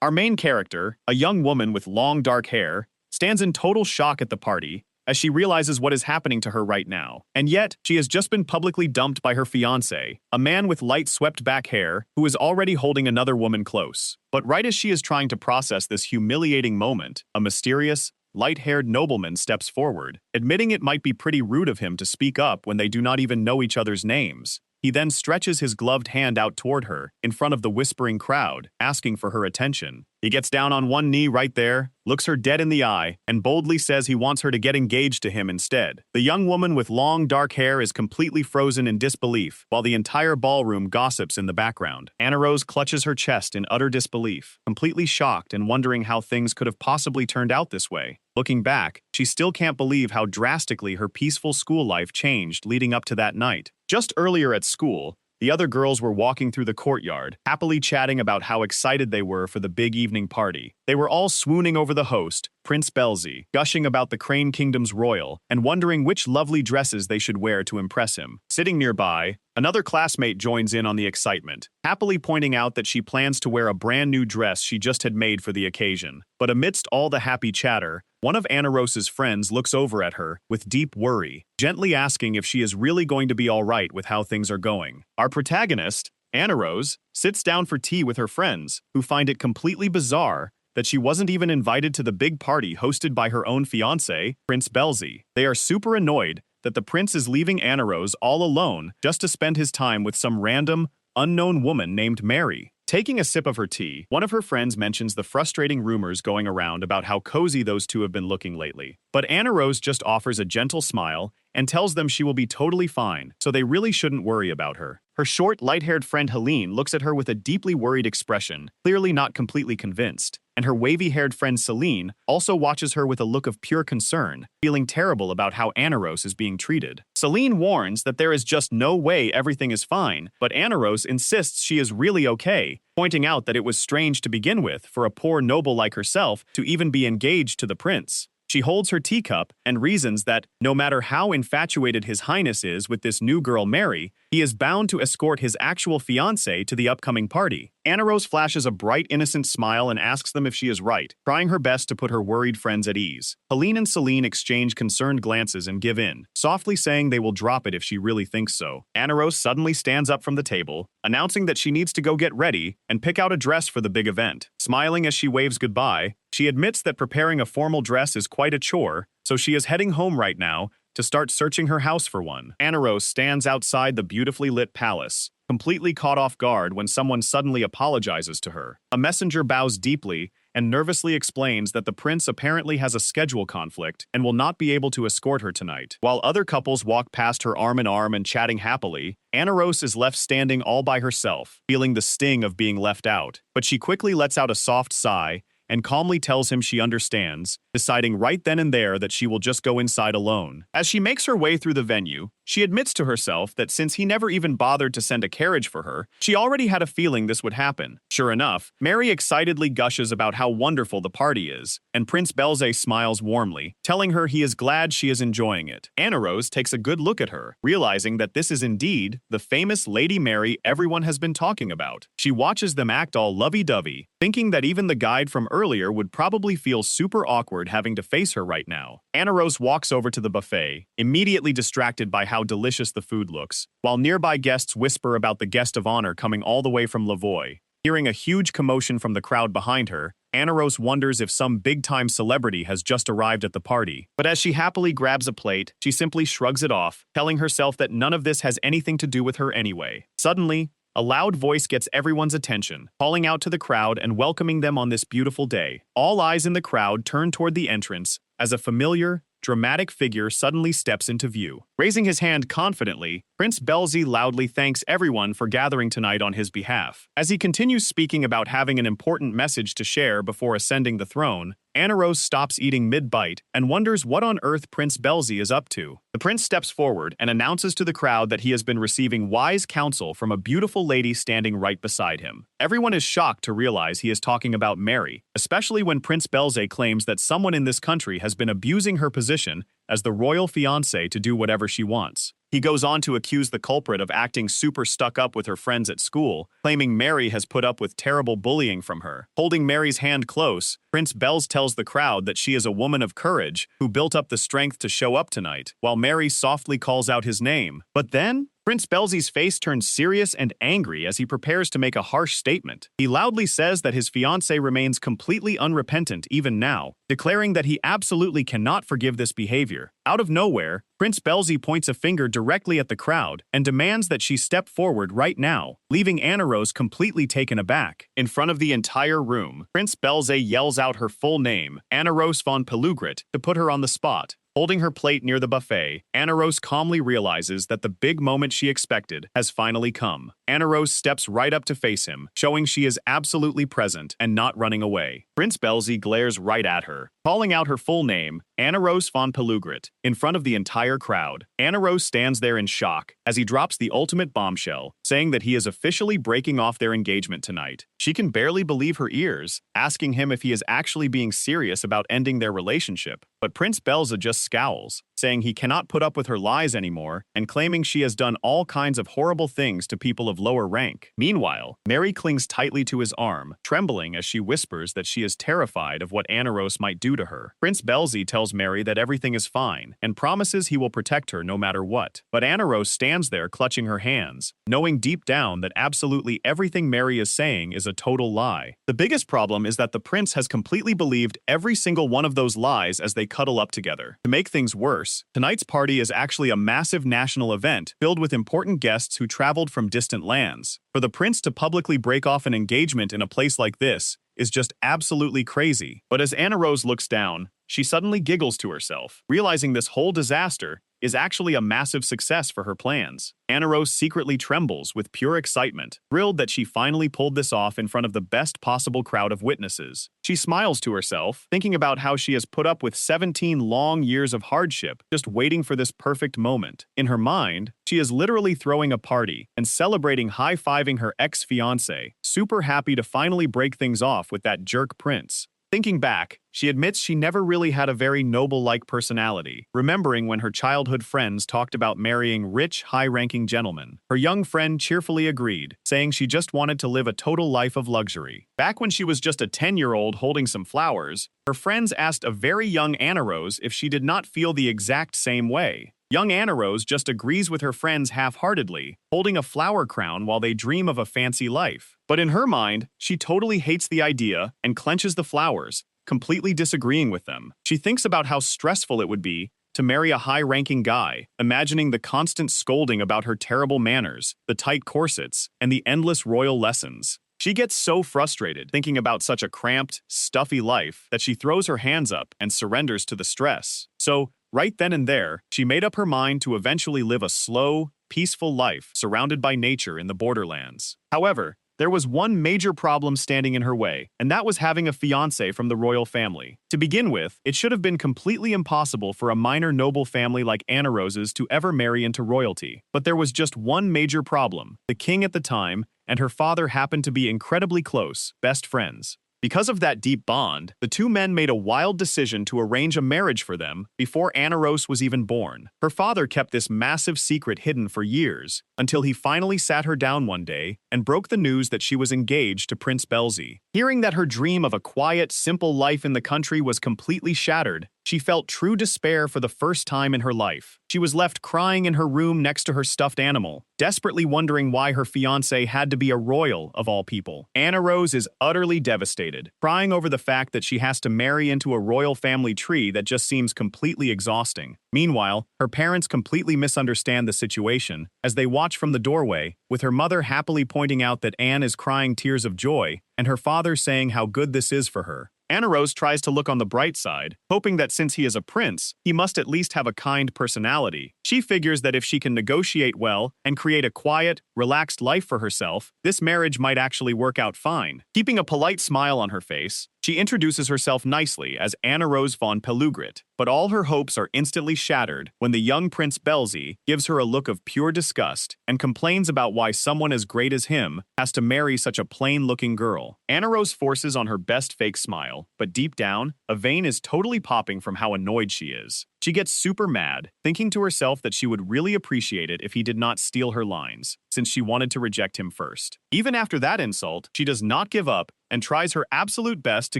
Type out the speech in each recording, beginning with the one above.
Our main character, a young woman with long dark hair, stands in total shock at the party as she realizes what is happening to her right now. And yet, she has just been publicly dumped by her fiancé, a man with light swept-back hair who is already holding another woman close. But right as she is trying to process this humiliating moment, a mysterious, light-haired nobleman steps forward, admitting it might be pretty rude of him to speak up when they do not even know each other's names. He then stretches his gloved hand out toward her, in front of the whispering crowd, asking for her attention. He gets down on one knee right there, looks her dead in the eye, and boldly says he wants her to get engaged to him instead. The young woman with long dark hair is completely frozen in disbelief, while the entire ballroom gossips in the background. Anna Rose clutches her chest in utter disbelief, completely shocked and wondering how things could have possibly turned out this way. Looking back, she still can't believe how drastically her peaceful school life changed leading up to that night. Just earlier at school, the other girls were walking through the courtyard, happily chatting about how excited they were for the big evening party. They were all swooning over the host, Prince Belzy, gushing about the Crane Kingdom's royal, and wondering which lovely dresses they should wear to impress him. Sitting nearby, another classmate joins in on the excitement, happily pointing out that she plans to wear a brand new dress she just had made for the occasion. But amidst all the happy chatter, one of Anna Rose's friends looks over at her with deep worry, gently asking if she is really going to be all right with how things are going. Our protagonist, Anna Rose, sits down for tea with her friends, who find it completely bizarre that she wasn't even invited to the big party hosted by her own fiancé, Prince Belzy. They are super annoyed that the prince is leaving Anna Rose all alone just to spend his time with some random, unknown woman named Mary. Taking a sip of her tea, one of her friends mentions the frustrating rumors going around about how cozy those two have been looking lately. But Anna Rose just offers a gentle smile and tells them she will be totally fine, so they really shouldn't worry about her. Her short, light-haired friend Helene looks at her with a deeply worried expression, clearly not completely convinced. And her wavy-haired friend Celine also watches her with a look of pure concern, feeling terrible about how Anna Rose is being treated. Celine warns that there is just no way everything is fine, but Anna Rose insists she is really okay, pointing out that it was strange to begin with for a poor noble like herself to even be engaged to the prince. She holds her teacup and reasons that, no matter how infatuated His Highness is with this new girl Mary, he is bound to escort his actual fiancée to the upcoming party. Anna Rose flashes a bright, innocent smile and asks them if she is right, trying her best to put her worried friends at ease. Helene and Celine exchange concerned glances and give in, softly saying they will drop it if she really thinks so. Anna Rose suddenly stands up from the table, announcing that she needs to go get ready and pick out a dress for the big event. Smiling as she waves goodbye, she admits that preparing a formal dress is quite a chore, so she is heading home right now to start searching her house for one. Anna Rose stands outside the beautifully lit palace, completely caught off guard when someone suddenly apologizes to her. A messenger bows deeply and nervously explains that the prince apparently has a schedule conflict and will not be able to escort her tonight. While other couples walk past her arm in arm and chatting happily, Anna Rose is left standing all by herself, feeling the sting of being left out. But she quickly lets out a soft sigh and calmly tells him she understands, deciding right then and there that she will just go inside alone. As she makes her way through the venue, she admits to herself that since he never even bothered to send a carriage for her, she already had a feeling this would happen. Sure enough, Mary excitedly gushes about how wonderful the party is, and Prince Belzy smiles warmly, telling her he is glad she is enjoying it. Anna Rose takes a good look at her, realizing that this is indeed the famous Lady Mary everyone has been talking about. She watches them act all lovey-dovey, thinking that even the guide from earlier would probably feel super awkward having to face her right now. Anna Rose walks over to the buffet, immediately distracted by how delicious the food looks, while nearby guests whisper about the guest of honor coming all the way from Lavoy. Hearing a huge commotion from the crowd behind her, Anna Rose wonders if some big-time celebrity has just arrived at the party. But as she happily grabs a plate, she simply shrugs it off, telling herself that none of this has anything to do with her anyway. Suddenly, a loud voice gets everyone's attention, calling out to the crowd and welcoming them on this beautiful day. All eyes in the crowd turn toward the entrance as a familiar, dramatic figure suddenly steps into view. Raising his hand confidently, Prince Belzy loudly thanks everyone for gathering tonight on his behalf. As he continues speaking about having an important message to share before ascending the throne, Anna Rose stops eating mid-bite and wonders what on earth Prince Belzy is up to. The prince steps forward and announces to the crowd that he has been receiving wise counsel from a beautiful lady standing right beside him. Everyone is shocked to realize he is talking about Mary, especially when Prince Belzy claims that someone in this country has been abusing her position as the royal fiancé to do whatever she wants. He goes on to accuse the culprit of acting super stuck up with her friends at school, claiming Mary has put up with terrible bullying from her. Holding Mary's hand close, Prince Belz tells the crowd that she is a woman of courage who built up the strength to show up tonight, while Mary softly calls out his name. But then, Prince Belzy's face turns serious and angry as he prepares to make a harsh statement. He loudly says that his fiancée remains completely unrepentant even now, declaring that he absolutely cannot forgive this behavior. Out of nowhere, Prince Belzy points a finger directly at the crowd and demands that she step forward right now, leaving Anarose completely taken aback. In front of the entire room, Prince Belze yells out her full name, Anarose von Pelugrit, to put her on the spot. Holding her plate near the buffet, Anarose calmly realizes that the big moment she expected has finally come. Anarose steps right up to face him, showing she is absolutely present and not running away. Prince Belzy glares right at her, calling out her full name, Anarose von Pelugrit, in front of the entire crowd. Anarose stands there in shock as he drops the ultimate bombshell, saying that he is officially breaking off their engagement tonight. She can barely believe her ears, asking him if he is actually being serious about ending their relationship. But Prince Belza just scowls, saying he cannot put up with her lies anymore and claiming she has done all kinds of horrible things to people of lower rank. Meanwhile, Mary clings tightly to his arm, trembling as she whispers that she is terrified of what Anarose might do to her. Prince Belzy tells Mary that everything is fine and promises he will protect her no matter what. But Anarose stands there clutching her hands, knowing deep down that absolutely everything Mary is saying is a total lie. The biggest problem is that the prince has completely believed every single one of those lies as they cuddle up together. To make things worse, tonight's party is actually a massive national event filled with important guests who traveled from distant lands. For the prince to publicly break off an engagement in a place like this is just absolutely crazy. But as Anarose looks down, she suddenly giggles to herself, realizing this whole disaster is actually a massive success for her plans. Anarose secretly trembles with pure excitement, thrilled that she finally pulled this off in front of the best possible crowd of witnesses. She smiles to herself, thinking about how she has put up with 17 long years of hardship, just waiting for this perfect moment. In her mind, she is literally throwing a party and celebrating high-fiving her ex-fiancé, super happy to finally break things off with that jerk prince. Thinking back, she admits she never really had a very noble-like personality, remembering when her childhood friends talked about marrying rich, high-ranking gentlemen. Her young friend cheerfully agreed, saying she just wanted to live a total life of luxury. Back when she was just a 10-year-old holding some flowers, her friends asked a very young Anarose if she did not feel the exact same way. Young Anarose just agrees with her friends half-heartedly, holding a flower crown while they dream of a fancy life. But in her mind, she totally hates the idea and clenches the flowers, completely disagreeing with them. She thinks about how stressful it would be to marry a high-ranking guy, imagining the constant scolding about her terrible manners, the tight corsets, and the endless royal lessons. She gets so frustrated thinking about such a cramped, stuffy life that she throws her hands up and surrenders to the stress. So, right then and there, she made up her mind to eventually live a slow, peaceful life surrounded by nature in the borderlands. However, there was one major problem standing in her way, and that was having a fiancé from the royal family. To begin with, it should have been completely impossible for a minor noble family like Anarose's to ever marry into royalty. But there was just one major problem. The king at the time and her father happened to be incredibly close, best friends. Because of that deep bond, the two men made a wild decision to arrange a marriage for them before Anarose was even born. Her father kept this massive secret hidden for years, until he finally sat her down one day and broke the news that she was engaged to Prince Belzy. Hearing that her dream of a quiet, simple life in the country was completely shattered, she felt true despair for the first time in her life. She was left crying in her room next to her stuffed animal, desperately wondering why her fiancé had to be a royal of all people. Anarose is utterly devastated, crying over the fact that she has to marry into a royal family tree that just seems completely exhausting. Meanwhile, her parents completely misunderstand the situation as they watch from the doorway, with her mother happily pointing out that Anne is crying tears of joy and her father saying how good this is for her. Anarose tries to look on the bright side, hoping that since he is a prince, he must at least have a kind personality. She figures that if she can negotiate well and create a quiet, relaxed life for herself, this marriage might actually work out fine. Keeping a polite smile on her face, she introduces herself nicely as Anarose von Pelugrit, but all her hopes are instantly shattered when the young Prince Belzy gives her a look of pure disgust and complains about why someone as great as him has to marry such a plain-looking girl. Anarose forces on her best fake smile smile, but deep down, a vein is totally popping from how annoyed she is. She gets super mad, thinking to herself that she would really appreciate it if he did not steal her lines, since she wanted to reject him first. Even after that insult, she does not give up and tries her absolute best to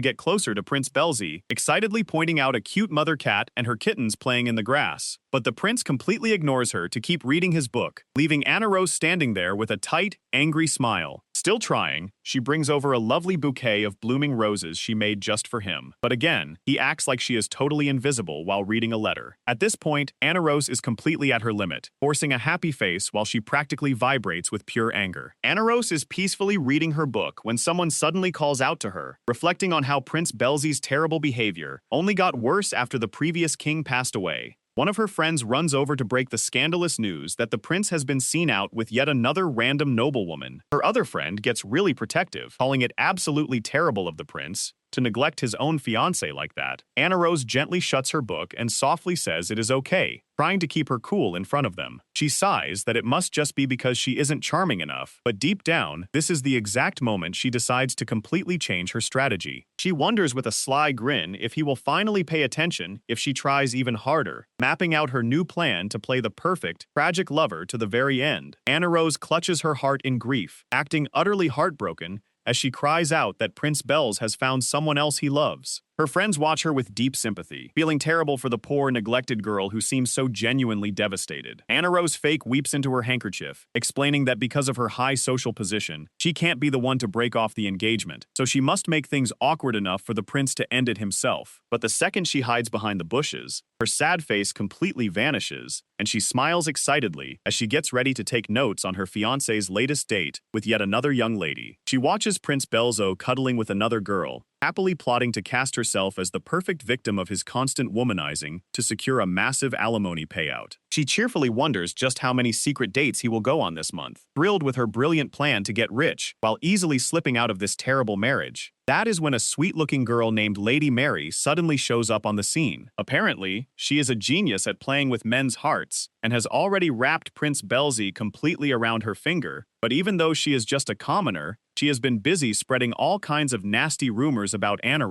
get closer to Prince Belzy, excitedly pointing out a cute mother cat and her kittens playing in the grass. But the prince completely ignores her to keep reading his book, leaving Anna standing there with a tight, angry smile. Still trying, she brings over a lovely bouquet of blooming roses she made just for him. But again, he acts like she is totally invisible while reading a letter. At this point, Anna is completely at her limit, forcing a happy face while she practically vibrates with pure anger. Anna is peacefully reading her book when someone suddenly calls out to her, reflecting on how Prince Belzy's terrible behavior only got worse after the previous king passed away. One of her friends runs over to break the scandalous news that the prince has been seen out with yet another random noblewoman. Her other friend gets really protective, calling it absolutely terrible of the prince to neglect his own fiancée like that. Anna gently shuts her book and softly says it is okay, trying to keep her cool in front of them. She sighs that it must just be because she isn't charming enough, but deep down, this is the exact moment she decides to completely change her strategy. She wonders with a sly grin if he will finally pay attention if she tries even harder, mapping out her new plan to play the perfect, tragic lover to the very end. Anna clutches her heart in grief, acting utterly heartbroken as she cries out that Prince Belz has found someone else he loves. Her friends watch her with deep sympathy, feeling terrible for the poor, neglected girl who seems so genuinely devastated. Anna fake weeps into her handkerchief, explaining that because of her high social position, she can't be the one to break off the engagement, so she must make things awkward enough for the prince to end it himself. But the second she hides behind the bushes, her sad face completely vanishes, and she smiles excitedly as she gets ready to take notes on her fiancé's latest date with yet another young lady. She watches Prince Belzo cuddling with another girl, happily plotting to cast herself as the perfect victim of his constant womanizing to secure a massive alimony payout. She cheerfully wonders just how many secret dates he will go on this month, thrilled with her brilliant plan to get rich while easily slipping out of this terrible marriage. That is when a sweet-looking girl named Lady Mary suddenly shows up on the scene. Apparently, she is a genius at playing with men's hearts and has already wrapped Prince Belzy completely around her finger, but even though she is just a commoner, she has been busy spreading all kinds of nasty rumors about Anna.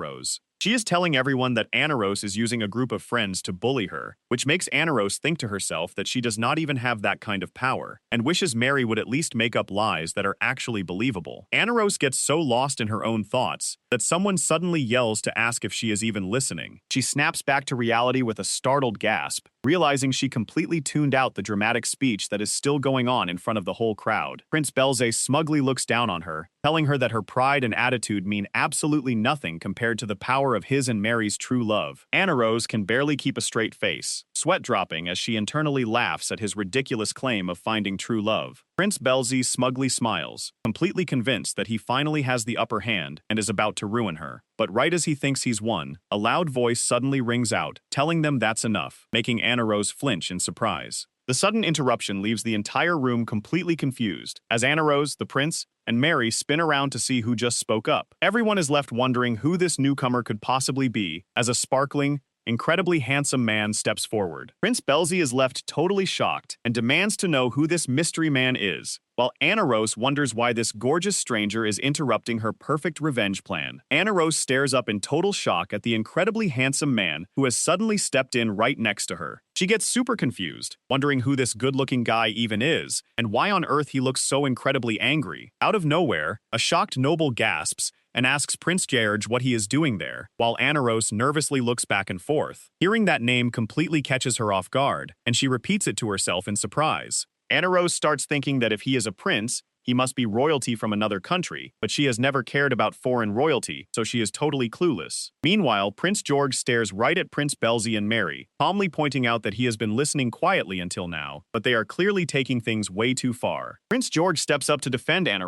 She is telling everyone that Anna is using a group of friends to bully her, which makes Anna think to herself that she does not even have that kind of power, and wishes Mary would at least make up lies that are actually believable. Anna gets so lost in her own thoughts that someone suddenly yells to ask if she is even listening. She snaps back to reality with a startled gasp, realizing she completely tuned out the dramatic speech that is still going on in front of the whole crowd. Prince Belze smugly looks down on her, telling her that her pride and attitude mean absolutely nothing compared to the power of his and Mary's true love. Anna can barely keep a straight face, sweat dropping as she internally laughs at his ridiculous claim of finding true love. Prince Belzy smugly smiles, completely convinced that he finally has the upper hand and is about to ruin her. But right as he thinks he's won, a loud voice suddenly rings out, telling them that's enough, making Anna flinch in surprise. The sudden interruption leaves the entire room completely confused, as Anna, the prince, and Mary spin around to see who just spoke up. Everyone is left wondering who this newcomer could possibly be, as a sparkling, incredibly handsome man steps forward. Prince Belzy is left totally shocked and demands to know who this mystery man is, while Anna wonders why this gorgeous stranger is interrupting her perfect revenge plan. Anna stares up in total shock at the incredibly handsome man who has suddenly stepped in right next to her. She gets super confused, wondering who this good-looking guy even is, and why on earth he looks so incredibly angry. Out of nowhere, a shocked noble gasps and asks Prince George what he is doing there, while Anna nervously looks back and forth. Hearing that name completely catches her off guard, and she repeats it to herself in surprise. Anna starts thinking that if he is a prince, he must be royalty from another country, but she has never cared about foreign royalty, so she is totally clueless. Meanwhile, Prince George stares right at Prince Belzy and Mary, calmly pointing out that he has been listening quietly until now, but they are clearly taking things way too far. Prince George steps up to defend Anna,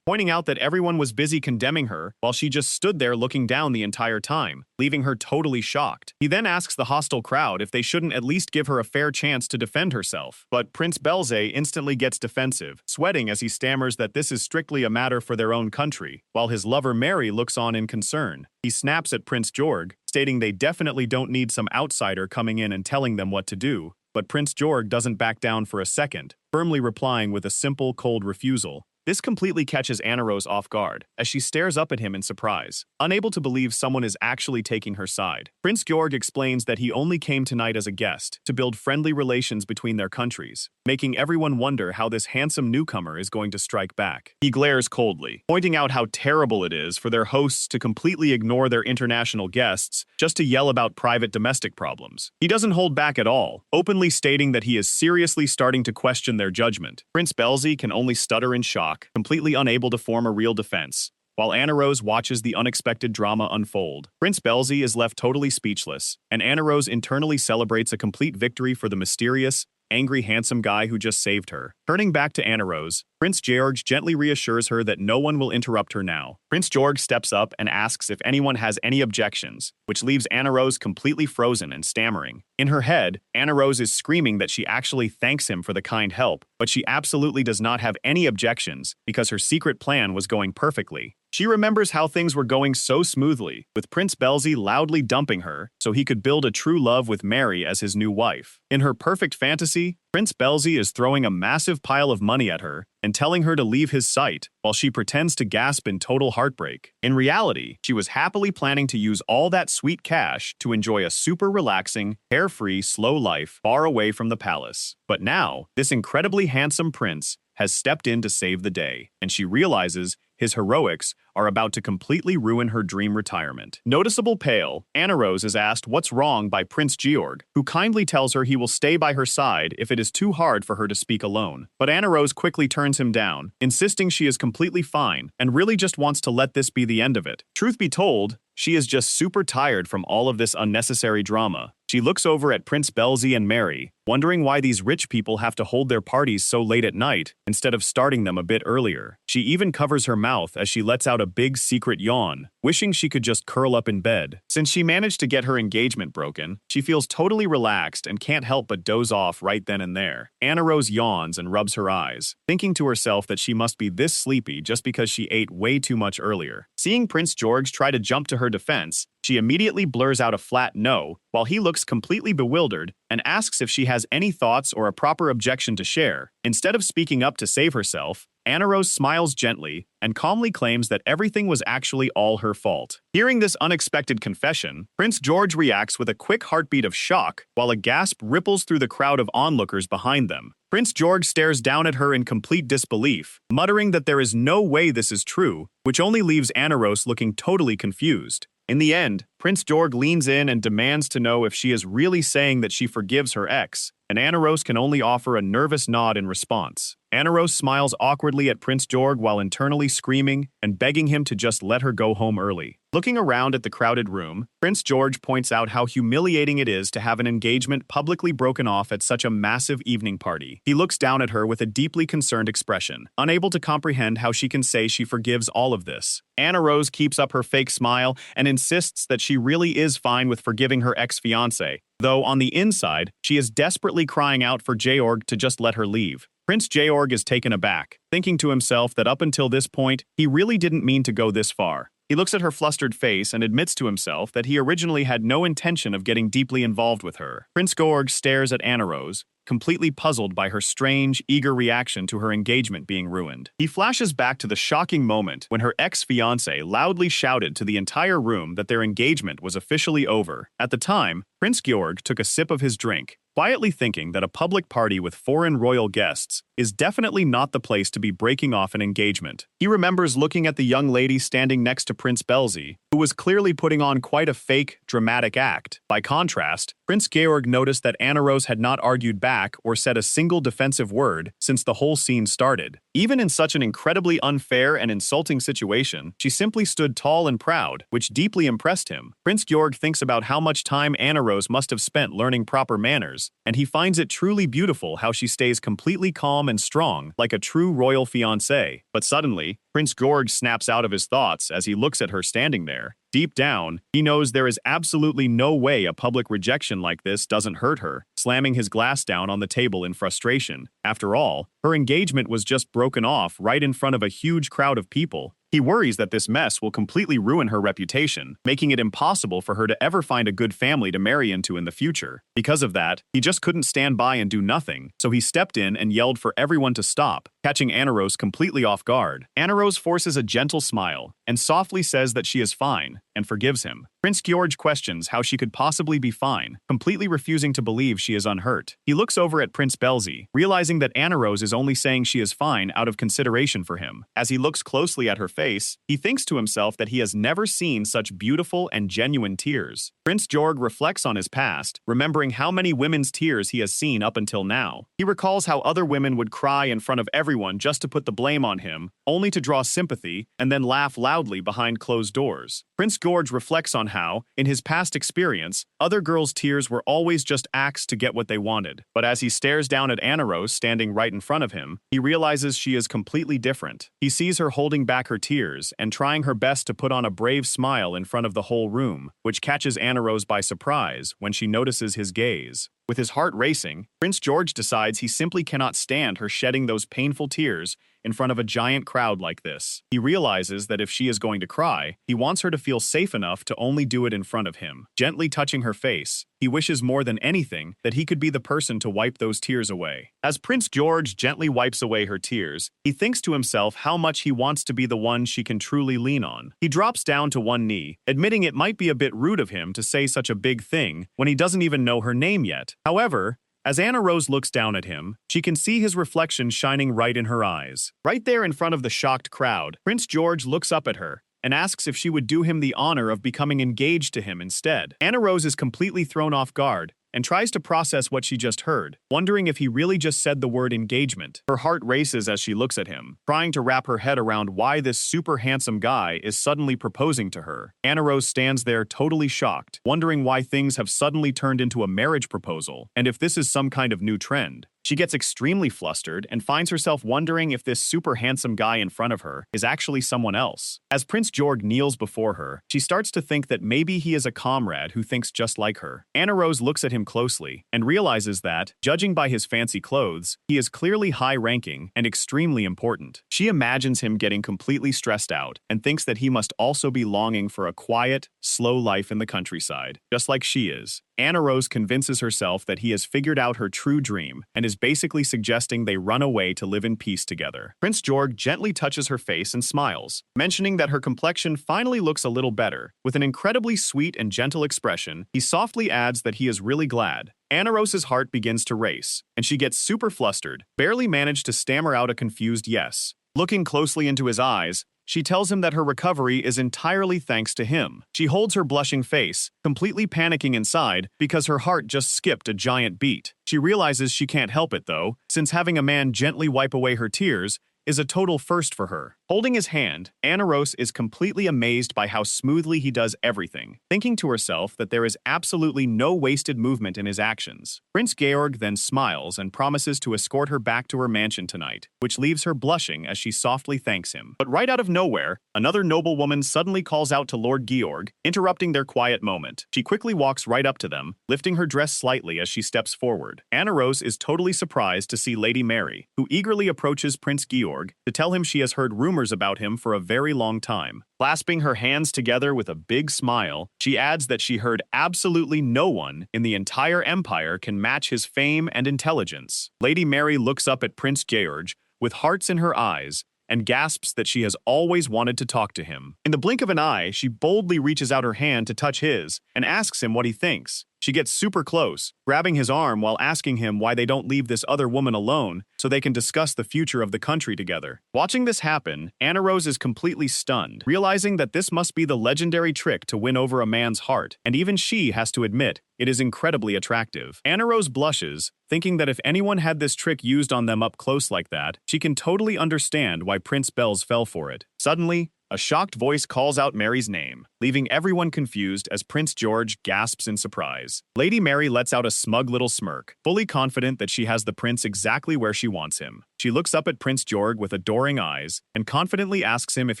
pointing out that everyone was busy condemning her while she just stood there looking down the entire time, leaving her totally shocked. He then asks the hostile crowd if they shouldn't at least give her a fair chance to defend herself, but Prince Belze instantly gets defensive, sweating as he stammers that this is strictly a matter for their own country, while his lover Mary looks on in concern. He snaps at Prince Georg, stating they definitely don't need some outsider coming in and telling them what to do, but Prince Georg doesn't back down for a second, firmly replying with a simple, cold refusal. This completely catches Anarose off guard, as she stares up at him in surprise, unable to believe someone is actually taking her side. Prince Georg explains that he only came tonight as a guest, to build friendly relations between their countries, making everyone wonder how this handsome newcomer is going to strike back. He glares coldly, pointing out how terrible it is for their hosts to completely ignore their international guests just to yell about private domestic problems. He doesn't hold back at all, openly stating that he is seriously starting to question their judgment. Prince Belzy can only stutter in shock, completely unable to form a real defense, while Anarose watches the unexpected drama unfold. Prince Belzy is left totally speechless, and Anarose internally celebrates a complete victory for the mysterious, angry, handsome guy who just saved her. Turning back to Anarose, Prince Georg gently reassures her that no one will interrupt her now. Prince Georg steps up and asks if anyone has any objections, which leaves Anarose completely frozen and stammering. In her head, Anarose is screaming that she actually thanks him for the kind help, but she absolutely does not have any objections because her secret plan was going perfectly. She remembers how things were going so smoothly, with Prince Belzy loudly dumping her so he could build a true love with Mary as his new wife. In her perfect fantasy, Prince Belzy is throwing a massive pile of money at her and telling her to leave his sight, while she pretends to gasp in total heartbreak. In reality, she was happily planning to use all that sweet cash to enjoy a super relaxing, carefree, slow life far away from the palace. But now, this incredibly handsome prince has stepped in to save the day, and she realizes his heroics are about to completely ruin her dream retirement. Noticeable pale, Anarose is asked what's wrong by Prince Georg, who kindly tells her he will stay by her side if it is too hard for her to speak alone. But Anarose quickly turns him down, insisting she is completely fine and really just wants to let this be the end of it. Truth be told, she is just super tired from all of this unnecessary drama. She looks over at Prince Belzy and Mary, wondering why these rich people have to hold their parties so late at night instead of starting them a bit earlier. She even covers her mouth as she lets out a big secret yawn, wishing she could just curl up in bed. Since she managed to get her engagement broken, she feels totally relaxed and can't help but doze off right then and there. Anarose yawns and rubs her eyes, thinking to herself that she must be this sleepy just because she ate way too much earlier. Seeing Prince Georg try to jump to her defense, she immediately blurs out a flat no, while he looks completely bewildered and asks if she has any thoughts or a proper objection to share. Instead of speaking up to save herself, Anarose smiles gently and calmly claims that everything was actually all her fault. Hearing this unexpected confession, Prince Georg reacts with a quick heartbeat of shock, while a gasp ripples through the crowd of onlookers behind them. Prince Georg stares down at her in complete disbelief, muttering that there is no way this is true, which only leaves Anarose looking totally confused. In the end, Prince Georg leans in and demands to know if she is really saying that she forgives her ex, and Anarose can only offer a nervous nod in response. Anarose smiles awkwardly at Prince Georg while internally screaming and begging him to just let her go home early. Looking around at the crowded room, Prince Georg points out how humiliating it is to have an engagement publicly broken off at such a massive evening party. He looks down at her with a deeply concerned expression, unable to comprehend how she can say she forgives all of this. Anarose keeps up her fake smile and insists that she really is fine with forgiving her ex-fiancé, though on the inside, she is desperately crying out for Georg to just let her leave. Prince Georg is taken aback, thinking to himself that up until this point, he really didn't mean to go this far. He looks at her flustered face and admits to himself that he originally had no intention of getting deeply involved with her. Prince Georg stares at Anarose, completely puzzled by her strange, eager reaction to her engagement being ruined. He flashes back to the shocking moment when her ex-fiancé loudly shouted to the entire room that their engagement was officially over. At the time, Prince Georg took a sip of his drink, quietly thinking that a public party with foreign royal guests is definitely not the place to be breaking off an engagement. He remembers looking at the young lady standing next to Prince Belzy, who was clearly putting on quite a fake, dramatic act. By contrast, Prince Georg noticed that Anarose had not argued back or said a single defensive word since the whole scene started. Even in such an incredibly unfair and insulting situation, she simply stood tall and proud, which deeply impressed him. Prince Georg thinks about how much time Anarose must have spent learning proper manners, and he finds it truly beautiful how she stays completely calm and strong, like a true royal fiancé. But suddenly, Prince Georg snaps out of his thoughts as he looks at her standing there. Deep down, he knows there is absolutely no way a public rejection like this doesn't hurt her, slamming his glass down on the table in frustration. After all, her engagement was just broken off right in front of a huge crowd of people, He worries that this mess will completely ruin her reputation, making it impossible for her to ever find a good family to marry into in the future. Because of that, he just couldn't stand by and do nothing, so he stepped in and yelled for everyone to stop, catching Anirose completely off guard. Anirose forces a gentle smile and softly says that she is fine and forgives him. Prince George questions how she could possibly be fine, completely refusing to believe she is unhurt. He looks over at Prince Belzy, realizing that Anirose is only saying she is fine out of consideration for him. As he looks closely at her face, he thinks to himself that he has never seen such beautiful and genuine tears. Prince George reflects on his past, remembering how many women's tears he has seen up until now. He recalls how other women would cry in front of everyone just to put the blame on him, only to draw sympathy and then laugh loudly behind closed doors. Prince George reflects on how, in his past experience, other girls' tears were always just acts to get what they wanted. But as he stares down at Anirose standing right in front of him, he realizes she is completely different. He sees her holding back her tears and trying her best to put on a brave smile in front of the whole room, which catches Anirose by surprise when she notices his gaze. With his heart racing, Prince George decides he simply cannot stand her shedding those painful tears in front of a giant crowd like this. He realizes that if she is going to cry, he wants her to feel safe enough to only do it in front of him. Gently touching her face, he wishes more than anything that he could be the person to wipe those tears away. As Prince George gently wipes away her tears, he thinks to himself how much he wants to be the one she can truly lean on. He drops down to one knee, admitting it might be a bit rude of him to say such a big thing when he doesn't even know her name yet. However, as Anirose looks down at him, she can see his reflection shining right in her eyes. Right there in front of the shocked crowd, Prince George looks up at her and asks if she would do him the honor of becoming engaged to him instead. Anirose is completely thrown off guard and tries to process what she just heard, wondering if he really just said the word engagement. Her heart races as she looks at him, trying to wrap her head around why this super handsome guy is suddenly proposing to her. Anirose stands there totally shocked, wondering why things have suddenly turned into a marriage proposal, and if this is some kind of new trend. She gets extremely flustered and finds herself wondering if this super handsome guy in front of her is actually someone else. As Prince George kneels before her, she starts to think that maybe he is a comrade who thinks just like her. Anirose looks at him closely and realizes that, judging by his fancy clothes, he is clearly high-ranking and extremely important. She imagines him getting completely stressed out and thinks that he must also be longing for a quiet, slow life in the countryside, just like she is. Anirose convinces herself that he has figured out her true dream and is basically suggesting they run away to live in peace together. Prince George gently touches her face and smiles, mentioning that her complexion finally looks a little better. With an incredibly sweet and gentle expression, he softly adds that he is really glad. Anirose's heart begins to race, and she gets super flustered, barely managed to stammer out a confused yes. Looking closely into his eyes, she tells him that her recovery is entirely thanks to him. She holds her blushing face, completely panicking inside because her heart just skipped a giant beat. She realizes she can't help it though, since having a man gently wipe away her tears is a total first for her. Holding his hand, Anirose is completely amazed by how smoothly he does everything, thinking to herself that there is absolutely no wasted movement in his actions. Prince Georg then smiles and promises to escort her back to her mansion tonight, which leaves her blushing as she softly thanks him. But right out of nowhere, another noblewoman suddenly calls out to Lord Georg, interrupting their quiet moment. She quickly walks right up to them, lifting her dress slightly as she steps forward. Anirose is totally surprised to see Lady Mary, who eagerly approaches Prince Georg to tell him she has heard rumors about him for a very long time. Clasping her hands together with a big smile, she adds that she heard absolutely no one in the entire empire can match his fame and intelligence. Lady Mary looks up at Prince Georg with hearts in her eyes and gasps that she has always wanted to talk to him. In the blink of an eye, she boldly reaches out her hand to touch his and asks him what he thinks. She gets super close, grabbing his arm while asking him why they don't leave this other woman alone so they can discuss the future of the country together. Watching this happen, Anirose is completely stunned, realizing that this must be the legendary trick to win over a man's heart, and even she has to admit it is incredibly attractive. Anirose blushes, thinking that if anyone had this trick used on them up close like that, she can totally understand why Prince Belz fell for it. Suddenly, a shocked voice calls out Mary's name. leaving everyone confused as Prince George gasps in surprise. Lady Mary lets out a smug little smirk, fully confident that she has the prince exactly where she wants him. She looks up at Prince George with adoring eyes and confidently asks him if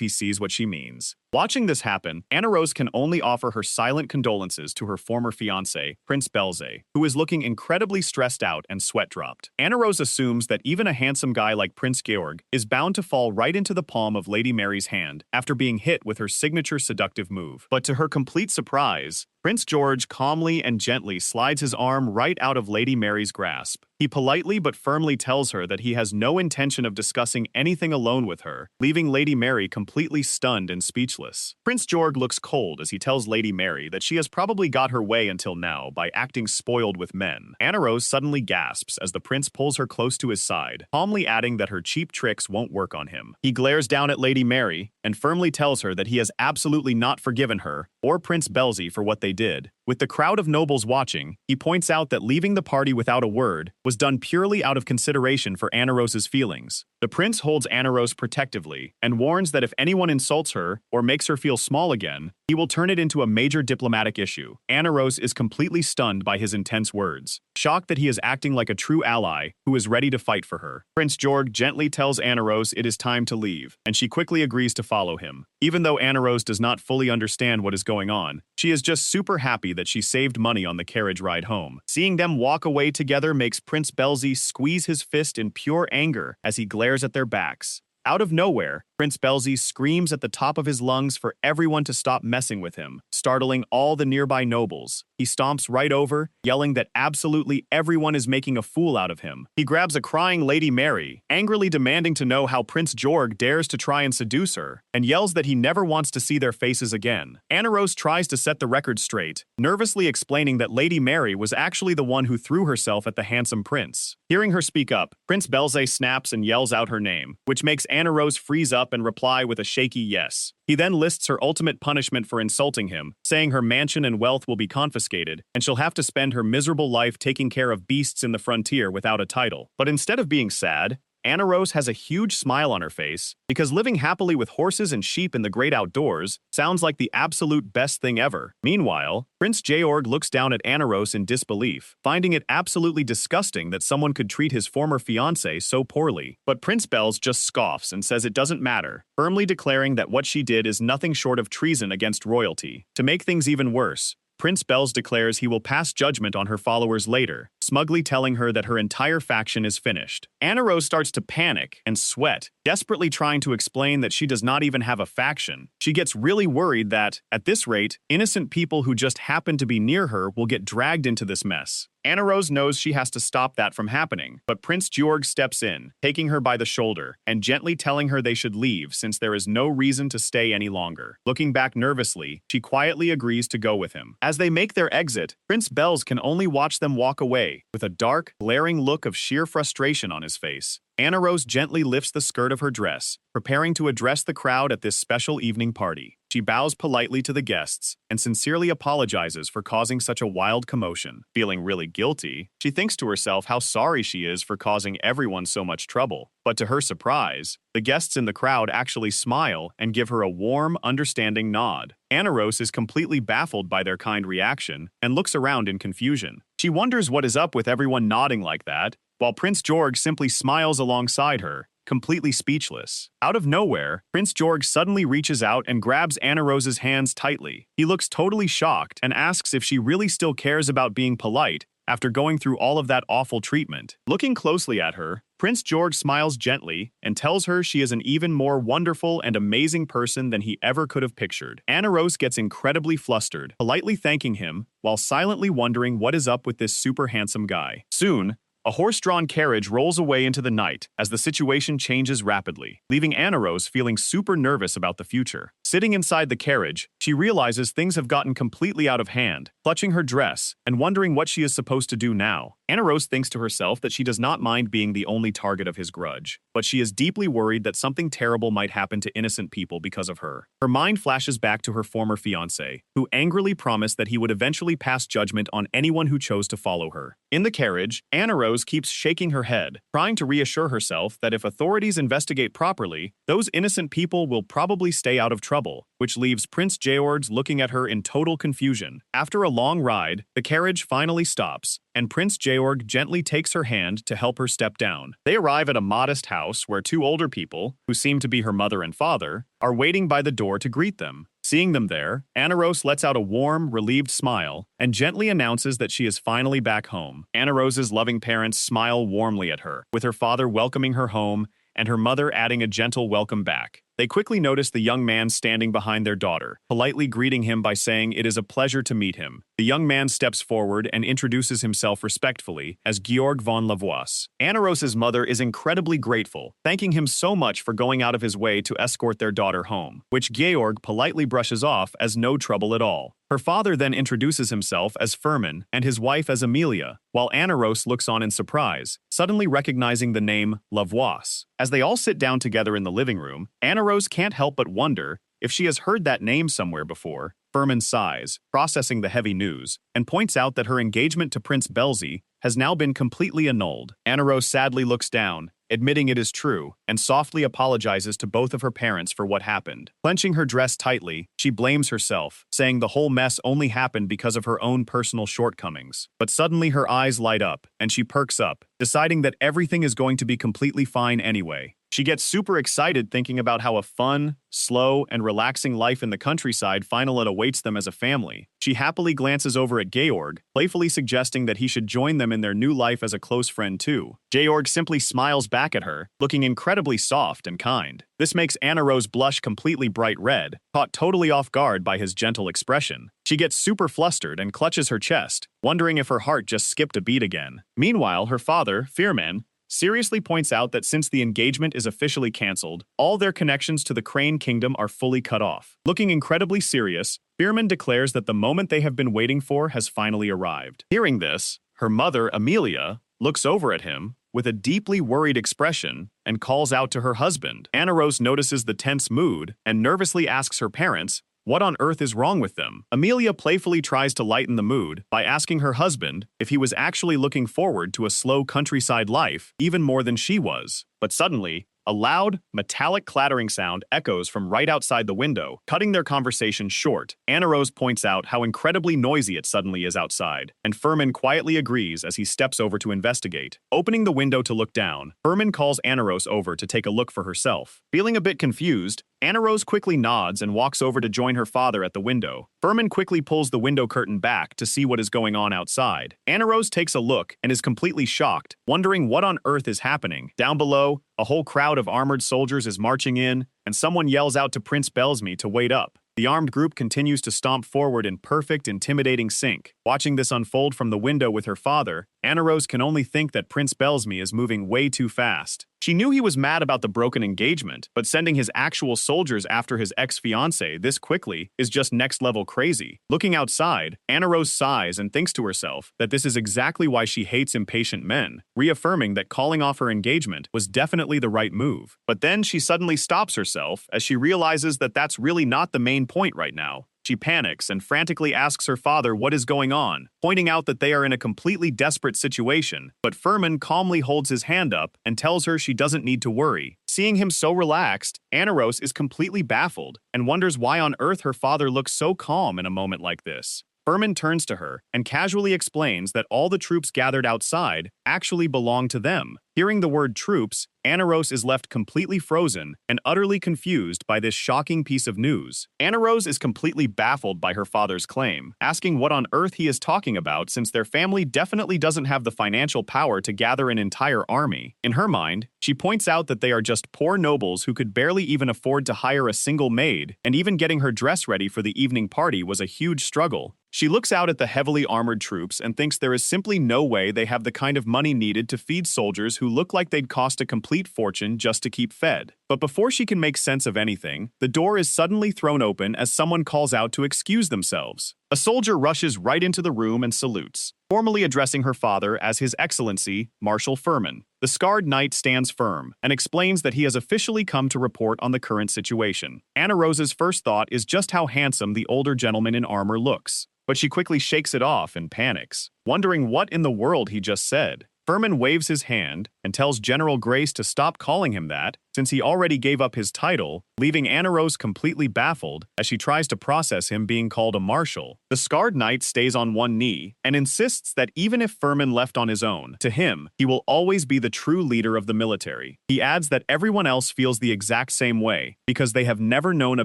he sees what she means. Watching this happen, Anna Rose can only offer her silent condolences to her former fiancé, Prince Belze, who is looking incredibly stressed out and sweat-dropped. Anna Rose assumes that even a handsome guy like Prince Georg is bound to fall right into the palm of Lady Mary's hand after being hit with her signature seductive move. But to her complete surprise, Prince George calmly and gently slides his arm right out of Lady Mary's grasp. He politely but firmly tells her that he has no intention of discussing anything alone with her, leaving Lady Mary completely stunned and speechless. Prince George looks cold as he tells Lady Mary that she has probably got her way until now by acting spoiled with men. Anna Rose suddenly gasps as the prince pulls her close to his side, calmly adding that her cheap tricks won't work on him. He glares down at Lady Mary and firmly tells her that he has absolutely not forgiven her or Prince Belze for what they did. With the crowd of nobles watching, he points out that leaving the party without a word was done purely out of consideration for Anna Rose's feelings. The prince holds Anna Rose protectively and warns that if anyone insults her or makes her feel small again, he will turn it into a major diplomatic issue. Anna Rose is completely stunned by his intense words, shocked that he is acting like a true ally who is ready to fight for her. Prince George gently tells Anna Rose it is time to leave, and she quickly agrees to follow him. Even though Anna Rose does not fully understand what is going on, she is just super happy that she saved money on the carriage ride home. Seeing them walk away together makes Prince Belze squeeze his fist in pure anger as he glares at their backs. Out of nowhere, Prince Belze screams at the top of his lungs for everyone to stop messing with him, startling all the nearby nobles. He stomps right over, yelling that absolutely everyone is making a fool out of him. He grabs a crying Lady Mary, angrily demanding to know how Prince Georg dares to try and seduce her, and yells that he never wants to see their faces again. Anna Rose tries to set the record straight, nervously explaining that Lady Mary was actually the one who threw herself at the handsome prince. Hearing her speak up, Prince Belze snaps and yells out her name, which makes Anna Rose freeze up and reply with a shaky yes. He then lists her ultimate punishment for insulting him, saying her mansion and wealth will be confiscated, and she'll have to spend her miserable life taking care of beasts in the frontier without a title. But instead of being sad, Anna Rose has a huge smile on her face because living happily with horses and sheep in the great outdoors sounds like the absolute best thing ever. Meanwhile, Prince Georg looks down at Anna Rose in disbelief, finding it absolutely disgusting that someone could treat his former fiancé so poorly. But Prince Belze just scoffs and says it doesn't matter, firmly declaring that what she did is nothing short of treason against royalty. To make things even worse, Prince Belze declares he will pass judgment on her followers later, smugly telling her that her entire faction is finished. Anna Rose starts to panic and sweat, desperately trying to explain that she does not even have a faction. She gets really worried that, at this rate, innocent people who just happen to be near her will get dragged into this mess. Anna Rose knows she has to stop that from happening, but Prince Georg steps in, taking her by the shoulder and gently telling her they should leave since there is no reason to stay any longer. Looking back nervously, she quietly agrees to go with him. As they make their exit, Prince Belze can only watch them walk away, with a dark, glaring look of sheer frustration on his face. Anna Rose gently lifts the skirt of her dress, preparing to address the crowd at this special evening party. She bows politely to the guests and sincerely apologizes for causing such a wild commotion. Feeling really guilty, she thinks to herself how sorry she is for causing everyone so much trouble. But to her surprise, the guests in the crowd actually smile and give her a warm, understanding nod. Anna Rose is completely baffled by their kind reaction and looks around in confusion. She wonders what is up with everyone nodding like that, while Prince Georg simply smiles alongside her, completely speechless. Out of nowhere, Prince Georg suddenly reaches out and grabs Anna Rose's hands tightly. He looks totally shocked and asks if she really still cares about being polite after going through all of that awful treatment. Looking closely at her, Prince Georg smiles gently and tells her she is an even more wonderful and amazing person than he ever could have pictured. Anna Rose gets incredibly flustered, politely thanking him while silently wondering what is up with this super handsome guy. Soon, a horse-drawn carriage rolls away into the night as the situation changes rapidly, leaving Anna Rose feeling super nervous about the future. Sitting inside the carriage, she realizes things have gotten completely out of hand, clutching her dress and wondering what she is supposed to do now. Anna Rose thinks to herself that she does not mind being the only target of his grudge, but she is deeply worried that something terrible might happen to innocent people because of her. Her mind flashes back to her former fiancé, who angrily promised that he would eventually pass judgment on anyone who chose to follow her. In the carriage, Anna Rose keeps shaking her head, trying to reassure herself that if authorities investigate properly, those innocent people will probably stay out of trouble. trouble, which leaves Prince Georg looking at her in total confusion. After a long ride, the carriage finally stops, and Prince Georg gently takes her hand to help her step down. They arrive at a modest house where two older people, who seem to be her mother and father, are waiting by the door to greet them. Seeing them there, Anirose lets out a warm, relieved smile and gently announces that she is finally back home. Anirose's loving parents smile warmly at her, with her father welcoming her home and her mother adding a gentle welcome back. They quickly notice the young man standing behind their daughter, politely greeting him by saying it is a pleasure to meet him. The young man steps forward and introduces himself respectfully as Georg von Lavois. Anirose's mother is incredibly grateful, thanking him so much for going out of his way to escort their daughter home, which Georg politely brushes off as no trouble at all. Her father then introduces himself as Furman and his wife as Amelia, while Anirose looks on in surprise, suddenly recognizing the name Lavois. As they all sit down together in the living room, Anirose can't help but wonder if she has heard that name somewhere before. Furman sighs, processing the heavy news, and points out that her engagement to Prince Belzy has now been completely annulled. Anirose sadly looks down, admitting it is true, and softly apologizes to both of her parents for what happened. Clenching her dress tightly, she blames herself, saying the whole mess only happened because of her own personal shortcomings. But suddenly her eyes light up, and she perks up, deciding that everything is going to be completely fine anyway. She gets super excited thinking about how a fun, slow, and relaxing life in the countryside finally awaits them as a family. She happily glances over at Georg, playfully suggesting that he should join them in their new life as a close friend too. Georg simply smiles back at her, looking incredibly soft and kind. This makes Anirose blush completely bright red, caught totally off guard by his gentle expression. She gets super flustered and clutches her chest, wondering if her heart just skipped a beat again. Meanwhile, her father, Firman, seriously points out that since the engagement is officially cancelled, all their connections to the Crane Kingdom are fully cut off. Looking incredibly serious, Firman declares that the moment they have been waiting for has finally arrived. Hearing this, her mother, Amelia, looks over at him with a deeply worried expression and calls out to her husband. Anirose notices the tense mood and nervously asks her parents what on earth is wrong with them. Amelia playfully tries to lighten the mood by asking her husband if he was actually looking forward to a slow countryside life even more than she was. But suddenly, a loud, metallic clattering sound echoes from right outside the window, cutting their conversation short. Anirose points out how incredibly noisy it suddenly is outside, and Furman quietly agrees as he steps over to investigate. Opening the window to look down, Furman calls Anirose over to take a look for herself. Feeling a bit confused, Anirose quickly nods and walks over to join her father at the window. Furman quickly pulls the window curtain back to see what is going on outside. Anirose takes a look and is completely shocked, wondering what on earth is happening. Down below, a whole crowd of armored soldiers is marching in, and someone yells out to Prince Belzy to wait up. The armed group continues to stomp forward in perfect, intimidating sync. Watching this unfold from the window with her father, Anirose can only think that Prince Belzy is moving way too fast. She knew he was mad about the broken engagement, but sending his actual soldiers after his ex-fiancée this quickly is just next-level crazy. Looking outside, Anirose sighs and thinks to herself that this is exactly why she hates impatient men, reaffirming that calling off her engagement was definitely the right move. But then she suddenly stops herself as she realizes that that's really not the main point right now. She panics and frantically asks her father what is going on, pointing out that they are in a completely desperate situation, but Furman calmly holds his hand up and tells her she doesn't need to worry. Seeing him so relaxed, Anirose is completely baffled and wonders why on earth her father looks so calm in a moment like this. Furman turns to her and casually explains that all the troops gathered outside actually belong to them. Hearing the word troops, Anirose is left completely frozen and utterly confused by this shocking piece of news. Anirose is completely baffled by her father's claim, asking what on earth he is talking about since their family definitely doesn't have the financial power to gather an entire army. In her mind, she points out that they are just poor nobles who could barely even afford to hire a single maid, and even getting her dress ready for the evening party was a huge struggle. She looks out at the heavily armored troops and thinks there is simply no way they have the kind of money needed to feed soldiers who look like they'd cost a complete fortune just to keep fed. But before she can make sense of anything, the door is suddenly thrown open as someone calls out to excuse themselves. A soldier rushes right into the room and salutes, formally addressing her father as His Excellency, Marshal Furman. The scarred knight stands firm and explains that he has officially come to report on the current situation. Anirose's first thought is just how handsome the older gentleman in armor looks, but she quickly shakes it off and panics, wondering what in the world he just said. Furman waves his hand and tells General Grace to stop calling him that since he already gave up his title, leaving Anirose completely baffled as she tries to process him being called a marshal. The scarred knight stays on one knee and insists that even if Furman left on his own, to him, he will always be the true leader of the military. He adds that everyone else feels the exact same way because they have never known a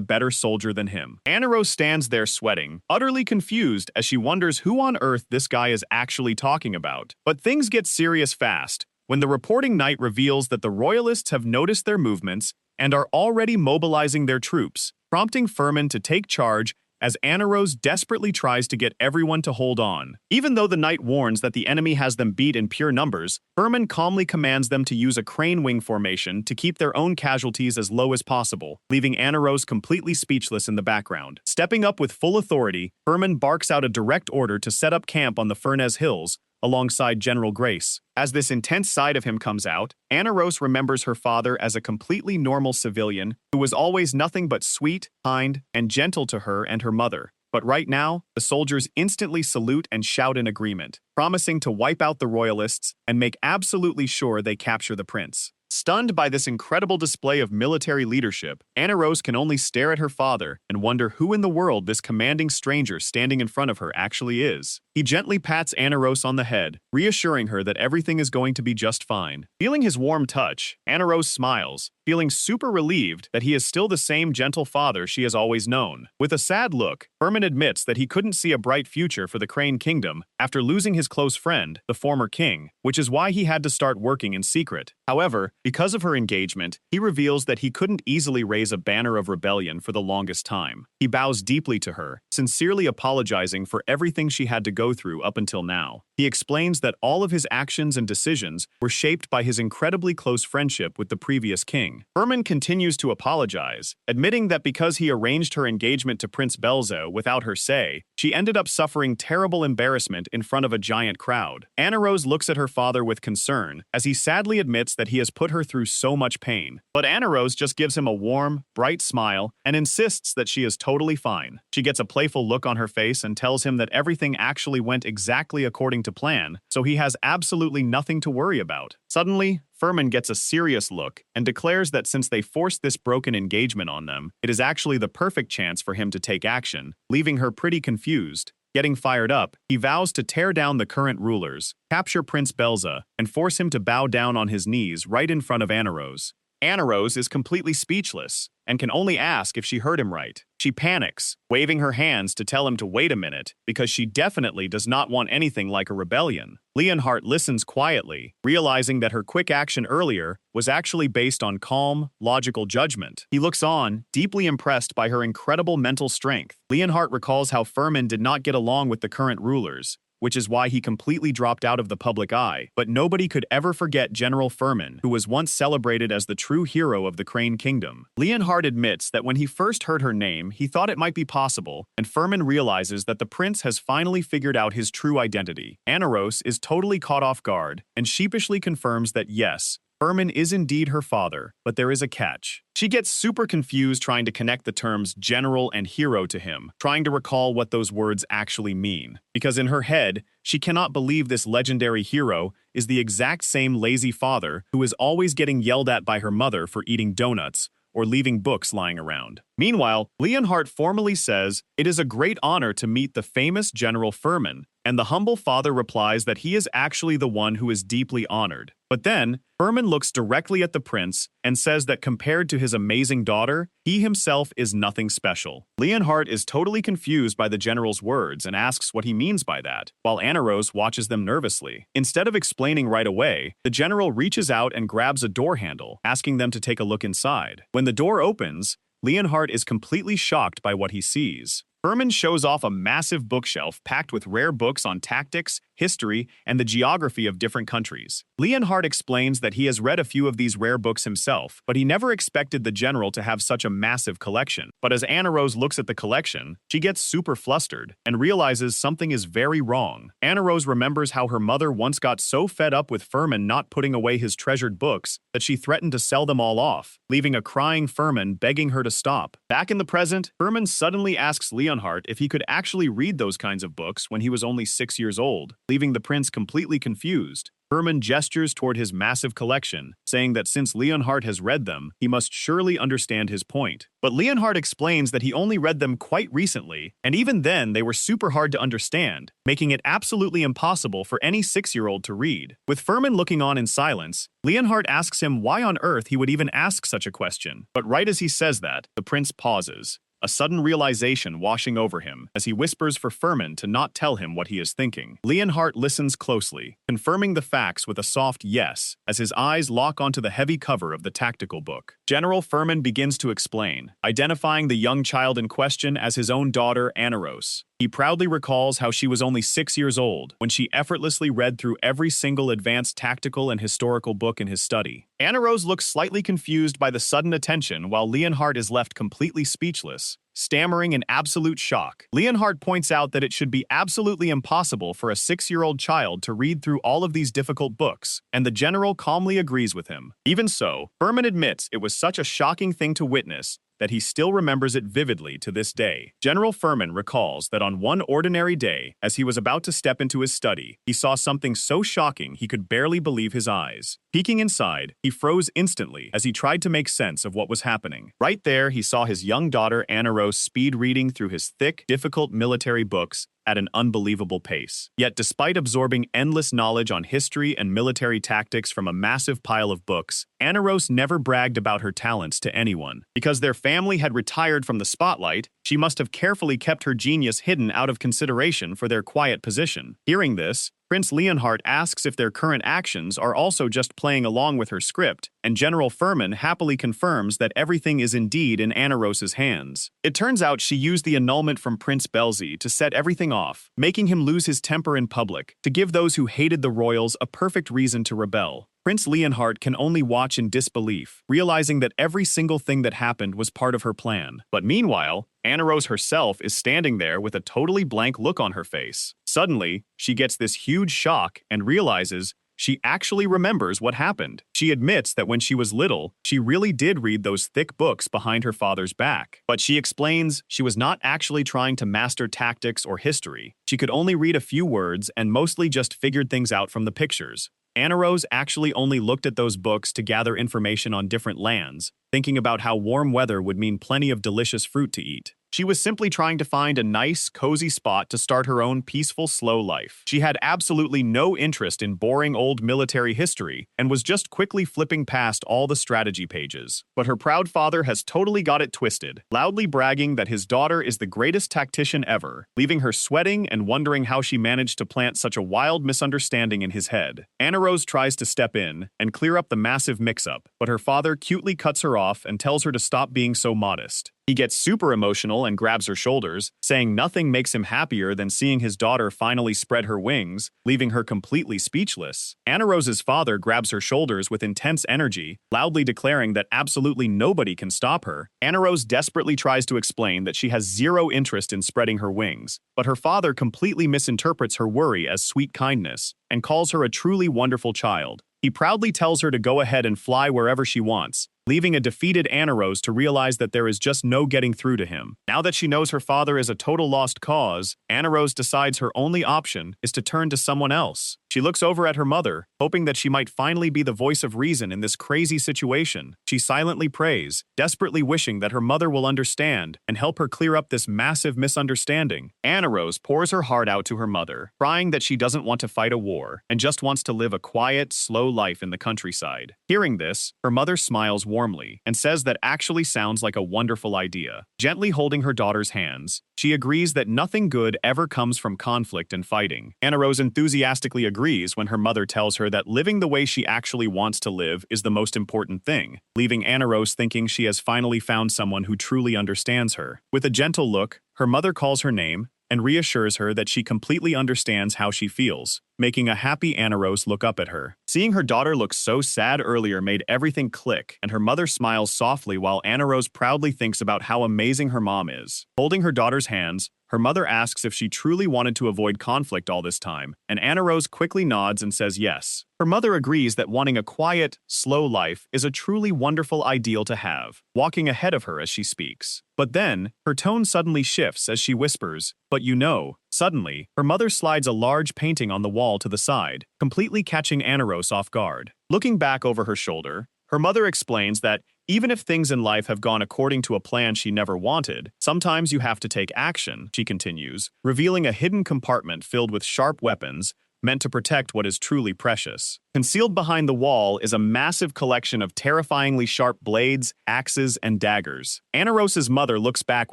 better soldier than him. Anirose stands there sweating, utterly confused as she wonders who on earth this guy is actually talking about. But things get serious fast when the reporting knight reveals that the royalists have noticed their movements and are already mobilizing their troops, prompting Furman to take charge as Anirose desperately tries to get everyone to hold on. Even though the knight warns that the enemy has them beat in pure numbers, Furman calmly commands them to use a crane wing formation to keep their own casualties as low as possible, leaving Anirose completely speechless in the background. Stepping up with full authority, Furman barks out a direct order to set up camp on the Furnez Hills, alongside General Grace. As this intense side of him comes out, Anirose remembers her father as a completely normal civilian who was always nothing but sweet, kind, and gentle to her and her mother. But right now, the soldiers instantly salute and shout in agreement, promising to wipe out the royalists and make absolutely sure they capture the prince. Stunned by this incredible display of military leadership, Anirose can only stare at her father and wonder who in the world this commanding stranger standing in front of her actually is. He gently pats Anirose on the head, reassuring her that everything is going to be just fine. Feeling his warm touch, Anirose smiles, feeling super relieved that he is still the same gentle father she has always known. With a sad look, Furman admits that he couldn't see a bright future for the Crane Kingdom after losing his close friend, the former king, which is why he had to start working in secret. However, because of her engagement, he reveals that he couldn't easily raise a banner of rebellion for the longest time. He bows deeply to her, sincerely apologizing for everything she had to go through up until now. He explains that all of his actions and decisions were shaped by his incredibly close friendship with the previous king. Furman continues to apologize, admitting that because he arranged her engagement to Prince Belzo without her say, she ended up suffering terrible embarrassment in front of a giant crowd. Anirose looks at her father with concern, as he sadly admits that he has put her through so much pain. But Anirose just gives him a warm, bright smile and insists that she is totally fine. She gets a playful look on her face and tells him that everything actually went exactly according to plan, so he has absolutely nothing to worry about. Suddenly, Furman gets a serious look and declares that since they forced this broken engagement on them, it is actually the perfect chance for him to take action, leaving her pretty confused. Getting fired up, he vows to tear down the current rulers, capture Prince Belza, and force him to bow down on his knees right in front of Anirose. Anirose is completely speechless and can only ask if she heard him right. She panics, waving her hands to tell him to wait a minute because she definitely does not want anything like a rebellion. Leonhardt listens quietly, realizing that her quick action earlier was actually based on calm, logical judgment. He looks on, deeply impressed by her incredible mental strength. Leonhardt recalls how Furman did not get along with the current rulers, which is why he completely dropped out of the public eye. But nobody could ever forget General Furman, who was once celebrated as the true hero of the Crane Kingdom. Leonhardt admits that when he first heard her name, he thought it might be possible, and Furman realizes that the prince has finally figured out his true identity. Anirose is totally caught off guard, and sheepishly confirms that yes, Furman is indeed her father, but there is a catch. She gets super confused trying to connect the terms general and hero to him, trying to recall what those words actually mean. Because in her head, she cannot believe this legendary hero is the exact same lazy father who is always getting yelled at by her mother for eating donuts or leaving books lying around. Meanwhile, Leonhardt formally says it is a great honor to meet the famous General Furman, and the humble father replies that he is actually the one who is deeply honored. But then, Furman looks directly at the prince and says that compared to his amazing daughter, he himself is nothing special. Leonhardt is totally confused by the general's words and asks what he means by that, while Anirose watches them nervously. Instead of explaining right away, the general reaches out and grabs a door handle, asking them to take a look inside. When the door opens, Leonhardt is completely shocked by what he sees. Furman shows off a massive bookshelf packed with rare books on tactics, history, and the geography of different countries. Leonhardt explains that he has read a few of these rare books himself, but he never expected the general to have such a massive collection. But as Anirose looks at the collection, she gets super flustered and realizes something is very wrong. Anirose remembers how her mother once got so fed up with Furman not putting away his treasured books that she threatened to sell them all off, leaving a crying Furman begging her to stop. Back in the present, Furman suddenly asks Leonhardt Leonhardt if he could actually read those kinds of books when he was only 6 years old, leaving the prince completely confused. Furman gestures toward his massive collection, saying that since Leonhardt has read them, he must surely understand his point. But Leonhardt explains that he only read them quite recently, and even then they were super hard to understand, making it absolutely impossible for any 6-year-old to read. With Furman looking on in silence, Leonhardt asks him why on earth he would even ask such a question. But right as he says that, the prince pauses, a sudden realization washing over him as he whispers for Furman to not tell him what he is thinking. Leonhardt listens closely, confirming the facts with a soft yes as his eyes lock onto the heavy cover of the tactical book. General Furman begins to explain, identifying the young child in question as his own daughter, Aniros. He proudly recalls how she was only 6 years old when she effortlessly read through every single advanced tactical and historical book in his study. Aniros looks slightly confused by the sudden attention while Leonhardt is left completely speechless, stammering in absolute shock. Leonhardt points out that it should be absolutely impossible for a 6-year-old child to read through all of these difficult books, and the general calmly agrees with him. Even so, Furman admits it was such a shocking thing to witness that he still remembers it vividly to this day. General Furman recalls that on one ordinary day, as he was about to step into his study, he saw something so shocking he could barely believe his eyes. Peeking inside, he froze instantly as he tried to make sense of what was happening. Right there, he saw his young daughter Aniros speed reading through his thick, difficult military books at an unbelievable pace. Yet despite absorbing endless knowledge on history and military tactics from a massive pile of books, Aniros never bragged about her talents to anyone. Because their family had retired from the spotlight, she must have carefully kept her genius hidden out of consideration for their quiet position. Hearing this, Prince Leonhardt asks if their current actions are also just playing along with her script, and General Furman happily confirms that everything is indeed in Aniros's hands. It turns out she used the annulment from Prince Belzi to set everything off, making him lose his temper in public, to give those who hated the royals a perfect reason to rebel. Prince Leonhardt can only watch in disbelief, realizing that every single thing that happened was part of her plan. But meanwhile, Aniros herself is standing there with a totally blank look on her face. Suddenly, she gets this huge shock and realizes she actually remembers what happened. She admits that when she was little, she really did read those thick books behind her father's back. But she explains she was not actually trying to master tactics or history. She could only read a few words and mostly just figured things out from the pictures. Aniros actually only looked at those books to gather information on different lands, thinking about how warm weather would mean plenty of delicious fruit to eat. She was simply trying to find a nice, cozy spot to start her own peaceful, slow life. She had absolutely no interest in boring old military history and was just quickly flipping past all the strategy pages. But her proud father has totally got it twisted, loudly bragging that his daughter is the greatest tactician ever, leaving her sweating and wondering how she managed to plant such a wild misunderstanding in his head. Aniros tries to step in and clear up the massive mix-up, but her father cutely cuts her off and tells her to stop being so modest. He gets super emotional and grabs her shoulders, saying nothing makes him happier than seeing his daughter finally spread her wings, leaving her completely speechless. Aniros's father grabs her shoulders with intense energy, loudly declaring that absolutely nobody can stop her. Aniros desperately tries to explain that she has zero interest in spreading her wings, but her father completely misinterprets her worry as sweet kindness and calls her a truly wonderful child. He proudly tells her to go ahead and fly wherever she wants, leaving a defeated Aniros to realize that there is just no getting through to him. Now that she knows her father is a total lost cause, Aniros decides her only option is to turn to someone else. She looks over at her mother, hoping that she might finally be the voice of reason in this crazy situation. She silently prays, desperately wishing that her mother will understand and help her clear up this massive misunderstanding. Aniros pours her heart out to her mother, crying that she doesn't want to fight a war and just wants to live a quiet, slow life in the countryside. Hearing this, her mother smiles warmly and says that actually sounds like a wonderful idea. Gently holding her daughter's hands, she agrees that nothing good ever comes from conflict and fighting. Aniros enthusiastically agrees when her mother tells her that living the way she actually wants to live is the most important thing, leaving Aniros thinking she has finally found someone who truly understands her. With a gentle look, her mother calls her name and reassures her that she completely understands how she feels, making a happy Aniros look up at her. Seeing her daughter look so sad earlier made everything click, and her mother smiles softly while Aniros proudly thinks about how amazing her mom is. Holding her daughter's hands, Her mother asks if she truly wanted to avoid conflict all this time, and Anna Rose quickly nods and says yes. Her mother agrees that wanting a quiet, slow life is a truly wonderful ideal to have, walking ahead of her as she speaks. But then, her tone suddenly shifts as she whispers, "But you know." Suddenly, her mother slides a large painting on the wall to the side, completely catching Anna Rose off guard. Looking back over her shoulder, her mother explains that even if things in life have gone according to a plan she never wanted, sometimes you have to take action, she continues, revealing a hidden compartment filled with sharp weapons meant to protect what is truly precious. Concealed behind the wall is a massive collection of terrifyingly sharp blades, axes, and daggers. Anna Rose's mother looks back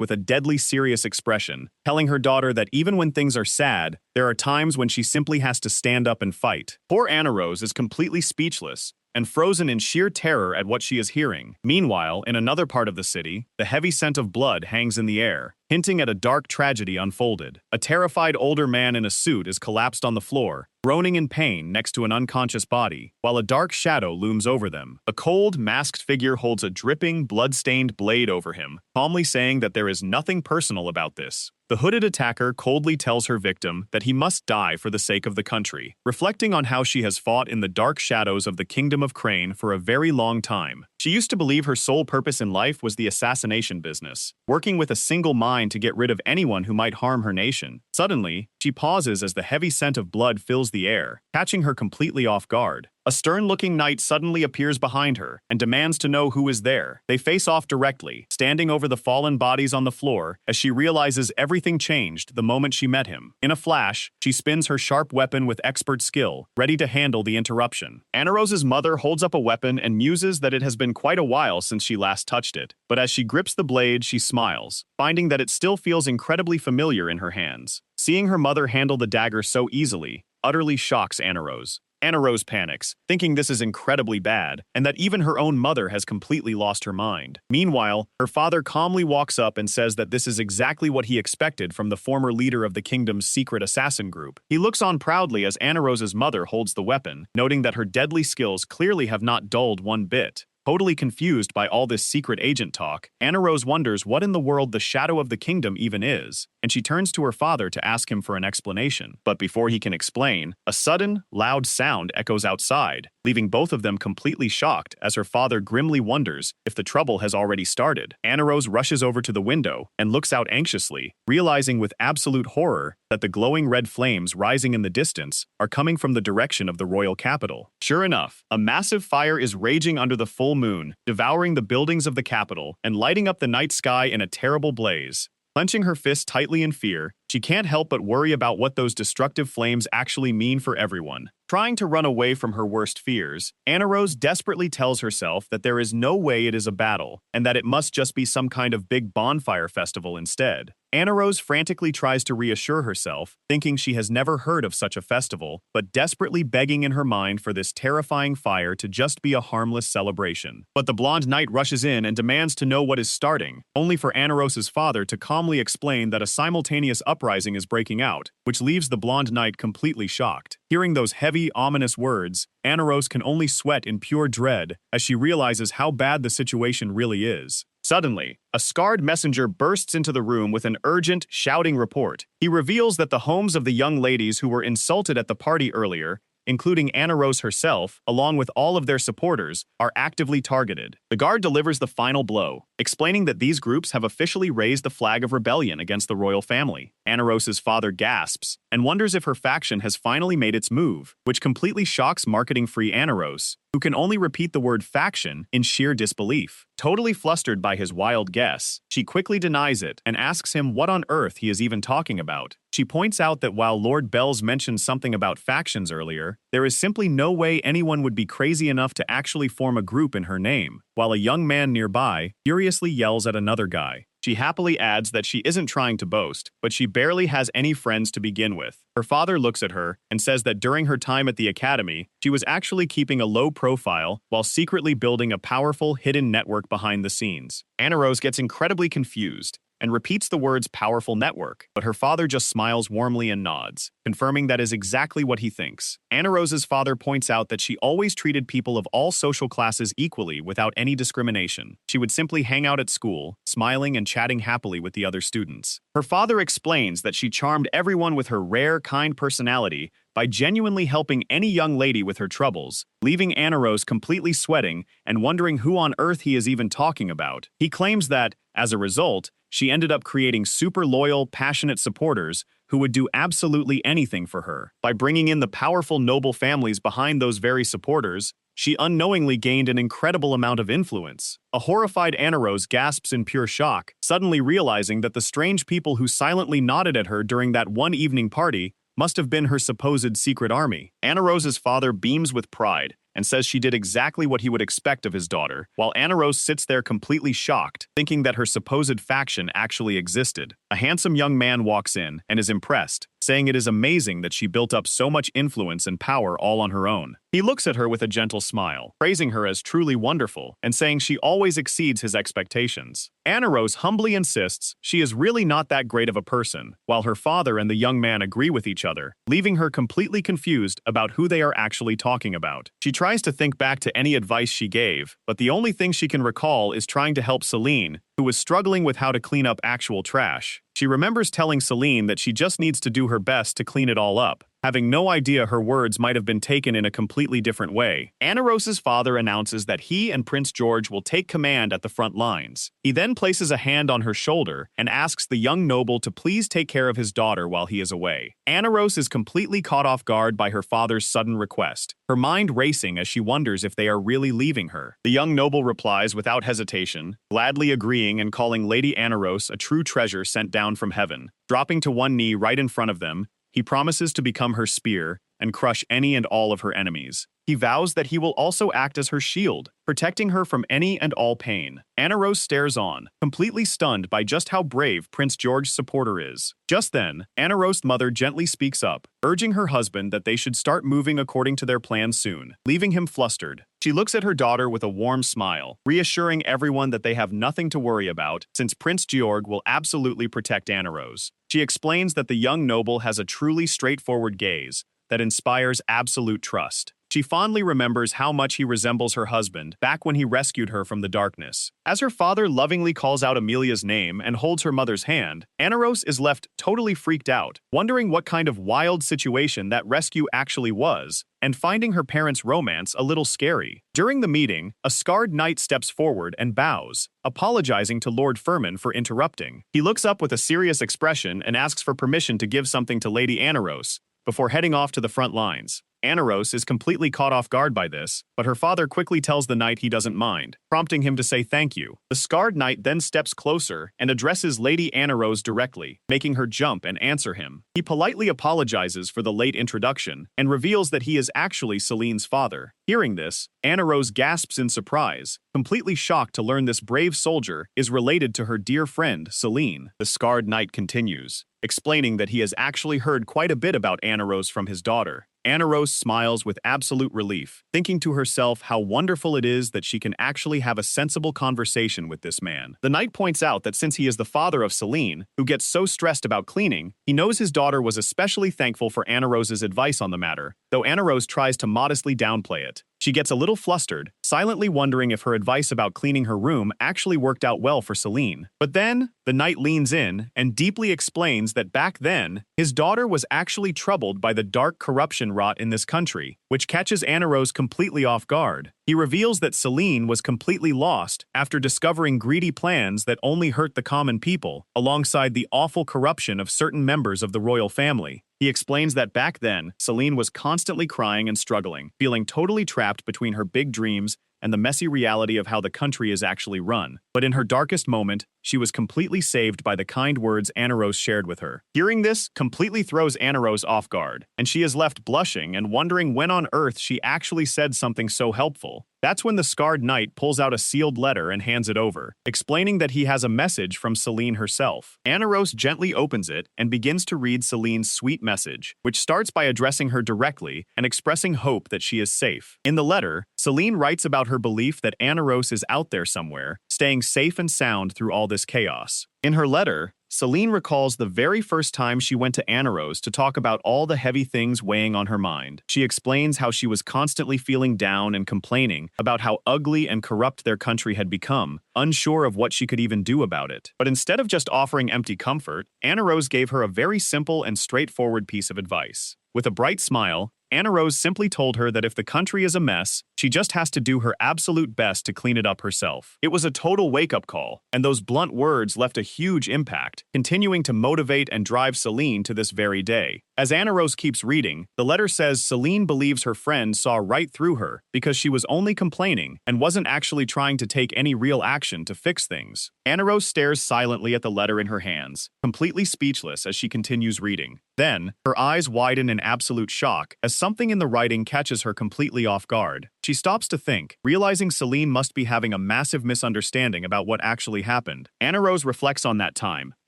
with a deadly serious expression, telling her daughter that even when things are sad, there are times when she simply has to stand up and fight. Poor Anna Rose is completely speechless and frozen in sheer terror at what she is hearing. Meanwhile, in another part of the city, the heavy scent of blood hangs in the air, hinting at a dark tragedy unfolded. A terrified older man in a suit is collapsed on the floor, groaning in pain next to an unconscious body, while a dark shadow looms over them. A cold, masked figure holds a dripping, blood-stained blade over him, calmly saying that there is nothing personal about this. The hooded attacker coldly tells her victim that he must die for the sake of the country, reflecting on how she has fought in the dark shadows of the Kingdom of Crane for a very long time. She used to believe her sole purpose in life was the assassination business, working with a single mind to get rid of anyone who might harm her nation. Suddenly, she pauses as the heavy scent of blood fills the air, catching her completely off guard. A stern-looking knight suddenly appears behind her and demands to know who is there. They face off directly, standing over the fallen bodies on the floor as she realizes everything changed the moment she met him. In a flash, she spins her sharp weapon with expert skill, ready to handle the interruption. Anna Rose's mother holds up a weapon and muses that it has been quite a while since she last touched it. But as she grips the blade, she smiles, finding that it still feels incredibly familiar in her hands. Seeing her mother handle the dagger so easily utterly shocks Anna Rose. Anna Rose panics, thinking this is incredibly bad, and that even her own mother has completely lost her mind. Meanwhile, her father calmly walks up and says that this is exactly what he expected from the former leader of the kingdom's secret assassin group. He looks on proudly as Anna Rose's mother holds the weapon, noting that her deadly skills clearly have not dulled one bit. Totally confused by all this secret agent talk, Anna Rose wonders what in the world the Shadow of the Kingdom even is, and she turns to her father to ask him for an explanation. But before he can explain, a sudden, loud sound echoes outside, leaving both of them completely shocked as her father grimly wonders if the trouble has already started. Anna Rose rushes over to the window and looks out anxiously, realizing with absolute horror that the glowing red flames rising in the distance are coming from the direction of the royal capital. Sure enough, a massive fire is raging under the full moon, devouring the buildings of the capital and lighting up the night sky in a terrible blaze. Clenching her fist tightly in fear, she can't help but worry about what those destructive flames actually mean for everyone. Trying to run away from her worst fears, Anna Rose desperately tells herself that there is no way it is a battle, and that it must just be some kind of big bonfire festival instead. Anna Rose frantically tries to reassure herself, thinking she has never heard of such a festival, but desperately begging in her mind for this terrifying fire to just be a harmless celebration. But the blonde knight rushes in and demands to know what is starting, only for Anna Rose's father to calmly explain that a simultaneous uprising is breaking out, which leaves the blonde knight completely shocked. Hearing those heavy, ominous words, Anna Rose can only sweat in pure dread as she realizes how bad the situation really is. Suddenly, a scarred messenger bursts into the room with an urgent, shouting report. He reveals that the homes of the young ladies who were insulted at the party earlier, including Anna Rose herself, along with all of their supporters, are actively targeted. The guard delivers the final blow, explaining that these groups have officially raised the flag of rebellion against the royal family. Anna Rose's father gasps and wonders if her faction has finally made its move, which completely shocks marketing-free Anna Rose, who can only repeat the word faction in sheer disbelief. Totally flustered by his wild guess, she quickly denies it and asks him what on earth he is even talking about. She points out that while Lord Bells mentioned something about factions earlier, there is simply no way anyone would be crazy enough to actually form a group in her name, while a young man nearby furiously yells at another guy. She happily adds that she isn't trying to boast, but she barely has any friends to begin with. Her father looks at her and says that during her time at the academy, she was actually keeping a low profile while secretly building a powerful hidden network behind the scenes. Anna Rose gets incredibly confused, and repeats the words powerful network, but her father just smiles warmly and nods, confirming that is exactly what he thinks. Anna Rose's father points out that she always treated people of all social classes equally without any discrimination. She would simply hang out at school, smiling and chatting happily with the other students. Her father explains that she charmed everyone with her rare, kind personality by genuinely helping any young lady with her troubles, leaving Anna Rose completely sweating and wondering who on earth he is even talking about. He claims that, as a result, she ended up creating super loyal, passionate supporters who would do absolutely anything for her. By bringing in the powerful noble families behind those very supporters, she unknowingly gained an incredible amount of influence. A horrified Anna Rose gasps in pure shock, suddenly realizing that the strange people who silently nodded at her during that one evening party must have been her supposed secret army. Anna Rose's father beams with pride and says she did exactly what he would expect of his daughter, while Anna Rose sits there completely shocked, thinking that her supposed faction actually existed. A handsome young man walks in and is impressed, saying it is amazing that she built up so much influence and power all on her own. He looks at her with a gentle smile, praising her as truly wonderful and saying she always exceeds his expectations. Anna Rose humbly insists she is really not that great of a person, while her father and the young man agree with each other, leaving her completely confused about who they are actually talking about. She tries to think back to any advice she gave, but the only thing she can recall is trying to help Celine, who was struggling with how to clean up actual trash. She remembers telling Celine that she just needs to do her best to clean it all up, having no idea her words might have been taken in a completely different way. Anna Rose's father announces that he and Prince George will take command at the front lines. He then places a hand on her shoulder and asks the young noble to please take care of his daughter while he is away. Anna Rose is completely caught off guard by her father's sudden request, her mind racing as she wonders if they are really leaving her. The young noble replies without hesitation, gladly agreeing and calling Lady Anna Rose a true treasure sent down from heaven. Dropping to one knee right in front of them, he promises to become her spear and crush any and all of her enemies. He vows that he will also act as her shield, protecting her from any and all pain. Anna Rose stares on, completely stunned by just how brave Prince George's supporter is. Just then, Anna Rose's mother gently speaks up, urging her husband that they should start moving according to their plan soon, leaving him flustered. She looks at her daughter with a warm smile, reassuring everyone that they have nothing to worry about since Prince George will absolutely protect Anna Rose. She explains that the young noble has a truly straightforward gaze that inspires absolute trust. She fondly remembers how much he resembles her husband back when he rescued her from the darkness. As her father lovingly calls out Amelia's name and holds her mother's hand, Anna Rose is left totally freaked out, wondering what kind of wild situation that rescue actually was, and finding her parents' romance a little scary. During the meeting, a scarred knight steps forward and bows, apologizing to Lord Furman for interrupting. He looks up with a serious expression and asks for permission to give something to Lady Anna Rose before heading off to the front lines. Anna Rose is completely caught off guard by this, but her father quickly tells the knight he doesn't mind, prompting him to say thank you. The scarred knight then steps closer and addresses Lady Anna Rose directly, making her jump and answer him. He politely apologizes for the late introduction and reveals that he is actually Celine's father. Hearing this, Anna Rose gasps in surprise, completely shocked to learn this brave soldier is related to her dear friend, Celine. The scarred knight continues, explaining that he has actually heard quite a bit about Anna Rose from his daughter. Anna Rose smiles with absolute relief, thinking to herself how wonderful it is that she can actually have a sensible conversation with this man. The knight points out that since he is the father of Celine, who gets so stressed about cleaning, he knows his daughter was especially thankful for Anna Rose's advice on the matter, though Anna Rose tries to modestly downplay it. She gets a little flustered, silently wondering if her advice about cleaning her room actually worked out well for Celine. But then, the knight leans in and deeply explains that back then, his daughter was actually troubled by the dark corruption wrought in this country, which catches Anna Rose completely off guard. He reveals that Celine was completely lost after discovering greedy plans that only hurt the common people, alongside the awful corruption of certain members of the royal family. He explains that back then, Celine was constantly crying and struggling, feeling totally trapped between her big dreams and the messy reality of how the country is actually run. But in her darkest moment, she was completely saved by the kind words Anna Rose shared with her. Hearing this completely throws Anna Rose off guard, and she is left blushing and wondering when on earth she actually said something so helpful. That's when the scarred knight pulls out a sealed letter and hands it over, explaining that he has a message from Celine herself. Aniros gently opens it and begins to read Celine's sweet message, which starts by addressing her directly and expressing hope that she is safe. In the letter, Celine writes about her belief that Aniros is out there somewhere, staying safe and sound through all this chaos. In her letter, Celine recalls the very first time she went to Aniros to talk about all the heavy things weighing on her mind. She explains how she was constantly feeling down and complaining about how ugly and corrupt their country had become, unsure of what she could even do about it. But instead of just offering empty comfort, Aniros gave her a very simple and straightforward piece of advice. With a bright smile, Aniros simply told her that if the country is a mess, she just has to do her absolute best to clean it up herself. It was a total wake-up call, and those blunt words left a huge impact, continuing to motivate and drive Celine to this very day. As Aniros keeps reading, the letter says Celine believes her friend saw right through her because she was only complaining and wasn't actually trying to take any real action to fix things. Aniros stares silently at the letter in her hands, completely speechless as she continues reading. Then, her eyes widen in absolute shock as something in the writing catches her completely off guard. She stops to think, realizing Celine must be having a massive misunderstanding about what actually happened. Aniros reflects on that time,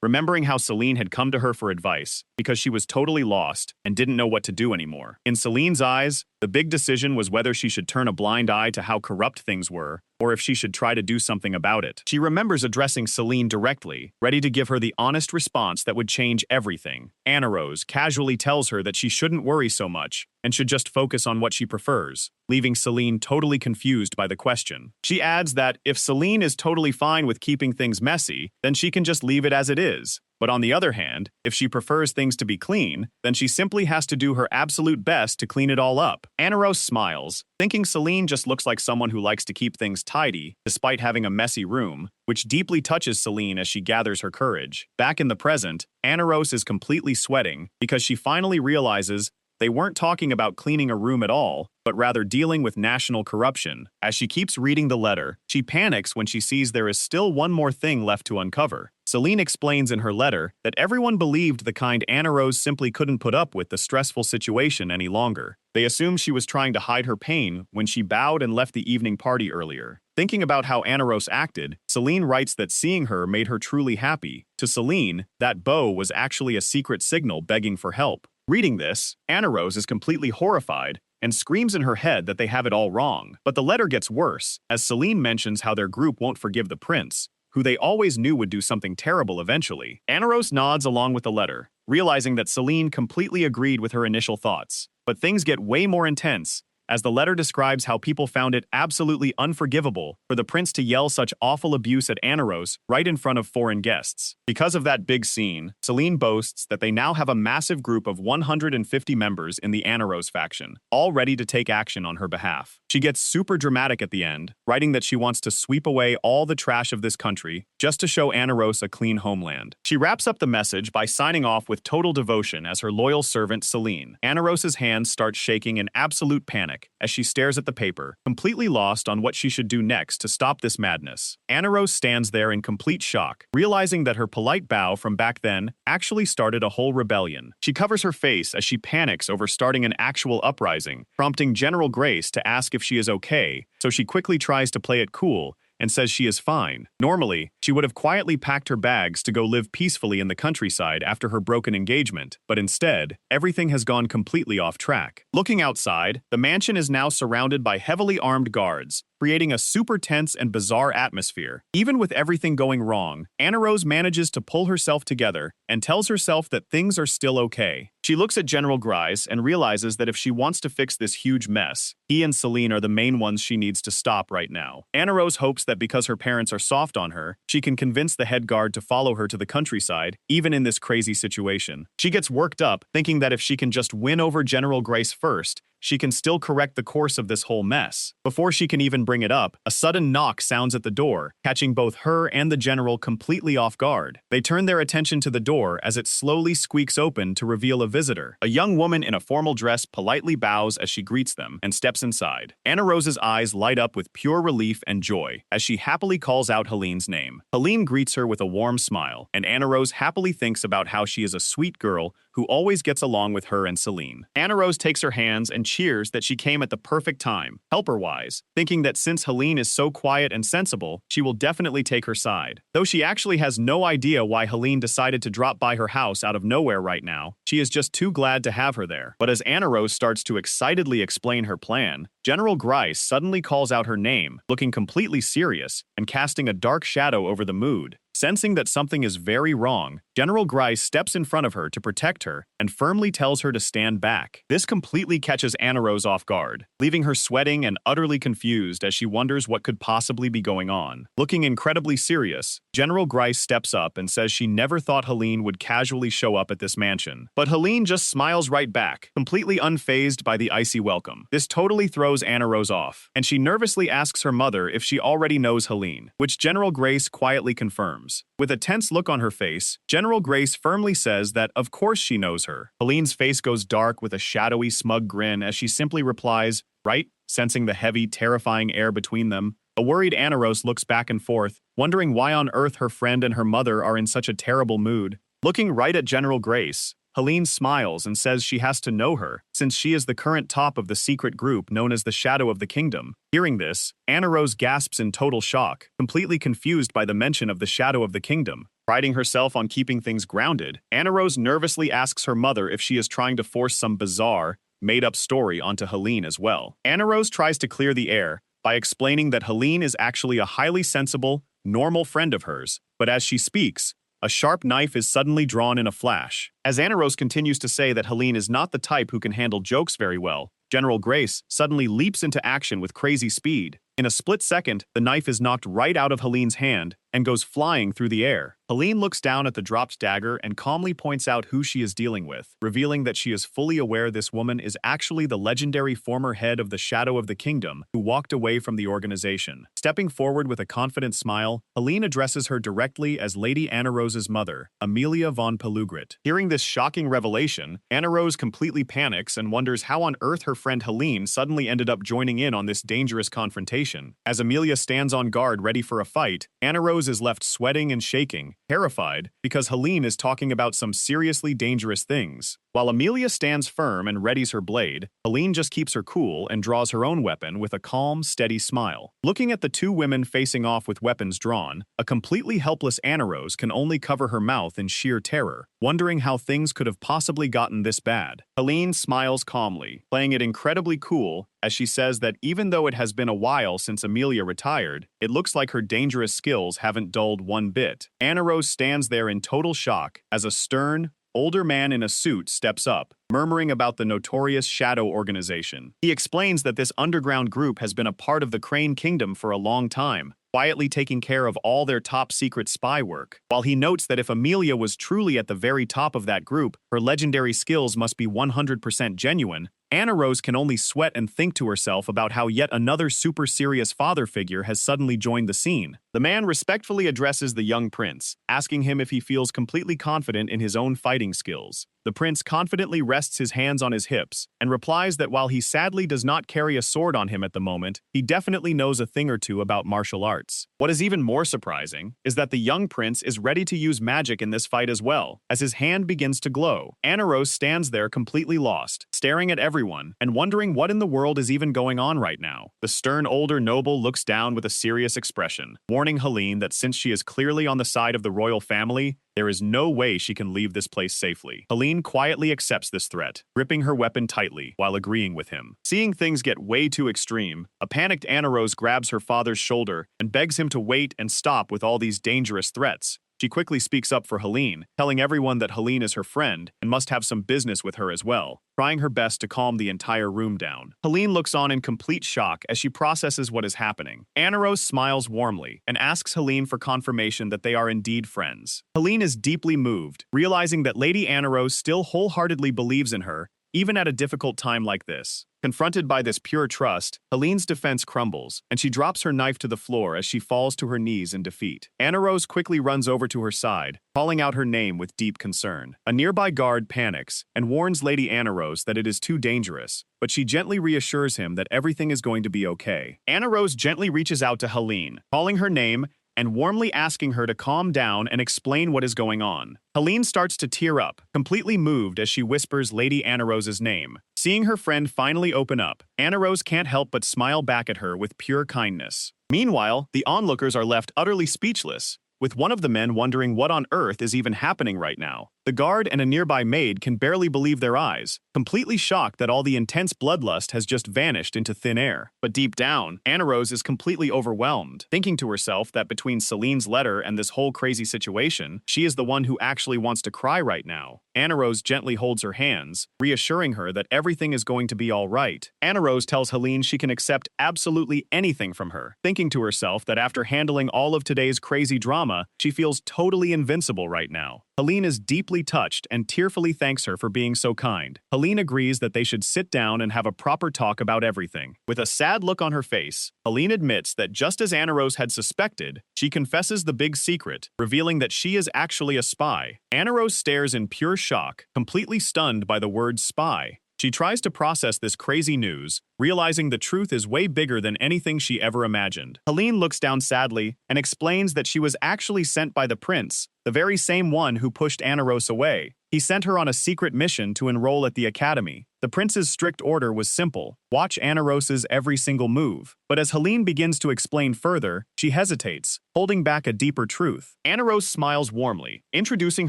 remembering how Celine had come to her for advice because she was totally lost and didn't know what to do anymore. In Celine's eyes, the big decision was whether she should turn a blind eye to how corrupt things were or if she should try to do something about it. She remembers addressing Celine directly, ready to give her the honest response that would change everything. Aniros casually tells her that she shouldn't worry so much and should just focus on what she prefers, leaving Celine totally confused by the question. She adds that if Celine is totally fine with keeping things messy, then she can just leave it as it is. But on the other hand, if she prefers things to be clean, then she simply has to do her absolute best to clean it all up. Aniros smiles, thinking Celine just looks like someone who likes to keep things tidy, despite having a messy room, which deeply touches Celine as she gathers her courage. Back in the present, Aniros is completely sweating because she finally realizes they weren't talking about cleaning a room at all, but rather dealing with national corruption. As she keeps reading the letter, she panics when she sees there is still one more thing left to uncover. Celine explains in her letter that everyone believed the kind Aniros simply couldn't put up with the stressful situation any longer. They assumed she was trying to hide her pain when she bowed and left the evening party earlier. Thinking about how Aniros acted, Celine writes that seeing her made her truly happy. To Celine, that bow was actually a secret signal begging for help. Reading this, Aniros is completely horrified and screams in her head that they have it all wrong. But the letter gets worse, as Celine mentions how their group won't forgive the prince, who they always knew would do something terrible eventually. Aniros nods along with the letter, realizing that Celine completely agreed with her initial thoughts. But things get way more intense, as the letter describes how people found it absolutely unforgivable for the prince to yell such awful abuse at Aniros right in front of foreign guests. Because of that big scene, Celine boasts that they now have a massive group of 150 members in the Aniros faction, all ready to take action on her behalf. She gets super dramatic at the end, writing that she wants to sweep away all the trash of this country just to show Aniros a clean homeland. She wraps up the message by signing off with total devotion as her loyal servant Celine. Aniros's hands start shaking in absolute panic as she stares at the paper, completely lost on what she should do next to stop this madness. Aniros stands there in complete shock, realizing that her polite bow from back then actually started a whole rebellion. She covers her face as she panics over starting an actual uprising, prompting General Grace to ask if she is okay, so she quickly tries to play it cool and says she is fine. Normally, she would have quietly packed her bags to go live peacefully in the countryside after her broken engagement, but instead, everything has gone completely off track. Looking outside, the mansion is now surrounded by heavily armed guards, creating a super tense and bizarre atmosphere. Even with everything going wrong, Aniros manages to pull herself together and tells herself that things are still okay. She looks at General Grice and realizes that if she wants to fix this huge mess, he and Celine are the main ones she needs to stop right now. Aniros hopes that because her parents are soft on her, she can convince the head guard to follow her to the countryside, even in this crazy situation. She gets worked up, thinking that if she can just win over General Grace first, she can still correct the course of this whole mess. Before she can even bring it up, a sudden knock sounds at the door, catching both her and the general completely off guard. They turn their attention to the door as it slowly squeaks open to reveal a visitor. A young woman in a formal dress politely bows as she greets them and steps inside. Aniros's eyes light up with pure relief and joy as she happily calls out Helene's name. Helene greets her with a warm smile, and Aniros happily thinks about how she is a sweet girl who who always gets along with her and Celine. Anna Rose takes her hands and cheers that she came at the perfect time, helper-wise, thinking that since Helene is so quiet and sensible, she will definitely take her side. Though she actually has no idea why Helene decided to drop by her house out of nowhere right now, she is just too glad to have her there. But as Anna Rose starts to excitedly explain her plan, General Grice suddenly calls out her name, looking completely serious and casting a dark shadow over the mood. Sensing that something is very wrong, General Grice steps in front of her to protect her and firmly tells her to stand back. This completely catches Anna Rose off guard, leaving her sweating and utterly confused as she wonders what could possibly be going on. Looking incredibly serious, General Grice steps up and says she never thought Helene would casually show up at this mansion. But Helene just smiles right back, completely unfazed by the icy welcome. This totally throws Anna Rose off, and she nervously asks her mother if she already knows Helene, which General Grice quietly confirms. With a tense look on her face, General Grice firmly says that of course she knows her. Helene's face goes dark with a shadowy, smug grin as she simply replies, "Right?" Sensing the heavy, terrifying air between them. A worried Anna Rose looks back and forth, wondering why on earth her friend and her mother are in such a terrible mood. Looking right at General Grice, Helene smiles and says she has to know her, since she is the current top of the secret group known as the Shadow of the Kingdom. Hearing this, Anna Rose gasps in total shock, completely confused by the mention of the Shadow of the Kingdom. Priding herself on keeping things grounded, Anna Rose nervously asks her mother if she is trying to force some bizarre, made-up story onto Helene as well. Anna Rose tries to clear the air by explaining that Helene is actually a highly sensible, normal friend of hers, but as she speaks, a sharp knife is suddenly drawn in a flash. As Anna Rose continues to say that Helene is not the type who can handle jokes very well, General Grice suddenly leaps into action with crazy speed. In a split second, the knife is knocked right out of Helene's hand and goes flying through the air. Helene looks down at the dropped dagger and calmly points out who she is dealing with, revealing that she is fully aware this woman is actually the legendary former head of the Shadow of the Kingdom who walked away from the organization. Stepping forward with a confident smile, Helene addresses her directly as Lady Anna Rose's mother, Amelia von Pelugrit. Hearing this shocking revelation, Anna Rose completely panics and wonders how on earth her friend Helene suddenly ended up joining in on this dangerous confrontation. As Amelia stands on guard ready for a fight, Anna Rose is left sweating and shaking, terrified because Helene is talking about some seriously dangerous things. While Amelia stands firm and readies her blade, Helene just keeps her cool and draws her own weapon with a calm, steady smile. Looking at the two women facing off with weapons drawn, a completely helpless Anna Rose can only cover her mouth in sheer terror, wondering how things could have possibly gotten this bad. Helene smiles calmly, playing it incredibly cool as she says that even though it has been a while since Amelia retired, it looks like her dangerous skills haven't dulled one bit. Anna Rose stands there in total shock as a stern, older man in a suit steps up, murmuring about the notorious Shadow Organization. He explains that this underground group has been a part of the Crane Kingdom for a long time, quietly taking care of all their top-secret spy work. While he notes that if Amelia was truly at the very top of that group, her legendary skills must be 100% genuine, Anna Rose can only sweat and think to herself about how yet another super serious father figure has suddenly joined the scene. The man respectfully addresses the young prince, asking him if he feels completely confident in his own fighting skills. The prince confidently rests his hands on his hips and replies that while he sadly does not carry a sword on him at the moment, he definitely knows a thing or two about martial arts. What is even more surprising is that the young prince is ready to use magic in this fight as well, as his hand begins to glow. Anna Rose stands there completely lost, staring at everyone and wondering what in the world is even going on right now. The stern older noble looks down with a serious expression, warning Helene that since she is clearly on the side of the royal family, there is no way she can leave this place safely. Helene quietly accepts this threat, gripping her weapon tightly while agreeing with him. Seeing things get way too extreme, a panicked Anna Rose grabs her father's shoulder and begs him to wait and stop with all these dangerous threats. She quickly speaks up for Helene, telling everyone that Helene is her friend and must have some business with her as well, trying her best to calm the entire room down. Helene looks on in complete shock as she processes what is happening. Anna Rose smiles warmly and asks Helene for confirmation that they are indeed friends. Helene is deeply moved, realizing that Lady Anna Rose still wholeheartedly believes in her, even at a difficult time like this. Confronted by this pure trust, Helene's defense crumbles, and she drops her knife to the floor as she falls to her knees in defeat. Anna Rose quickly runs over to her side, calling out her name with deep concern. A nearby guard panics and warns Lady Anna Rose that it is too dangerous, but she gently reassures him that everything is going to be okay. Anna Rose gently reaches out to Helene, calling her name and warmly asking her to calm down and explain what is going on. Helene starts to tear up, completely moved as she whispers Lady Anirose's name. Seeing her friend finally open up, Anirose can't help but smile back at her with pure kindness. Meanwhile, the onlookers are left utterly speechless, with one of the men wondering what on earth is even happening right now. The guard and a nearby maid can barely believe their eyes, completely shocked that all the intense bloodlust has just vanished into thin air. But deep down, Anirose is completely overwhelmed, thinking to herself that between Celine's letter and this whole crazy situation, she is the one who actually wants to cry right now. Anirose gently holds her hands, reassuring her that everything is going to be all right. Anirose tells Helene she can accept absolutely anything from her, thinking to herself that after handling all of today's crazy drama, she feels totally invincible right now. Helene is deeply touched and tearfully thanks her for being so kind. Helene agrees that they should sit down and have a proper talk about everything. With a sad look on her face, Helene admits that just as Anirose had suspected, she confesses the big secret, revealing that she is actually a spy. Anirose stares in pure shock, completely stunned by the word spy. She tries to process this crazy news, realizing the truth is way bigger than anything she ever imagined. Helene looks down sadly and explains that she was actually sent by the prince, the very same one who pushed Anirose away. He sent her on a secret mission to enroll at the academy. The prince's strict order was simple: watch Anirose's every single move. But as Helene begins to explain further, she hesitates, holding back a deeper truth. Anirose smiles warmly, introducing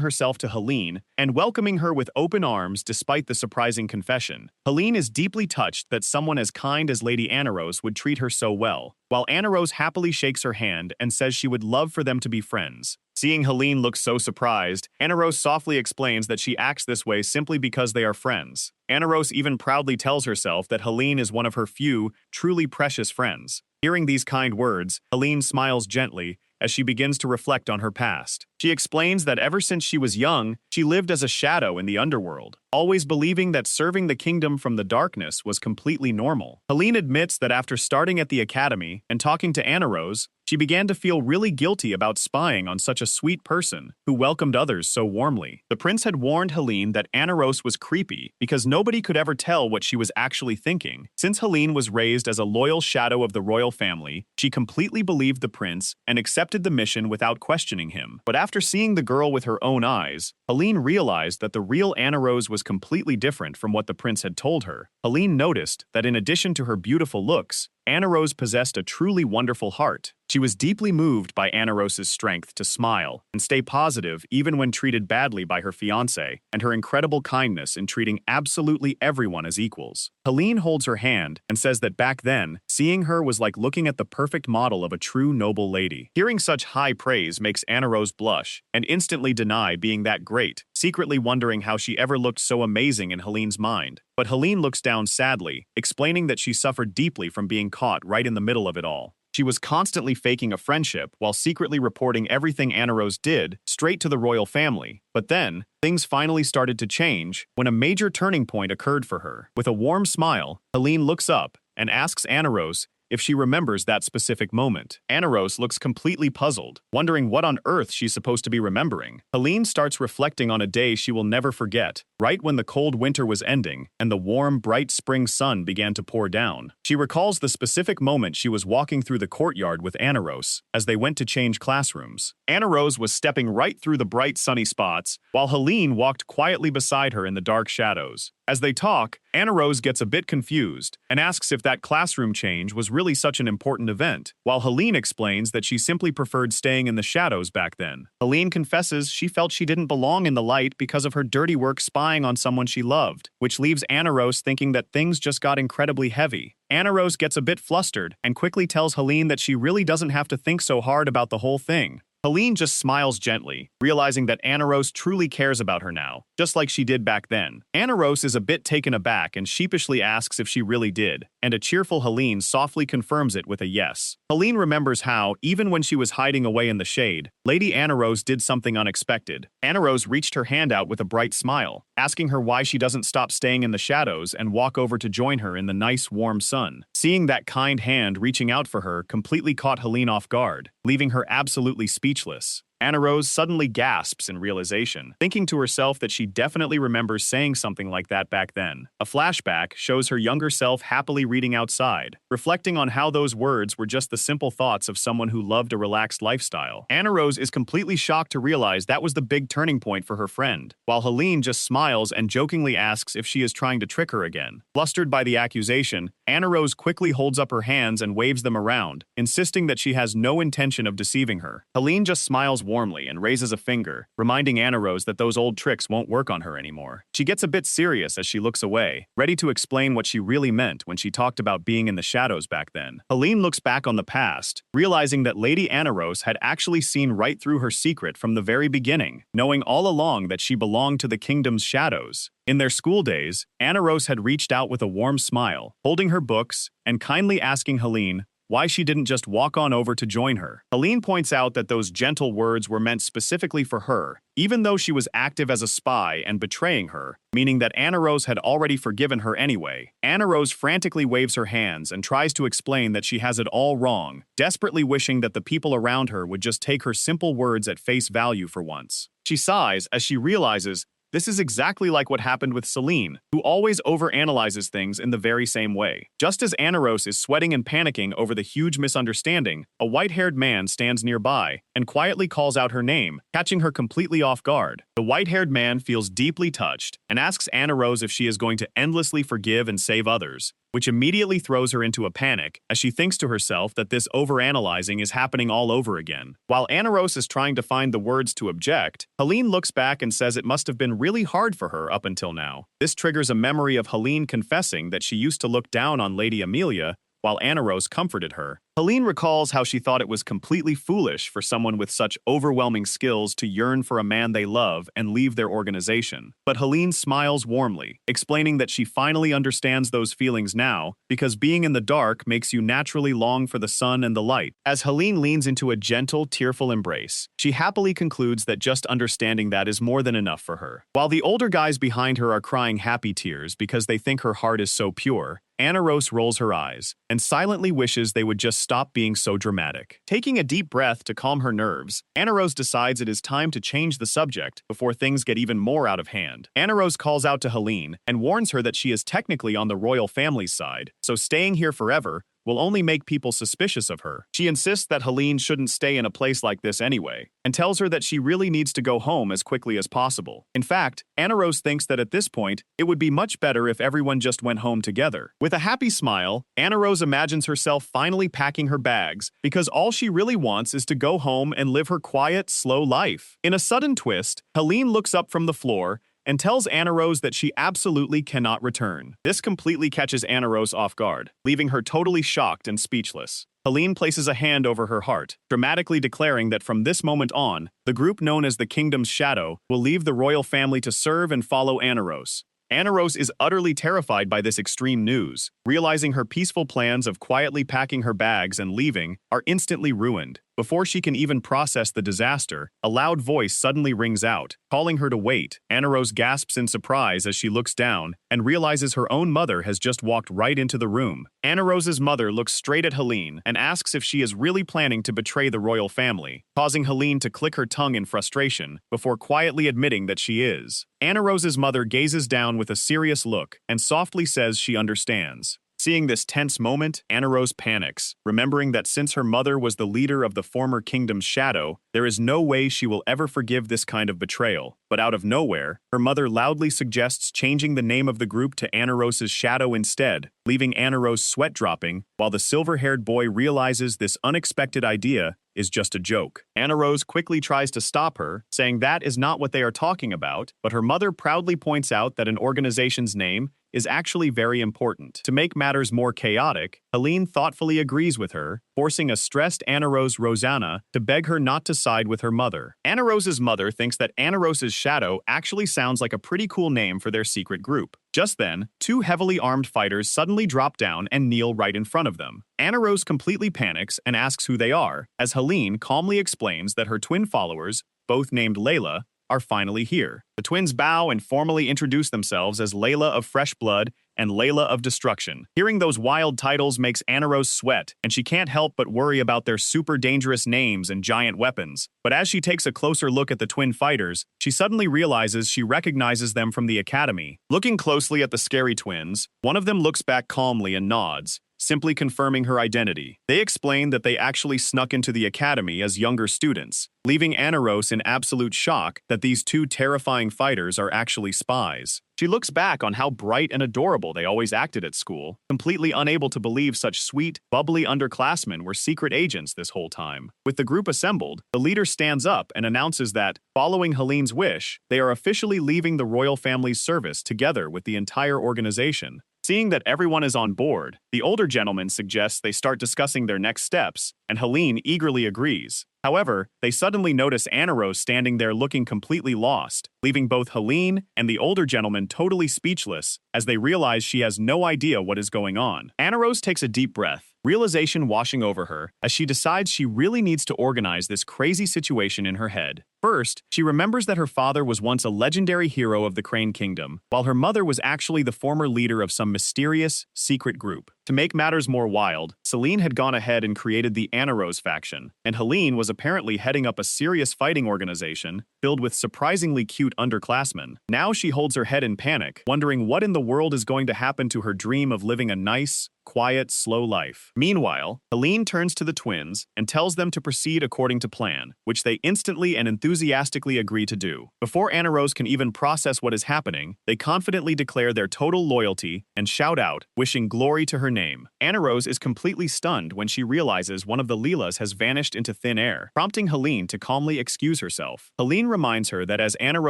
herself to Helene and welcoming her with open arms despite the surprising confession. Helene is deeply touched that someone as kind as Lady Anirose would treat her so well, while Anirose happily shakes her hand and says she would love for them to be friends. Seeing Helene look so surprised, Anirose softly explains that she acts this way simply because they are friends. Anirose even proudly tells herself that Helene is one of her few, truly precious friends. Hearing these kind words, Helene smiles gently as she begins to reflect on her past. She explains that ever since she was young, she lived as a shadow in the underworld, always believing that serving the kingdom from the darkness was completely normal. Helene admits that after starting at the academy and talking to Anirose, she began to feel really guilty about spying on such a sweet person who welcomed others so warmly. The prince had warned Helene that Anirose was creepy because nobody could ever tell what she was actually thinking. Since Helene was raised as a loyal shadow of the royal family, she completely believed the prince and accepted the mission without questioning him. But after seeing the girl with her own eyes, Helene realized that the real Anirose was completely different from what the prince had told her. Helene noticed that in addition to her beautiful looks, Anirose possessed a truly wonderful heart. She was deeply moved by Anirose's strength to smile and stay positive even when treated badly by her fiancé, and her incredible kindness in treating absolutely everyone as equals. Helene holds her hand and says that back then, seeing her was like looking at the perfect model of a true noble lady. Hearing such high praise makes Anirose blush and instantly deny being that great, secretly wondering how she ever looked so amazing in Helene's mind. But Helene looks down sadly, explaining that she suffered deeply from being caught right in the middle of it all. She was constantly faking a friendship while secretly reporting everything Anirose did straight to the royal family. But then, things finally started to change when a major turning point occurred for her. With a warm smile, Helene looks up and asks Anirose if she remembers that specific moment. Anirose looks completely puzzled, wondering what on earth she's supposed to be remembering. Helene starts reflecting on a day she will never forget, right when the cold winter was ending and the warm, bright spring sun began to pour down. She recalls the specific moment she was walking through the courtyard with Anirose as they went to change classrooms. Anirose was stepping right through the bright sunny spots, while Helene walked quietly beside her in the dark shadows. As they talk, Anirose gets a bit confused and asks if that classroom change was really such an important event, while Helene explains that she simply preferred staying in the shadows back then. Helene confesses she felt she didn't belong in the light because of her dirty work spying on someone she loved, which leaves Anirose thinking that things just got incredibly heavy. Anirose gets a bit flustered and quickly tells Helene that she really doesn't have to think so hard about the whole thing. Helene just smiles gently, realizing that Anirose truly cares about her now, just like she did back then. Anirose is a bit taken aback and sheepishly asks if she really did, and a cheerful Helene softly confirms it with a yes. Helene remembers how, even when she was hiding away in the shade, Lady Anirose did something unexpected. Anirose reached her hand out with a bright smile, asking her why she doesn't stop staying in the shadows and walk over to join her in the nice warm sun. Seeing that kind hand reaching out for her completely caught Helene off guard, leaving her absolutely speechless. Rose suddenly gasps in realization, thinking to herself that she definitely remembers saying something like that back then. A flashback shows her younger self happily reading outside, reflecting on how those words were just the simple thoughts of someone who loved a relaxed lifestyle. Rose is completely shocked to realize that was the big turning point for her friend, while Helene just smiles and jokingly asks if she is trying to trick her again. Flustered by the accusation, Rose quickly holds up her hands and waves them around, insisting that she has no intention of deceiving her. Helene just smiles warmly and raises a finger, reminding Rose that those old tricks won't work on her anymore. She gets a bit serious as she looks away, ready to explain what she really meant when she talked about being in the shadows back then. Helene looks back on the past, realizing that Lady Rose had actually seen right through her secret from the very beginning, knowing all along that she belonged to the kingdom's shadows. In their school days, Rose had reached out with a warm smile, holding her books, and kindly asking Helene why she didn't just walk on over to join her. Helene points out that those gentle words were meant specifically for her, even though she was active as a spy and betraying her, meaning that Rose had already forgiven her anyway. Rose frantically waves her hands and tries to explain that she has it all wrong, desperately wishing that the people around her would just take her simple words at face value for once. She sighs as she realizes this is exactly like what happened with Celine, who always overanalyzes things in the very same way. Just as Rose is sweating and panicking over the huge misunderstanding, a white-haired man stands nearby and quietly calls out her name, catching her completely off guard. The white-haired man feels deeply touched and asks Rose if she is going to endlessly forgive and save others, which immediately throws her into a panic as she thinks to herself that this overanalyzing is happening all over again. While Rose is trying to find the words to object, Helene looks back and says it must have been really hard for her up until now. This triggers a memory of Helene confessing that she used to look down on Lady Amelia while Rose comforted her. Helene recalls how she thought it was completely foolish for someone with such overwhelming skills to yearn for a man they love and leave their organization. But Helene smiles warmly, explaining that she finally understands those feelings now because being in the dark makes you naturally long for the sun and the light. As Helene leans into a gentle, tearful embrace, she happily concludes that just understanding that is more than enough for her. While the older guys behind her are crying happy tears because they think her heart is so pure, Rose rolls her eyes and silently wishes they would just stop being so dramatic. Taking a deep breath to calm her nerves, Rose decides it is time to change the subject before things get even more out of hand. Rose calls out to Helene and warns her that she is technically on the royal family's side, so staying here forever will only make people suspicious of her. She insists that Helene shouldn't stay in a place like this anyway, and tells her that she really needs to go home as quickly as possible. In fact, Rose thinks that at this point, it would be much better if everyone just went home together. With a happy smile, Rose imagines herself finally packing her bags because all she really wants is to go home and live her quiet, slow life. In a sudden twist, Helene looks up from the floor and tells Rose that she absolutely cannot return. This completely catches Rose off guard, leaving her totally shocked and speechless. Helene places a hand over her heart, dramatically declaring that from this moment on, the group known as the Kingdom's Shadow will leave the royal family to serve and follow Rose. Rose is utterly terrified by this extreme news, realizing her peaceful plans of quietly packing her bags and leaving are instantly ruined. Before she can even process the disaster, a loud voice suddenly rings out, calling her to wait. Rose gasps in surprise as she looks down and realizes her own mother has just walked right into the room. Rose's mother looks straight at Helene and asks if she is really planning to betray the royal family, causing Helene to click her tongue in frustration before quietly admitting that she is. Rose's mother gazes down with a serious look and softly says she understands. Seeing this tense moment, Rose panics, remembering that since her mother was the leader of the former kingdom's shadow, there is no way she will ever forgive this kind of betrayal. But out of nowhere, her mother loudly suggests changing the name of the group to Rose's shadow instead, leaving Rose sweat dropping, while the silver-haired boy realizes this unexpected idea is just a joke. Rose quickly tries to stop her, saying that is not what they are talking about, but her mother proudly points out that an organization's name is actually very important. To make matters more chaotic, Helene thoughtfully agrees with her, forcing a stressed Rose Rosanna to beg her not to side with her mother. Rose's mother thinks that Rose's shadow actually sounds like a pretty cool name for their secret group. Just then, two heavily armed fighters suddenly drop down and kneel right in front of them. Rose completely panics and asks who they are, as Helene calmly explains that her twin followers, both named Layla, are finally here. The twins bow and formally introduce themselves as Layla of Fresh Blood and Layla of Destruction. Hearing those wild titles makes Anna sweat, and she can't help but worry about their super dangerous names and giant weapons. But as she takes a closer look at the twin fighters, she suddenly realizes she recognizes them from the academy. Looking closely at the scary twins, one of them looks back calmly and nods, simply confirming her identity. They explain that they actually snuck into the academy as younger students, leaving Anna in absolute shock that these two terrifying fighters are actually spies. She looks back on how bright and adorable they always acted at school, completely unable to believe such sweet, bubbly underclassmen were secret agents this whole time. With the group assembled, the leader stands up and announces that, following Helene's wish, they are officially leaving the royal family's service together with the entire organization. Seeing that everyone is on board, the older gentleman suggests they start discussing their next steps, and Helene eagerly agrees. However, they suddenly notice Anna standing there looking completely lost, leaving both Helene and the older gentleman totally speechless as they realize she has no idea what is going on. Anna takes a deep breath, realization washing over her as she decides she really needs to organize this crazy situation in her head. First, she remembers that her father was once a legendary hero of the Crane Kingdom, while her mother was actually the former leader of some mysterious, secret group. To make matters more wild, Celine had gone ahead and created the Anna faction, and Helene was apparently heading up a serious fighting organization filled with surprisingly cute underclassmen. Now she holds her head in panic, wondering what in the world is going to happen to her dream of living a nice, quiet, slow life. Meanwhile, Helene turns to the twins and tells them to proceed according to plan, which they instantly and enthusiastically agree to do. Before Anna can even process what is happening, they confidently declare their total loyalty and shout out, wishing glory to her name. Anna is completely stunned when she realizes one of the Leelas has vanished into thin air, prompting Helene to calmly excuse herself. Helene reminds her that as Anna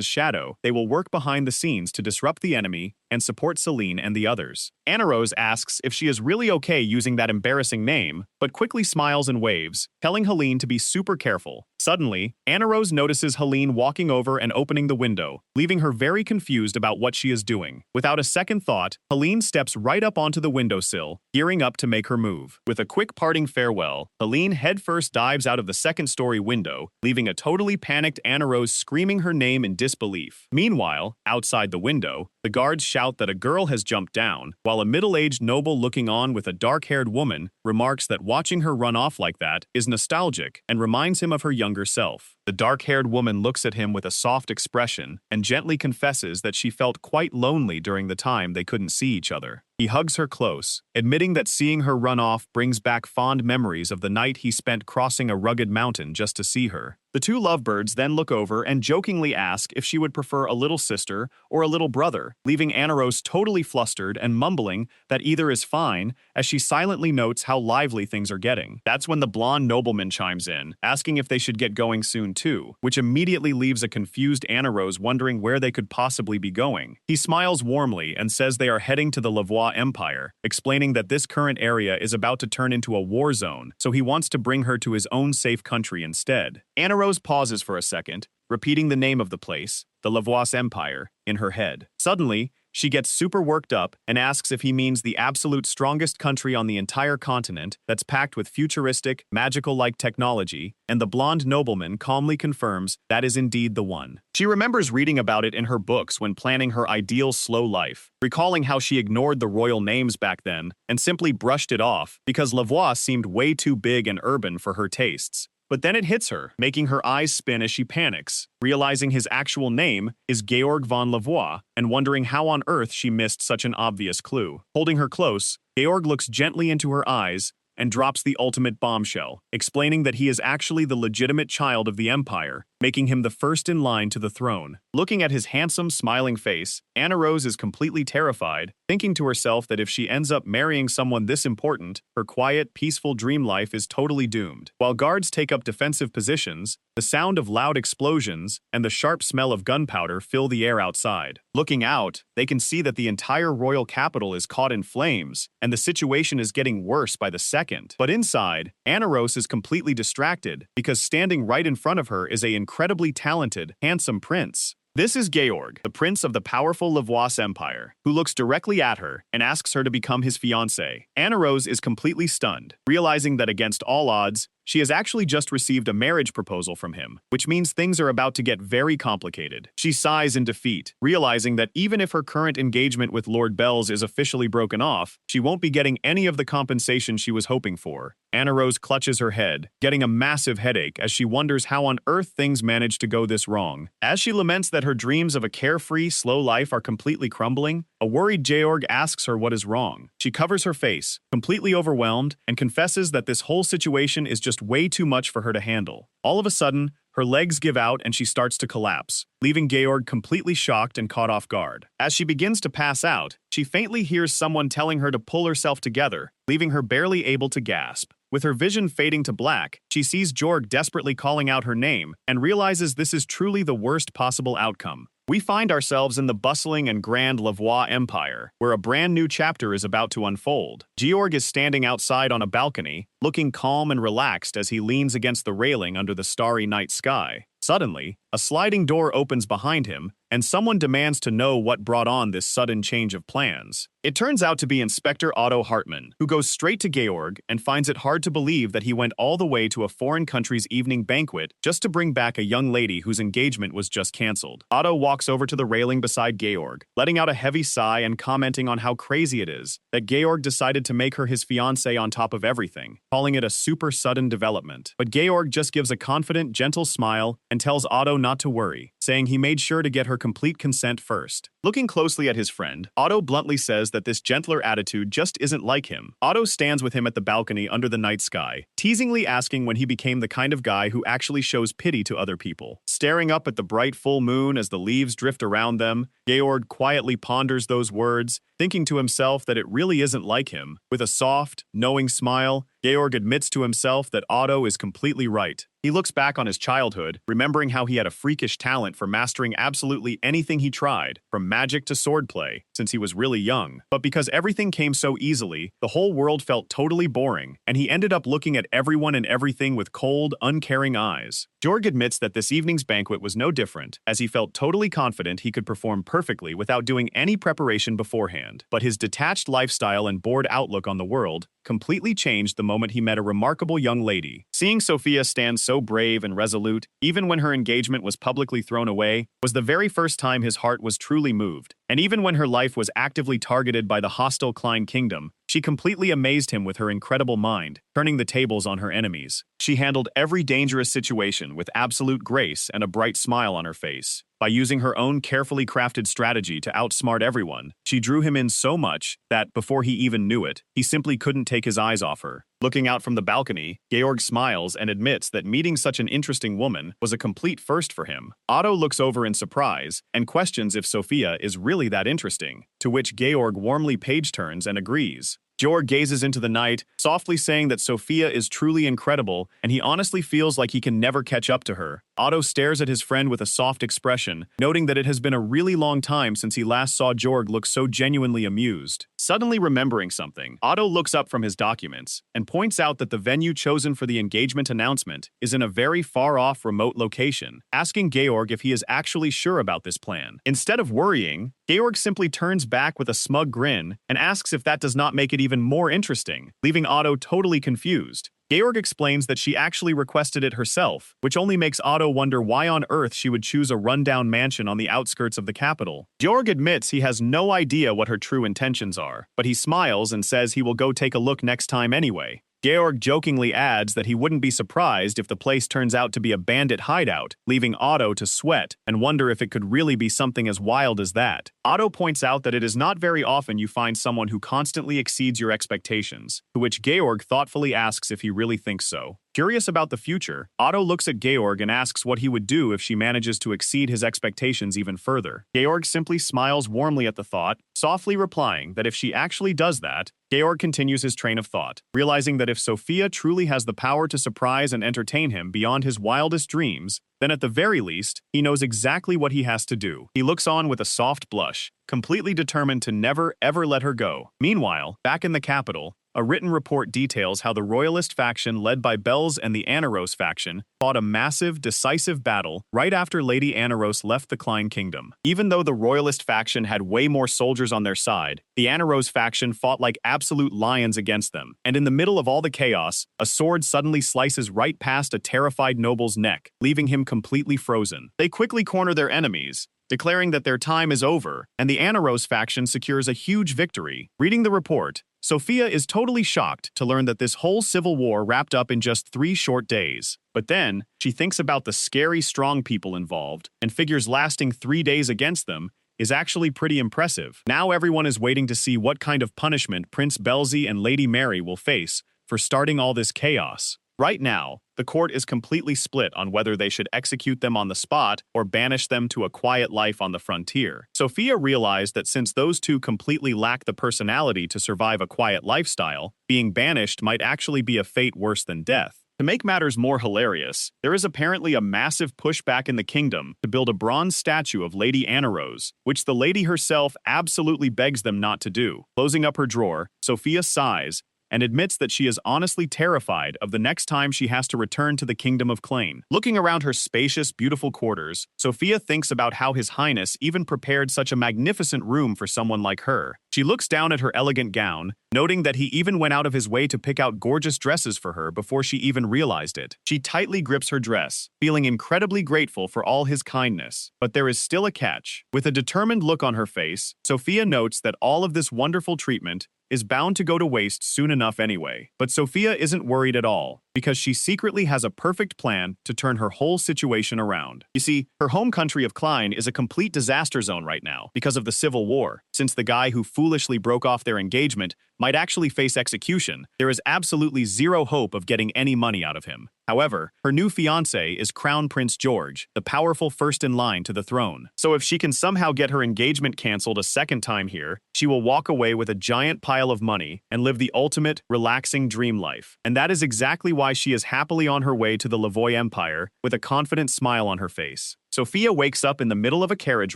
shadow, they will work behind the scenes to disrupt the enemy and support Celine and the others. Anna asks if she is really okay using that embarrassing name, but quickly smiles and waves, telling Helene to be super careful. Suddenly, Anna notices Helene walking over and opening the window, leaving her very confused about what she is doing. Without a second thought, Helene steps right up onto the windowsill, gearing up to make her move. With a quick parting farewell, Helene headfirst dives out of the second-story window, leaving a totally panicked Anna screaming her name in disbelief. Meanwhile, outside the window, the guards shout that a girl has jumped down, while a middle-aged noble looking on with a dark-haired woman remarks that watching her run off like that is nostalgic and reminds him of her younger self. The dark-haired woman looks at him with a soft expression and gently confesses that she felt quite lonely during the time they couldn't see each other. He hugs her close, admitting that seeing her run off brings back fond memories of the night he spent crossing a rugged mountain just to see her. The two lovebirds then look over and jokingly ask if she would prefer a little sister or a little brother, leaving Anna totally flustered and mumbling that either is fine, as she silently notes how lively things are getting. That's when the blonde nobleman chimes in, asking if they should get going soon too, which immediately leaves a confused Anna wondering where they could possibly be going. He smiles warmly and says they are heading to the Lavois Empire, explaining that this current area is about to turn into a war zone, so he wants to bring her to his own safe country instead. Anna pauses for a second, repeating the name of the place, the Lavois Empire, in her head. Suddenly, she gets super worked up and asks if he means the absolute strongest country on the entire continent that's packed with futuristic, magical-like technology, and the blonde nobleman calmly confirms that is indeed the one. She remembers reading about it in her books when planning her ideal slow life, recalling how she ignored the royal names back then and simply brushed it off because Lavois seemed way too big and urban for her tastes. But then it hits her, making her eyes spin as she panics, realizing his actual name is Georg von Lavois, and wondering how on earth she missed such an obvious clue. Holding her close, Georg looks gently into her eyes and drops the ultimate bombshell, explaining that he is actually the legitimate child of the Empire, making him the first in line to the throne. Looking at his handsome, smiling face, Anna is completely terrified, thinking to herself that if she ends up marrying someone this important, her quiet, peaceful dream life is totally doomed. While guards take up defensive positions, the sound of loud explosions and the sharp smell of gunpowder fill the air outside. Looking out, they can see that the entire royal capital is caught in flames, and the situation is getting worse by the second. But inside, Anna is completely distracted because standing right in front of her is an incredibly talented, handsome prince. This is Georg, the prince of the powerful Lavois Empire, who looks directly at her and asks her to become his fiancée. Anna is completely stunned, realizing that against all odds, she has actually just received a marriage proposal from him, which means things are about to get very complicated. She sighs in defeat, realizing that even if her current engagement with Lord Bells is officially broken off, she won't be getting any of the compensation she was hoping for. Anna Rose clutches her head, getting a massive headache as she wonders how on earth things managed to go this wrong. As she laments that her dreams of a carefree, slow life are completely crumbling, a worried Georg asks her what is wrong. She covers her face, completely overwhelmed, and confesses that this whole situation is just way too much for her to handle. All of a sudden, her legs give out and she starts to collapse, leaving Georg completely shocked and caught off guard. As she begins to pass out, she faintly hears someone telling her to pull herself together, leaving her barely able to gasp. With her vision fading to black, she sees Georg desperately calling out her name and realizes this is truly the worst possible outcome. We find ourselves in the bustling and grand Lavoie Empire, where a brand new chapter is about to unfold. Georg is standing outside on a balcony, looking calm and relaxed as he leans against the railing under the starry night sky. Suddenly, a sliding door opens behind him, and someone demands to know what brought on this sudden change of plans. It turns out to be Inspector Otto Hartmann, who goes straight to Georg and finds it hard to believe that he went all the way to a foreign country's evening banquet just to bring back a young lady whose engagement was just cancelled. Otto walks over to the railing beside Georg, letting out a heavy sigh and commenting on how crazy it is that Georg decided to make her his fiancée on top of everything, calling it a super sudden development. But Georg just gives a confident, gentle smile and tells Otto not to worry, saying he made sure to get her complete consent first. Looking closely at his friend, Otto bluntly says that this gentler attitude just isn't like him. Otto stands with him at the balcony under the night sky, teasingly asking when he became the kind of guy who actually shows pity to other people. Staring up at the bright full moon as the leaves drift around them, Georg quietly ponders those words, thinking to himself that it really isn't like him. With a soft, knowing smile, Georg admits to himself that Otto is completely right. He looks back on his childhood, remembering how he had a freakish talent for mastering absolutely anything he tried, from magic to swordplay, since he was really young. But because everything came so easily, the whole world felt totally boring, and he ended up looking at everyone and everything with cold, uncaring eyes. Georg admits that this evening's banquet was no different, as he felt totally confident he could perform perfectly without doing any preparation beforehand. But his detached lifestyle and bored outlook on the world completely changed the moment he met a remarkable young lady. Seeing Sophia stand so brave and resolute, even when her engagement was publicly thrown away, was the very first time his heart was truly moved. And even when her life was actively targeted by the hostile Klein Kingdom, she completely amazed him with her incredible mind, turning the tables on her enemies. She handled every dangerous situation with absolute grace and a bright smile on her face. By using her own carefully crafted strategy to outsmart everyone, she drew him in so much that, before he even knew it, he simply couldn't take his eyes off her. Looking out from the balcony, Georg smiles and admits that meeting such an interesting woman was a complete first for him. Otto looks over in surprise and questions if Sophia is really that interesting, to which Georg warmly page-turns and agrees. Georg gazes into the night, softly saying that Sophia is truly incredible, and he honestly feels like he can never catch up to her. Otto stares at his friend with a soft expression, noting that it has been a really long time since he last saw Georg look so genuinely amused. Suddenly remembering something, Otto looks up from his documents and points out that the venue chosen for the engagement announcement is in a very far-off remote location, asking Georg if he is actually sure about this plan. Instead of worrying, Georg simply turns back with a smug grin and asks if that does not make it even more interesting, leaving Otto totally confused. Georg explains that she actually requested it herself, which only makes Otto wonder why on earth she would choose a rundown mansion on the outskirts of the capital. Georg admits he has no idea what her true intentions are, but he smiles and says he will go take a look next time anyway. Georg jokingly adds that he wouldn't be surprised if the place turns out to be a bandit hideout, leaving Otto to sweat and wonder if it could really be something as wild as that. Otto points out that it is not very often you find someone who constantly exceeds your expectations, to which Georg thoughtfully asks if he really thinks so. Curious about the future, Otto looks at Georg and asks what he would do if she manages to exceed his expectations even further. Georg simply smiles warmly at the thought, softly replying that if she actually does that, Georg continues his train of thought, realizing that if Sophia truly has the power to surprise and entertain him beyond his wildest dreams, then at the very least, he knows exactly what he has to do. He looks on with a soft blush, completely determined to never ever let her go. Meanwhile, back in the capital, A written report details how the royalist faction led by Bells and the Aneros faction fought a massive, decisive battle right after Lady Aneros left the Klein Kingdom. Even though the royalist faction had way more soldiers on their side, the Aneros faction fought like absolute lions against them, and in the middle of all the chaos, a sword suddenly slices right past a terrified noble's neck, leaving him completely frozen. They quickly corner their enemies, declaring that their time is over, and the Aneros faction secures a huge victory. Reading the report, Sophia is totally shocked to learn that this whole civil war wrapped up in just 3 short days. But then, she thinks about the scary strong people involved and figures lasting 3 days against them is actually pretty impressive. Now everyone is waiting to see what kind of punishment Prince Belzy and Lady Mary will face for starting all this chaos. Right now, the court is completely split on whether they should execute them on the spot or banish them to a quiet life on the frontier. Sophia realized that since those two completely lack the personality to survive a quiet lifestyle, being banished might actually be a fate worse than death. To make matters more hilarious, there is apparently a massive pushback in the kingdom to build a bronze statue of Lady Aneros, which the lady herself absolutely begs them not to do. Closing up her drawer, Sophia sighs and admits that she is honestly terrified of the next time she has to return to the Kingdom of Klein. Looking around her spacious, beautiful quarters, Sophia thinks about how His Highness even prepared such a magnificent room for someone like her. She looks down at her elegant gown, noting that he even went out of his way to pick out gorgeous dresses for her before she even realized it. She tightly grips her dress, feeling incredibly grateful for all his kindness. But there is still a catch. With a determined look on her face, Sophia notes that all of this wonderful treatment is bound to go to waste soon enough anyway. But Sophia isn't worried at all, because she secretly has a perfect plan to turn her whole situation around. You see, her home country of Klein is a complete disaster zone right now because of the civil war. Since the guy who foolishly broke off their engagement might actually face execution, there is absolutely zero hope of getting any money out of him. However, her new fiancé is Crown Prince George, the powerful first in line to the throne. So if she can somehow get her engagement cancelled a second time here, she will walk away with a giant pile of money and live the ultimate, relaxing dream life. And that is exactly why she is happily on her way to the Lavoy Empire with a confident smile on her face. Sophia wakes up in the middle of a carriage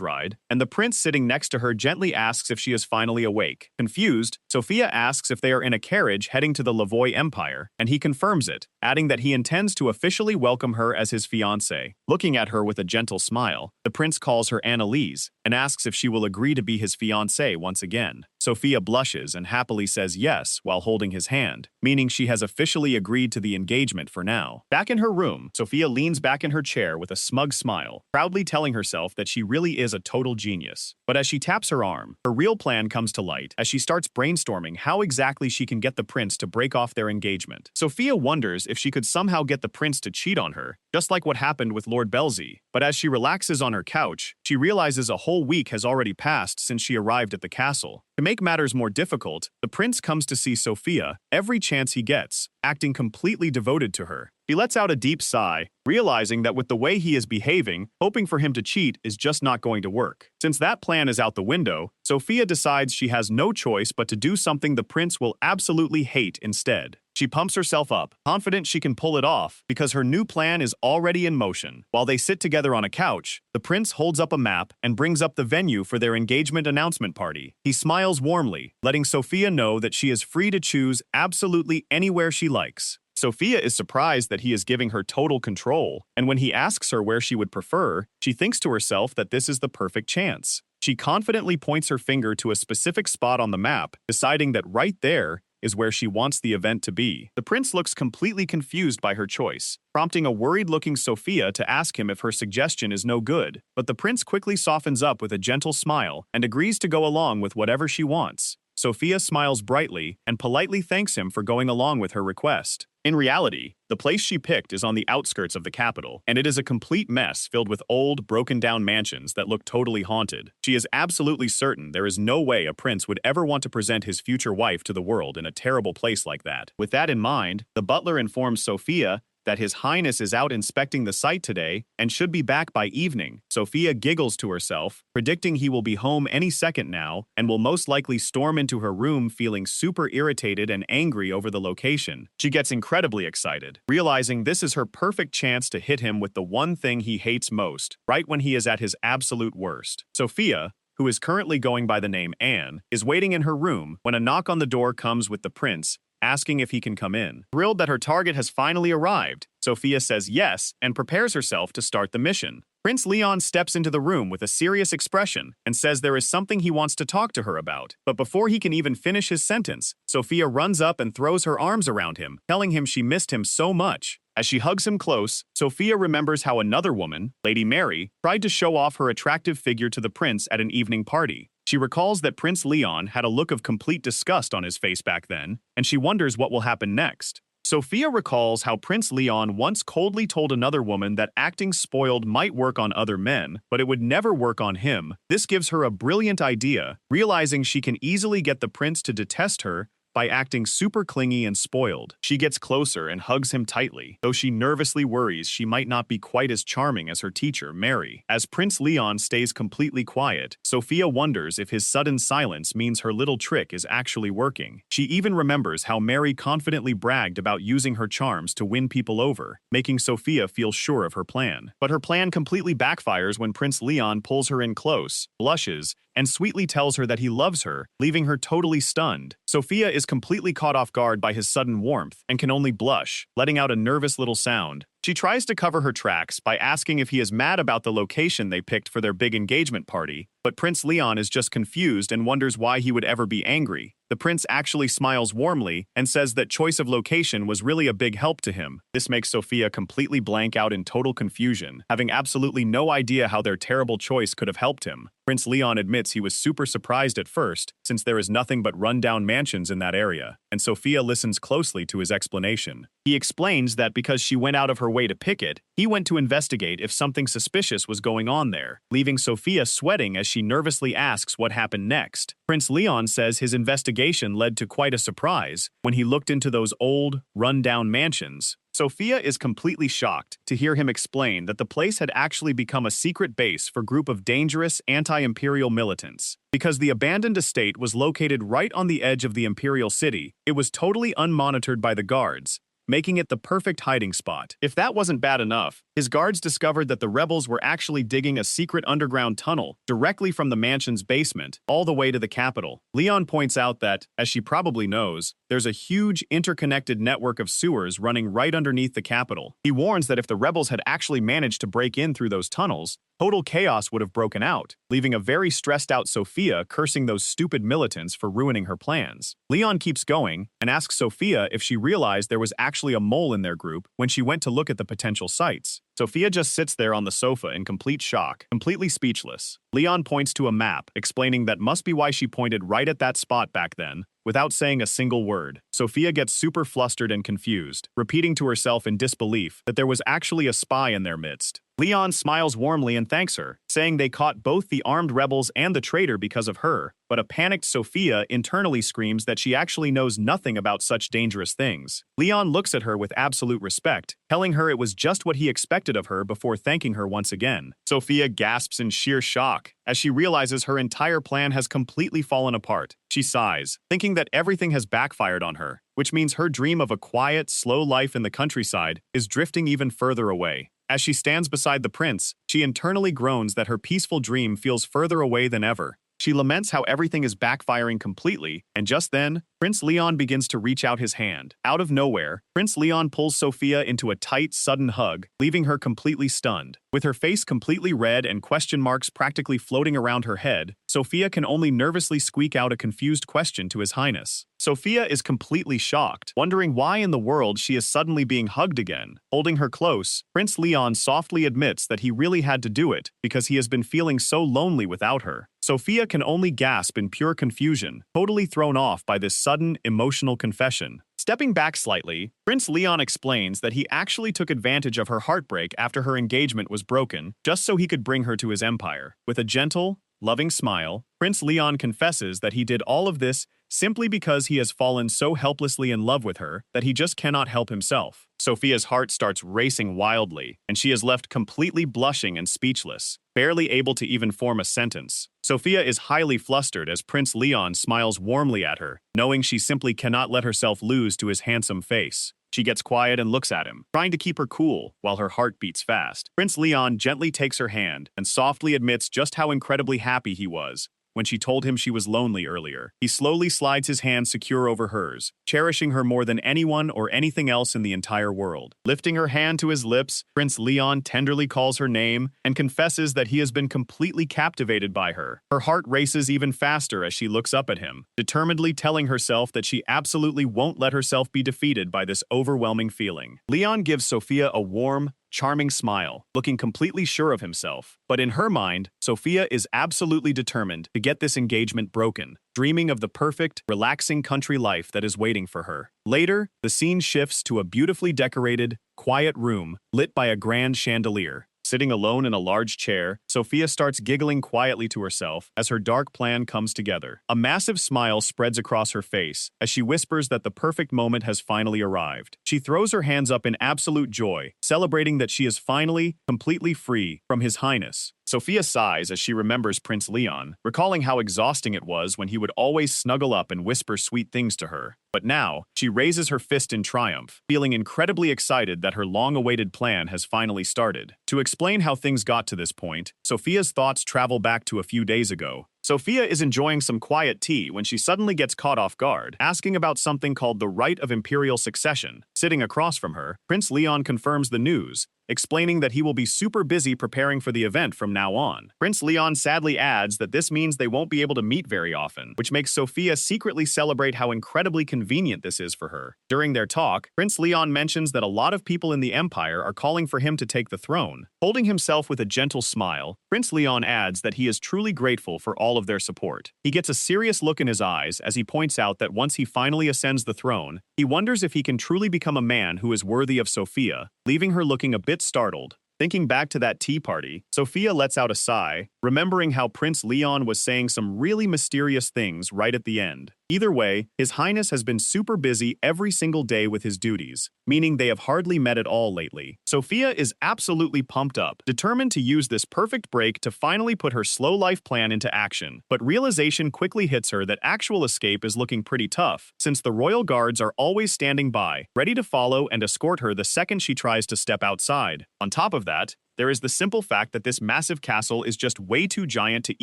ride, and the prince sitting next to her gently asks if she is finally awake. Confused, Sophia asks if they are in a carriage heading to the Lavoy Empire, and he confirms it, adding that he intends to officially welcome her as his fiancée. Looking at her with a gentle smile, the prince calls her Annalise and asks if she will agree to be his fiancée once again. Sophia blushes and happily says yes while holding his hand, meaning she has officially agreed to the engagement for now. Back in her room, Sophia leans back in her chair with a smug smile, proudly telling herself that she really is a total genius. But as she taps her arm, her real plan comes to light as she starts brainstorming how exactly she can get the prince to break off their engagement. Sophia wonders if she could somehow get the prince to cheat on her, just like what happened with Lord Belzy. But as she relaxes on her couch, she realizes a whole week has already passed since she arrived at the castle. To make matters more difficult, the prince comes to see Sophia every chance he gets, acting completely devoted to her. He lets out a deep sigh, realizing that with the way he is behaving, hoping for him to cheat is just not going to work. Since that plan is out the window, Sophia decides she has no choice but to do something the prince will absolutely hate instead. She pumps herself up, confident she can pull it off because her new plan is already in motion. While they sit together on a couch, the prince holds up a map and brings up the venue for their engagement announcement party. He smiles warmly, letting Sophia know that she is free to choose absolutely anywhere she likes. Sophia is surprised that he is giving her total control, and when he asks her where she would prefer, she thinks to herself that this is the perfect chance. She confidently points her finger to a specific spot on the map, deciding that right there is where she wants the event to be. The prince looks completely confused by her choice, prompting a worried-looking Sophia to ask him if her suggestion is no good. But the prince quickly softens up with a gentle smile and agrees to go along with whatever she wants. Sophia smiles brightly and politely thanks him for going along with her request. In reality, the place she picked is on the outskirts of the capital, and it is a complete mess filled with old, broken-down mansions that look totally haunted. She is absolutely certain there is no way a prince would ever want to present his future wife to the world in a terrible place like that. With that in mind, the butler informs Sophia that His Highness is out inspecting the site today and should be back by evening. Sophia giggles to herself, predicting he will be home any second now and will most likely storm into her room feeling super irritated and angry over the location. She gets incredibly excited, realizing this is her perfect chance to hit him with the one thing he hates most, right when he is at his absolute worst. Sophia, who is currently going by the name Anne, is waiting in her room when a knock on the door comes with the prince, asking if he can come in. Thrilled that her target has finally arrived, Sophia says yes and prepares herself to start the mission. Prince Leon steps into the room with a serious expression and says there is something he wants to talk to her about. But before he can even finish his sentence, Sophia runs up and throws her arms around him, telling him she missed him so much. As she hugs him close, Sophia remembers how another woman, Lady Mary, tried to show off her attractive figure to the prince at an evening party. She recalls that Prince Leon had a look of complete disgust on his face back then, and she wonders what will happen next. Sophia recalls how Prince Leon once coldly told another woman that acting spoiled might work on other men, but it would never work on him. This gives her a brilliant idea, realizing she can easily get the prince to detest her by acting super clingy and spoiled. She gets closer and hugs him tightly, though she nervously worries she might not be quite as charming as her teacher, Mary. As Prince Leon stays completely quiet, Sophia wonders if his sudden silence means her little trick is actually working. She even remembers how Mary confidently bragged about using her charms to win people over, making Sophia feel sure of her plan. But her plan completely backfires when Prince Leon pulls her in close, blushes, and sweetly tells her that he loves her, leaving her totally stunned. Sophia is completely caught off guard by his sudden warmth and can only blush, letting out a nervous little sound. She tries to cover her tracks by asking if he is mad about the location they picked for their big engagement party, but Prince Leon is just confused and wonders why he would ever be angry. The prince actually smiles warmly and says that choice of location was really a big help to him. This makes Sophia completely blank out in total confusion, having absolutely no idea how their terrible choice could have helped him. Prince Leon admits he was super surprised at first, since there is nothing but run-down mansions in that area, and Sophia listens closely to his explanation. He explains that because she went out of her way to pick it, he went to investigate if something suspicious was going on there, leaving Sophia sweating as she nervously asks what happened next. Prince Leon says his investigation led to quite a surprise when he looked into those old, run-down mansions. Sophia is completely shocked to hear him explain that the place had actually become a secret base for a group of dangerous anti-imperial militants. Because the abandoned estate was located right on the edge of the imperial city, it was totally unmonitored by the guards, making it the perfect hiding spot. If that wasn't bad enough, his guards discovered that the rebels were actually digging a secret underground tunnel directly from the mansion's basement all the way to the capital. Leon points out that, as she probably knows, there's a huge interconnected network of sewers running right underneath the capital. He warns that if the rebels had actually managed to break in through those tunnels, total chaos would have broken out, leaving a very stressed-out Sophia cursing those stupid militants for ruining her plans. Leon keeps going and asks Sophia if she realized there was actually a mole in their group when she went to look at the potential sites. Sophia just sits there on the sofa in complete shock, completely speechless. Leon points to a map, explaining that must be why she pointed right at that spot back then, without saying a single word. Sophia gets super flustered and confused, repeating to herself in disbelief that there was actually a spy in their midst. Leon smiles warmly and thanks her, saying they caught both the armed rebels and the traitor because of her, but a panicked Sophia internally screams that she actually knows nothing about such dangerous things. Leon looks at her with absolute respect, telling her it was just what he expected of her before thanking her once again. Sophia gasps in sheer shock as she realizes her entire plan has completely fallen apart. She sighs, thinking that everything has backfired on her, which means her dream of a quiet, slow life in the countryside is drifting even further away. As she stands beside the prince, she internally groans that her peaceful dream feels further away than ever. She laments how everything is backfiring completely, and just then, Prince Leon begins to reach out his hand. Out of nowhere, Prince Leon pulls Sophia into a tight, sudden hug, leaving her completely stunned. With her face completely red and question marks practically floating around her head, Sophia can only nervously squeak out a confused question to His Highness. Sophia is completely shocked, wondering why in the world she is suddenly being hugged again. Holding her close, Prince Leon softly admits that he really had to do it because he has been feeling so lonely without her. Sophia can only gasp in pure confusion, totally thrown off by this sudden, emotional confession. Stepping back slightly, Prince Leon explains that he actually took advantage of her heartbreak after her engagement was broken, just so he could bring her to his empire. With a gentle, loving smile, Prince Leon confesses that he did all of this simply because he has fallen so helplessly in love with her that he just cannot help himself. Sophia's heart starts racing wildly, and she is left completely blushing and speechless, barely able to even form a sentence. Sophia is highly flustered as Prince Leon smiles warmly at her, knowing she simply cannot let herself lose to his handsome face. She gets quiet and looks at him, trying to keep her cool while her heart beats fast. Prince Leon gently takes her hand and softly admits just how incredibly happy he was, when she told him she was lonely earlier. He slowly slides his hand secure over hers, cherishing her more than anyone or anything else in the entire world. Lifting her hand to his lips, Prince Leon tenderly calls her name and confesses that he has been completely captivated by her. Her heart races even faster as she looks up at him, determinedly telling herself that she absolutely won't let herself be defeated by this overwhelming feeling. Leon gives Sophia a warm, charming smile, looking completely sure of himself. But in her mind, Sophia is absolutely determined to get this engagement broken, dreaming of the perfect, relaxing country life that is waiting for her. Later, the scene shifts to a beautifully decorated, quiet room lit by a grand chandelier. Sitting alone in a large chair, Sophia starts giggling quietly to herself as her dark plan comes together. A massive smile spreads across her face as she whispers that the perfect moment has finally arrived. She throws her hands up in absolute joy, celebrating that she is finally, completely free from His Highness. Sophia sighs as she remembers Prince Leon, recalling how exhausting it was when he would always snuggle up and whisper sweet things to her. But now, she raises her fist in triumph, feeling incredibly excited that her long-awaited plan has finally started. To explain how things got to this point, Sophia's thoughts travel back to a few days ago. Sophia is enjoying some quiet tea when she suddenly gets caught off guard, asking about something called the right of imperial succession. Sitting across from her, Prince Leon confirms the news, explaining that he will be super busy preparing for the event from now on. Prince Leon sadly adds that this means they won't be able to meet very often, which makes Sophia secretly celebrate how incredibly convenient this is for her. During their talk, Prince Leon mentions that a lot of people in the Empire are calling for him to take the throne. Holding himself with a gentle smile, Prince Leon adds that he is truly grateful for all of their support. He gets a serious look in his eyes as he points out that once he finally ascends the throne, he wonders if he can truly become a man who is worthy of Sophia, leaving her looking a bit startled. Thinking back to that tea party, Sophia lets out a sigh, remembering how Prince Leon was saying some really mysterious things right at the end. Either way, His Highness has been super busy every single day with his duties, meaning they have hardly met at all lately. Sophia is absolutely pumped up, determined to use this perfect break to finally put her slow life plan into action. But realization quickly hits her that actual escape is looking pretty tough, since the royal guards are always standing by, ready to follow and escort her the second she tries to step outside. On top of that, there is the simple fact that this massive castle is just way too giant to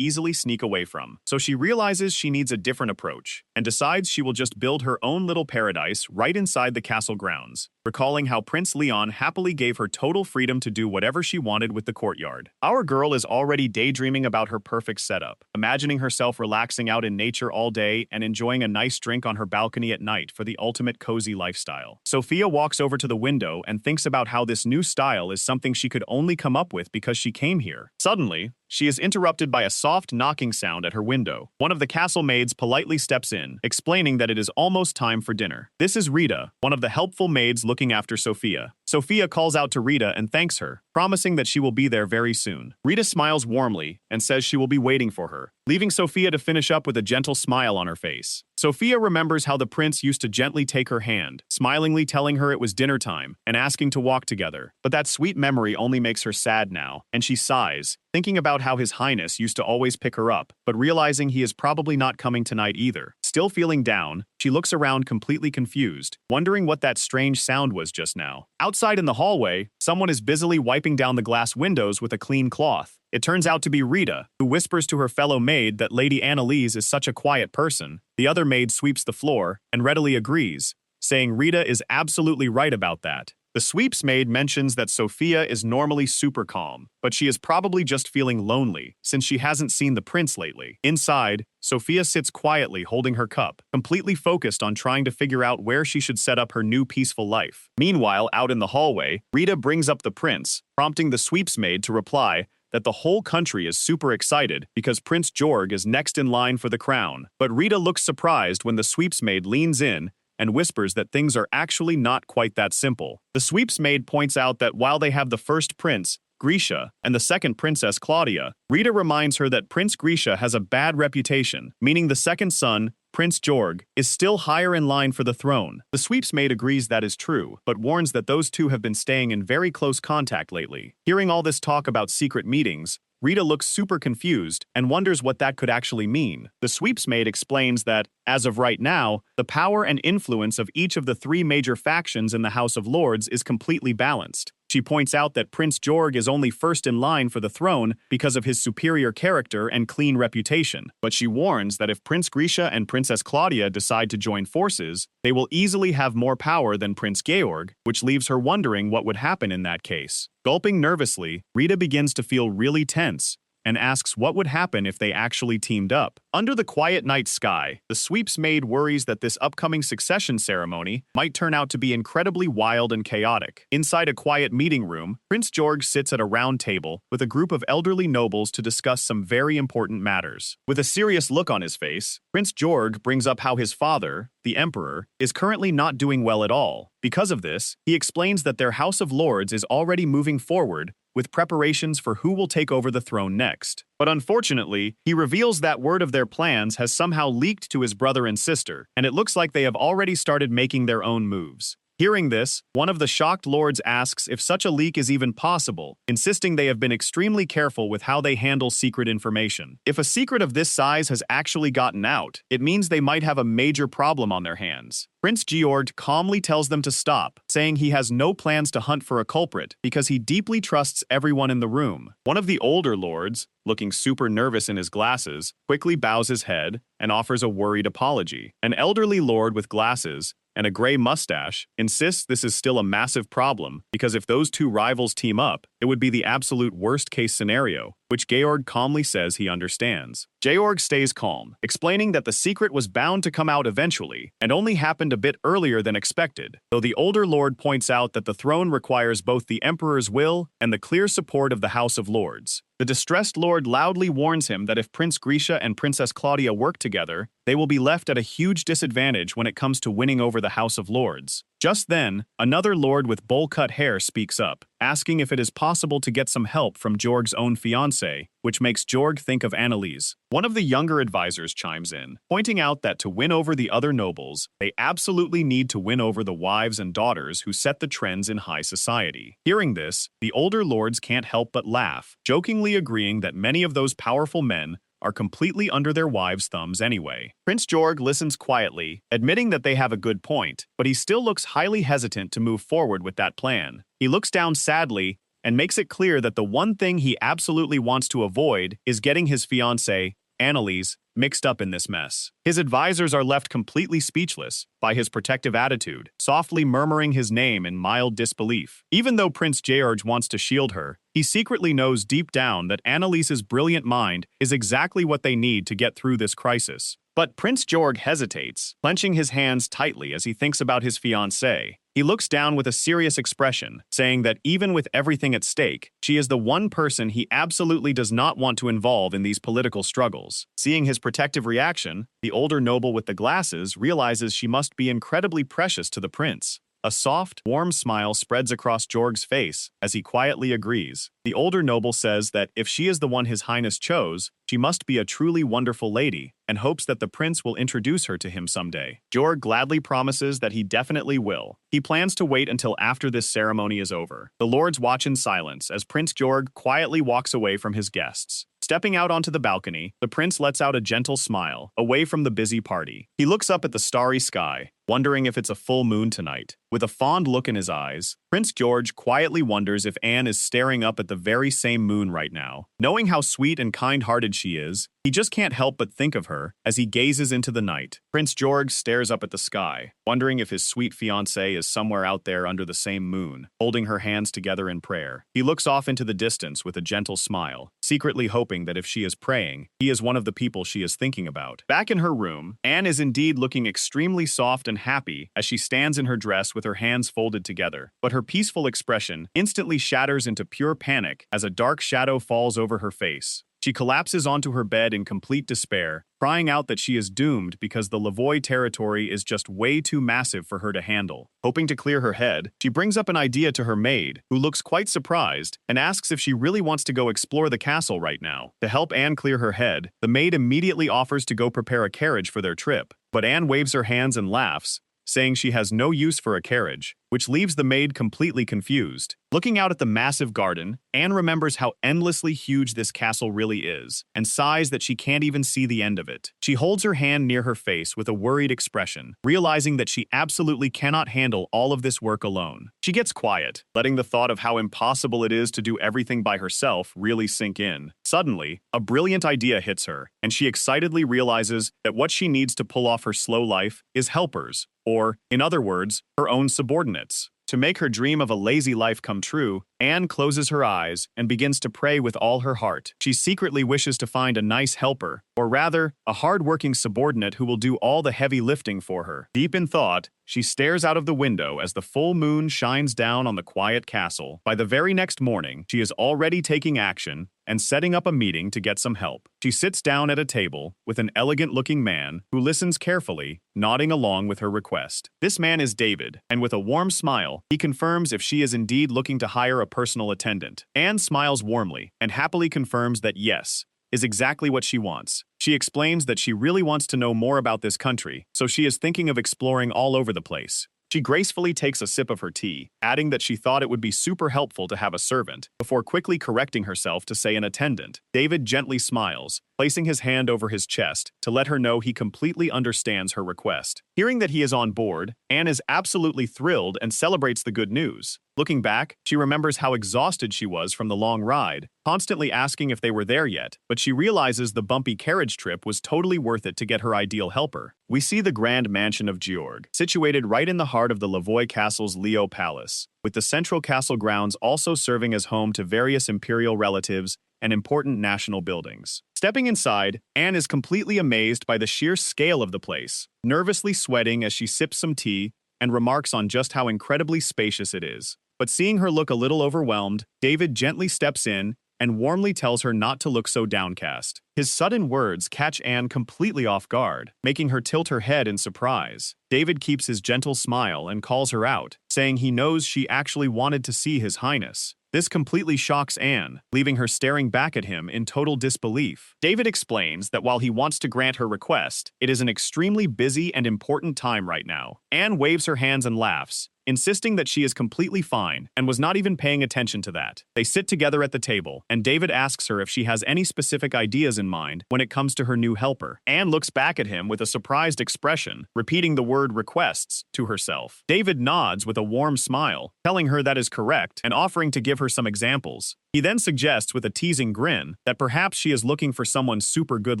easily sneak away from. So she realizes she needs a different approach, and decides she will just build her own little paradise right inside the castle grounds, recalling how Prince Leon happily gave her total freedom to do whatever she wanted with the courtyard. Our girl is already daydreaming about her perfect setup, imagining herself relaxing out in nature all day and enjoying a nice drink on her balcony at night for the ultimate cozy lifestyle. Sophia walks over to the window and thinks about how this new style is something she could only come up with because she came here. Suddenly, she is interrupted by a soft knocking sound at her window. One of the castle maids politely steps in, explaining that it is almost time for dinner. This is Rita, one of the helpful maids looking after Sophia. Sophia calls out to Rita and thanks her, promising that she will be there very soon. Rita smiles warmly and says she will be waiting for her, leaving Sophia to finish up with a gentle smile on her face. Sophia remembers how the prince used to gently take her hand, smilingly telling her it was dinner time and asking to walk together. But that sweet memory only makes her sad now, and she sighs, thinking about how His Highness used to always pick her up, but realizing he is probably not coming tonight either. Still feeling down, she looks around completely confused, wondering what that strange sound was just now. Outside in the hallway, someone is busily wiping down the glass windows with a clean cloth. It turns out to be Rita, who whispers to her fellow maid that Lady Annalise is such a quiet person. The other maid sweeps the floor and readily agrees, saying Rita is absolutely right about that. The sweeps maid mentions that Sophia is normally super calm, but she is probably just feeling lonely since she hasn't seen the prince lately. Inside, Sophia sits quietly holding her cup, completely focused on trying to figure out where she should set up her new peaceful life. Meanwhile, out in the hallway, Rita brings up the prince, prompting the sweeps maid to reply that the whole country is super excited because Prince Georg is next in line for the crown. But Rita looks surprised when the sweeps maid leans in and whispers that things are actually not quite that simple. The sweeps maid points out that while they have the first prince, Grisha, and the second princess, Claudia, Rita reminds her that Prince Grisha has a bad reputation, meaning the second son, Prince Georg, is still higher in line for the throne. The sweeps maid agrees that is true, but warns that those two have been staying in very close contact lately. Hearing all this talk about secret meetings, Rita looks super confused and wonders what that could actually mean. The sweeps maid explains that, as of right now, the power and influence of each of the three major factions in the House of Lords is completely balanced. She points out that Prince Jorg is only first in line for the throne because of his superior character and clean reputation, but she warns that if Prince Grisha and Princess Claudia decide to join forces, they will easily have more power than Prince Georg, which leaves her wondering what would happen in that case. Gulping nervously, Rita begins to feel really tense and asks what would happen if they actually teamed up. Under the quiet night sky, the sweeps maid worries that this upcoming succession ceremony might turn out to be incredibly wild and chaotic. Inside a quiet meeting room, Prince Georg sits at a round table with a group of elderly nobles to discuss some very important matters. With a serious look on his face, Prince Georg brings up how his father, the Emperor, is currently not doing well at all. Because of this, he explains that their House of Lords is already moving forward with preparations for who will take over the throne next. But unfortunately, he reveals that word of their plans has somehow leaked to his brother and sister, and it looks like they have already started making their own moves. Hearing this, one of the shocked lords asks if such a leak is even possible, insisting they have been extremely careful with how they handle secret information. If a secret of this size has actually gotten out, it means they might have a major problem on their hands. Prince Georg calmly tells them to stop, saying he has no plans to hunt for a culprit because he deeply trusts everyone in the room. One of the older lords, looking super nervous in his glasses, quickly bows his head and offers a worried apology. An elderly lord with glasses and a gray mustache insists this is still a massive problem because if those two rivals team up, it would be the absolute worst-case scenario, which Georg calmly says he understands. Georg stays calm, explaining that the secret was bound to come out eventually and only happened a bit earlier than expected, though the older lord points out that the throne requires both the Emperor's will and the clear support of the House of Lords. The distressed lord loudly warns him that if Prince Grisha and Princess Claudia work together, they will be left at a huge disadvantage when it comes to winning over the House of Lords. Just then, another lord with bowl-cut hair speaks up, asking if it is possible to get some help from Georg's own fiancée, which makes Georg think of Anneliese. One of the younger advisors chimes in, pointing out that to win over the other nobles, they absolutely need to win over the wives and daughters who set the trends in high society. Hearing this, the older lords can't help but laugh, jokingly agreeing that many of those powerful men are completely under their wives' thumbs anyway. Prince Georg listens quietly, admitting that they have a good point, but he still looks highly hesitant to move forward with that plan. He looks down sadly and makes it clear that the one thing he absolutely wants to avoid is getting his fiancée, Anneliese, mixed up in this mess. His advisors are left completely speechless by his protective attitude, softly murmuring his name in mild disbelief. Even though Prince Georg wants to shield her, he secretly knows deep down that Anneliese's brilliant mind is exactly what they need to get through this crisis. But Prince Georg hesitates, clenching his hands tightly as he thinks about his fiancée. He looks down with a serious expression, saying that even with everything at stake, she is the one person he absolutely does not want to involve in these political struggles. Seeing his protective reaction, the older noble with the glasses realizes she must be incredibly precious to the prince. A soft, warm smile spreads across Georg's face as he quietly agrees. The older noble says that if she is the one His Highness chose, she must be a truly wonderful lady, and hopes that the prince will introduce her to him someday. Georg gladly promises that he definitely will. He plans to wait until after this ceremony is over. The lords watch in silence as Prince Georg quietly walks away from his guests. Stepping out onto the balcony, the prince lets out a gentle smile, away from the busy party. He looks up at the starry sky, wondering if it's a full moon tonight. With a fond look in his eyes, Prince Georg quietly wonders if Anne is staring up at the very same moon right now. Knowing how sweet and kind-hearted she is, he just can't help but think of her as he gazes into the night. Prince Georg stares up at the sky, wondering if his sweet fiancée is somewhere out there under the same moon, holding her hands together in prayer. He looks off into the distance with a gentle smile, secretly hoping that if she is praying, he is one of the people she is thinking about. Back in her room, Anne is indeed looking extremely soft and happy as she stands in her dress with her hands folded together, but her peaceful expression instantly shatters into pure panic as a dark shadow falls over her face. She collapses onto her bed in complete despair, crying out that she is doomed because the Lavoy territory is just way too massive for her to handle. Hoping to clear her head, she brings up an idea to her maid, who looks quite surprised, and asks if she really wants to go explore the castle right now. To help Anne clear her head, the maid immediately offers to go prepare a carriage for their trip, but Anne waves her hands and laughs, saying she has no use for a carriage, which leaves the maid completely confused. Looking out at the massive garden, Anne remembers how endlessly huge this castle really is, and sighs that she can't even see the end of it. She holds her hand near her face with a worried expression, realizing that she absolutely cannot handle all of this work alone. She gets quiet, letting the thought of how impossible it is to do everything by herself really sink in. Suddenly, a brilliant idea hits her, and she excitedly realizes that what she needs to pull off her slow life is helpers, or, in other words, her own subordinates. To make her dream of a lazy life come true, Anne closes her eyes and begins to pray with all her heart. She secretly wishes to find a nice helper, or rather, a hard-working subordinate who will do all the heavy lifting for her. Deep in thought, she stares out of the window as the full moon shines down on the quiet castle. By the very next morning, she is already taking action and setting up a meeting to get some help. She sits down at a table with an elegant-looking man who listens carefully, nodding along with her request. This man is David, and with a warm smile, he confirms if she is indeed looking to hire a personal attendant. Anne smiles warmly and happily confirms that yes, is exactly what she wants. She explains that she really wants to know more about this country, so she is thinking of exploring all over the place. She gracefully takes a sip of her tea, adding that she thought it would be super helpful to have a servant, before quickly correcting herself to say an attendant. David gently smiles, placing his hand over his chest to let her know he completely understands her request. Hearing that he is on board, Anne is absolutely thrilled and celebrates the good news. Looking back, she remembers how exhausted she was from the long ride, constantly asking if they were there yet, but she realizes the bumpy carriage trip was totally worth it to get her ideal helper. We see the grand mansion of Georg, situated right in the heart of the Lavoy Castle's Leo Palace, with the central castle grounds also serving as home to various imperial relatives and important national buildings. Stepping inside, Anne is completely amazed by the sheer scale of the place, nervously sweating as she sips some tea and remarks on just how incredibly spacious it is. But seeing her look a little overwhelmed, David gently steps in and warmly tells her not to look so downcast. His sudden words catch Anne completely off guard, making her tilt her head in surprise. David keeps his gentle smile and calls her out, saying he knows she actually wanted to see His Highness. This completely shocks Anne, leaving her staring back at him in total disbelief. David explains that while he wants to grant her request, it is an extremely busy and important time right now. Anne waves her hands and laughs, insisting that she is completely fine and was not even paying attention to that. They sit together at the table, and David asks her if she has any specific ideas in mind when it comes to her new helper. Anne looks back at him with a surprised expression, repeating the word requests to herself. David nods with a warm smile, telling her that is correct and offering to give her some examples. He then suggests with a teasing grin that perhaps she is looking for someone super good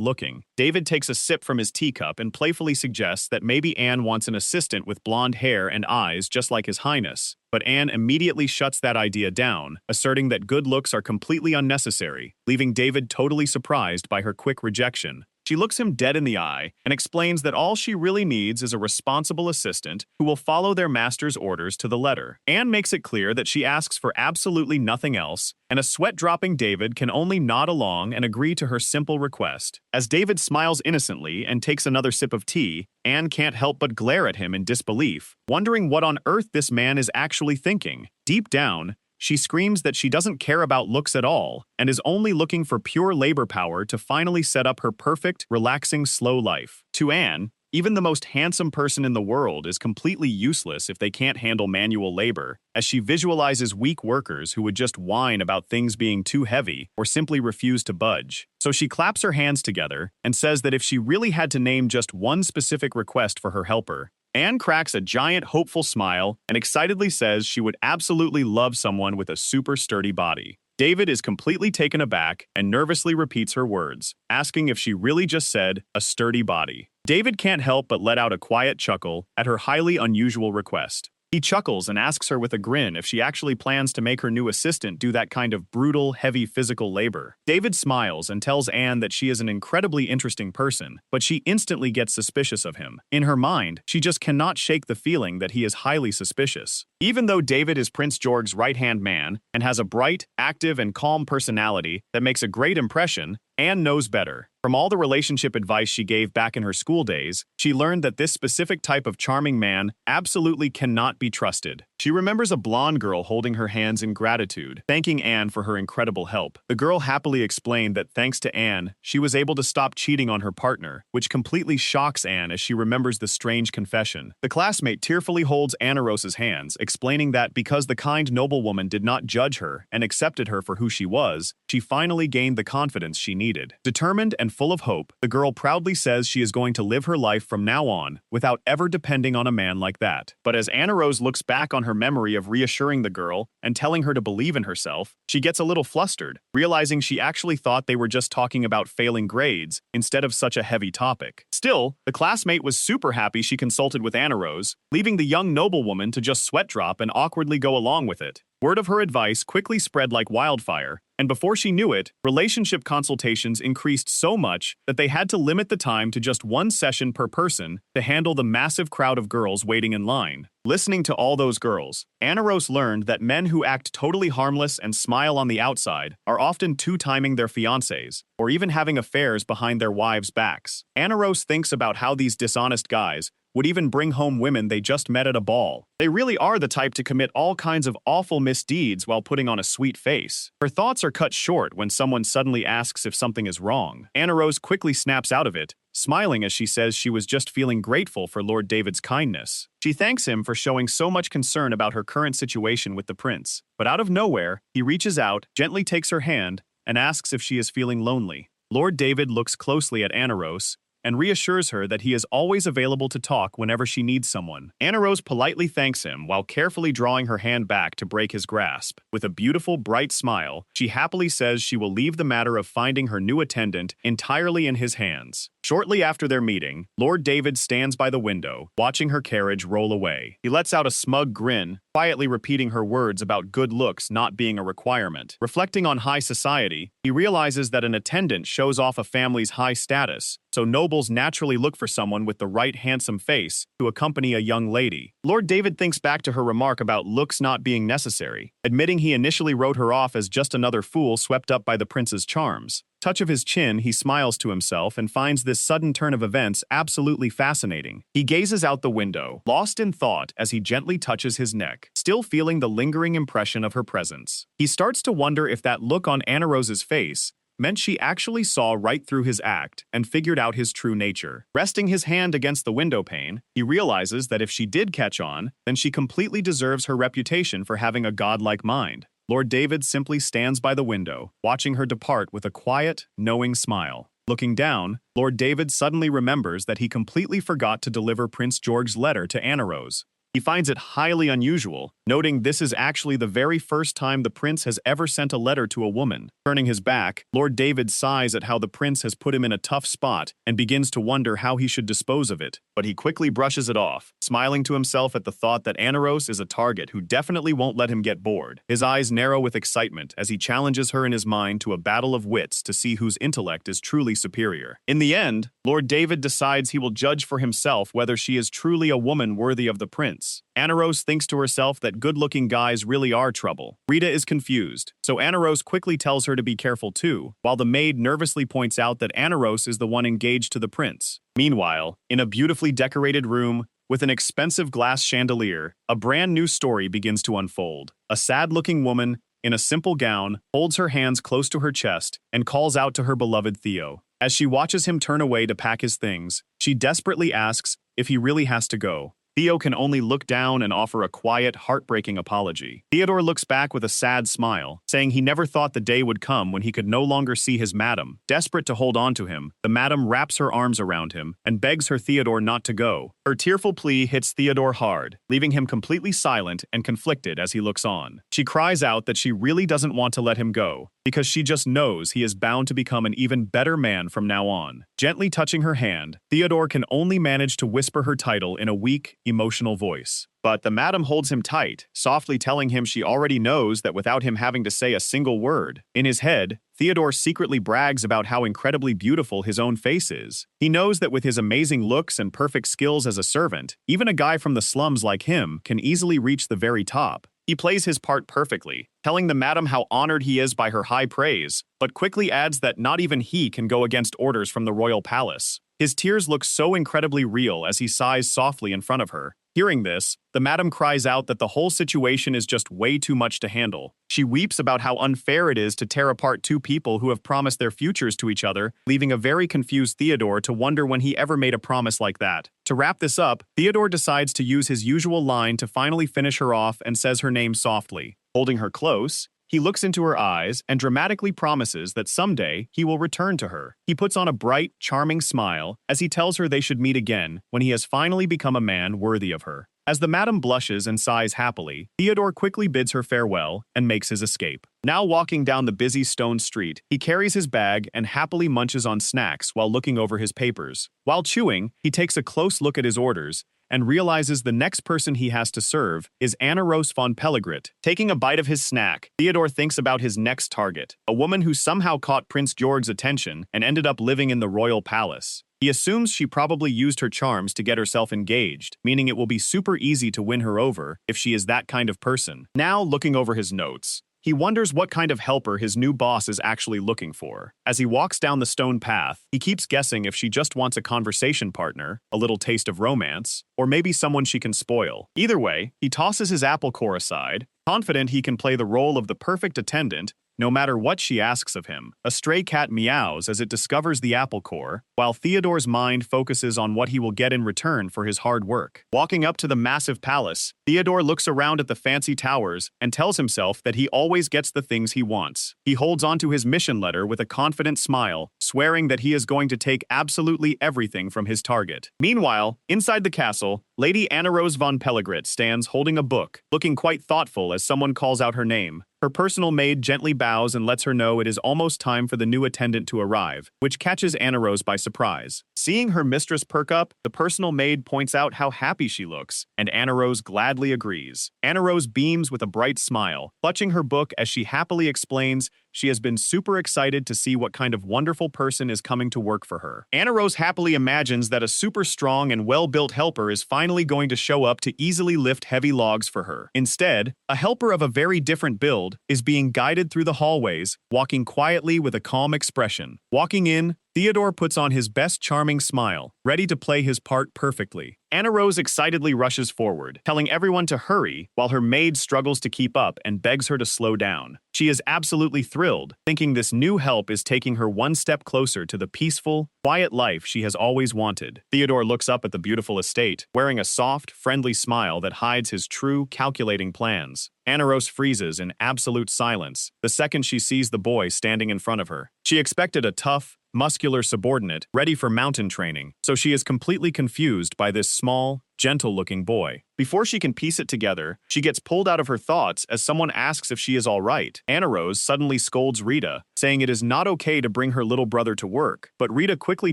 looking. David takes a sip from his teacup and playfully suggests that maybe Anne wants an assistant with blonde hair and eyes just like His Highness. But Anne immediately shuts that idea down, asserting that good looks are completely unnecessary, leaving David totally surprised by her quick rejection. She looks him dead in the eye and explains that all she really needs is a responsible assistant who will follow their master's orders to the letter. Anne makes it clear that she asks for absolutely nothing else, and a sweat-dropping David can only nod along and agree to her simple request. As David smiles innocently and takes another sip of tea, Anne can't help but glare at him in disbelief, wondering what on earth this man is actually thinking. Deep down, she screams that she doesn't care about looks at all and is only looking for pure labor power to finally set up her perfect, relaxing, slow life. To Anne, even the most handsome person in the world is completely useless if they can't handle manual labor, as she visualizes weak workers who would just whine about things being too heavy or simply refuse to budge. So she claps her hands together and says that if she really had to name just one specific request for her helper, Anne cracks a giant hopeful smile and excitedly says she would absolutely love someone with a super sturdy body. David is completely taken aback and nervously repeats her words, asking if she really just said, a sturdy body. David can't help but let out a quiet chuckle at her highly unusual request. He chuckles and asks her with a grin if she actually plans to make her new assistant do that kind of brutal, heavy physical labor. David smiles and tells Anne that she is an incredibly interesting person, but she instantly gets suspicious of him. In her mind, she just cannot shake the feeling that he is highly suspicious. Even though David is Prince Georg's right-hand man and has a bright, active, and calm personality that makes a great impression, Anne knows better. From all the relationship advice she gave back in her school days, she learned that this specific type of charming man absolutely cannot be trusted. She remembers a blonde girl holding her hands in gratitude, thanking Anne for her incredible help. The girl happily explained that thanks to Anne, she was able to stop cheating on her partner, which completely shocks Anne as she remembers the strange confession. The classmate tearfully holds Anaros's hands, explaining that because the kind noblewoman did not judge her and accepted her for who she was, she finally gained the confidence she needed. Determined and full of hope, the girl proudly says she is going to live her life from now on without ever depending on a man like that. But as Anaros looks back on her memory of reassuring the girl and telling her to believe in herself, she gets a little flustered, realizing she actually thought they were just talking about failing grades instead of such a heavy topic. Still, the classmate was super happy she consulted with Anaros, leaving the young noblewoman to just sweat drop and awkwardly go along with it. Word of her advice quickly spread like wildfire, and before she knew it, relationship consultations increased so much that they had to limit the time to just one session per person to handle the massive crowd of girls waiting in line. Listening to all those girls, Anaros learned that men who act totally harmless and smile on the outside are often two-timing their fiancés, or even having affairs behind their wives' backs. Anaros thinks about how these dishonest guys would even bring home women they just met at a ball. They really are the type to commit all kinds of awful misdeeds while putting on a sweet face. Her thoughts are cut short when someone suddenly asks if something is wrong. Anaros quickly snaps out of it, smiling as she says she was just feeling grateful for Lord David's kindness. She thanks him for showing so much concern about her current situation with the prince. But out of nowhere, he reaches out, gently takes her hand, and asks if she is feeling lonely. Lord David looks closely at Anaros and reassures her that he is always available to talk whenever she needs someone. Anaros politely thanks him while carefully drawing her hand back to break his grasp. With a beautiful, bright smile, she happily says she will leave the matter of finding her new attendant entirely in his hands. Shortly after their meeting, Lord David stands by the window, watching her carriage roll away. He lets out a smug grin, quietly repeating her words about good looks not being a requirement. Reflecting on high society, he realizes that an attendant shows off a family's high status, so nobles naturally look for someone with the right handsome face to accompany a young lady. Lord David thinks back to her remark about looks not being necessary, admitting he initially wrote her off as just another fool swept up by the prince's charms. Touch of his chin, he smiles to himself and finds this sudden turn of events absolutely fascinating. He gazes out the window, lost in thought as he gently touches his neck, still feeling the lingering impression of her presence. He starts to wonder if that look on Anaros's face meant she actually saw right through his act and figured out his true nature. Resting his hand against the window pane, he realizes that if she did catch on, then she completely deserves her reputation for having a godlike mind. Lord David simply stands by the window, watching her depart with a quiet, knowing smile. Looking down, Lord David suddenly remembers that he completely forgot to deliver Prince George's letter to Anaros. He finds it highly unusual, noting this is actually the very first time the prince has ever sent a letter to a woman. Turning his back, Lord David sighs at how the prince has put him in a tough spot and begins to wonder how he should dispose of it. But he quickly brushes it off, smiling to himself at the thought that Anaros is a target who definitely won't let him get bored. His eyes narrow with excitement as he challenges her in his mind to a battle of wits to see whose intellect is truly superior. In the end, Lord David decides he will judge for himself whether she is truly a woman worthy of the prince. Anaros thinks to herself that good-looking guys really are trouble. Rita is confused, so Anaros quickly tells her to be careful too, while the maid nervously points out that Anaros is the one engaged to the prince. Meanwhile, in a beautifully decorated room, with an expensive glass chandelier, a brand new story begins to unfold. A sad-looking woman, in a simple gown, holds her hands close to her chest and calls out to her beloved Theo. As she watches him turn away to pack his things, she desperately asks if he really has to go. Theo can only look down and offer a quiet, heartbreaking apology. Theodore looks back with a sad smile, saying he never thought the day would come when he could no longer see his madam. Desperate to hold on to him, the madam wraps her arms around him and begs her Theodore not to go. Her tearful plea hits Theodore hard, leaving him completely silent and conflicted as he looks on. She cries out that she really doesn't want to let him go, because she just knows he is bound to become an even better man from now on. Gently touching her hand, Theodore can only manage to whisper her title in a weak, emotional voice. But the madam holds him tight, softly telling him she already knows that without him having to say a single word. In his head, Theodore secretly brags about how incredibly beautiful his own face is. He knows that with his amazing looks and perfect skills as a servant, even a guy from the slums like him can easily reach the very top. He plays his part perfectly, telling the madam how honored he is by her high praise, but quickly adds that not even he can go against orders from the royal palace. His tears look so incredibly real as he sighs softly in front of her, Hearing this, the madam cries out that the whole situation is just way too much to handle. She weeps about how unfair it is to tear apart two people who have promised their futures to each other, leaving a very confused Theodore to wonder when he ever made a promise like that. To wrap this up, Theodore decides to use his usual line to finally finish her off and says her name softly. Holding her close, he looks into her eyes and dramatically promises that someday he will return to her. He puts on a bright, charming smile as he tells her they should meet again when he has finally become a man worthy of her. As the madam blushes and sighs happily, Theodore quickly bids her farewell and makes his escape. Now walking down the busy stone street, he carries his bag and happily munches on snacks while looking over his papers. While chewing, he takes a close look at his orders and realizes the next person he has to serve is Anna Rose von Pellegrit. Taking a bite of his snack, Theodore thinks about his next target, a woman who somehow caught Prince Georg's attention and ended up living in the royal palace. He assumes she probably used her charms to get herself engaged, meaning it will be super easy to win her over if she is that kind of person. Now, looking over his notes, he wonders what kind of helper his new boss is actually looking for. As he walks down the stone path, he keeps guessing if she just wants a conversation partner, a little taste of romance, or maybe someone she can spoil. Either way, he tosses his apple core aside, confident he can play the role of the perfect attendant no matter what she asks of him. A stray cat meows as it discovers the apple core, while Theodore's mind focuses on what he will get in return for his hard work. Walking up to the massive palace, Theodore looks around at the fancy towers and tells himself that he always gets the things he wants. He holds onto his mission letter with a confident smile, swearing that he is going to take absolutely everything from his target. Meanwhile, inside the castle, Lady Anna Rose von Pellegrit stands holding a book, looking quite thoughtful as someone calls out her name. Her personal maid gently bows and lets her know it is almost time for the new attendant to arrive, which catches Anna Rose by surprise. Seeing her mistress perk up, the personal maid points out how happy she looks, and Anna Rose gladly agrees. Anna Rose beams with a bright smile, clutching her book as she happily explains she has been super excited to see what kind of wonderful person is coming to work for her. Anna Rose happily imagines that a super strong and well-built helper is finally going to show up to easily lift heavy logs for her. Instead, a helper of a very different build is being guided through the hallways, walking quietly with a calm expression. Walking in, Theodore puts on his best charming smile, ready to play his part perfectly. Anna Rose excitedly rushes forward, telling everyone to hurry while her maid struggles to keep up and begs her to slow down. She is absolutely thrilled, thinking this new help is taking her one step closer to the peaceful, quiet life she has always wanted. Theodore looks up at the beautiful estate, wearing a soft, friendly smile that hides his true, calculating plans. Anna Rose freezes in absolute silence the second she sees the boy standing in front of her. She expected a tough, muscular subordinate ready for mountain training, so she is completely confused by this small, gentle-looking boy. Before she can piece it together, she gets pulled out of her thoughts as someone asks if she is all right. Anna Rose suddenly scolds Rita, saying it is not okay to bring her little brother to work, but Rita quickly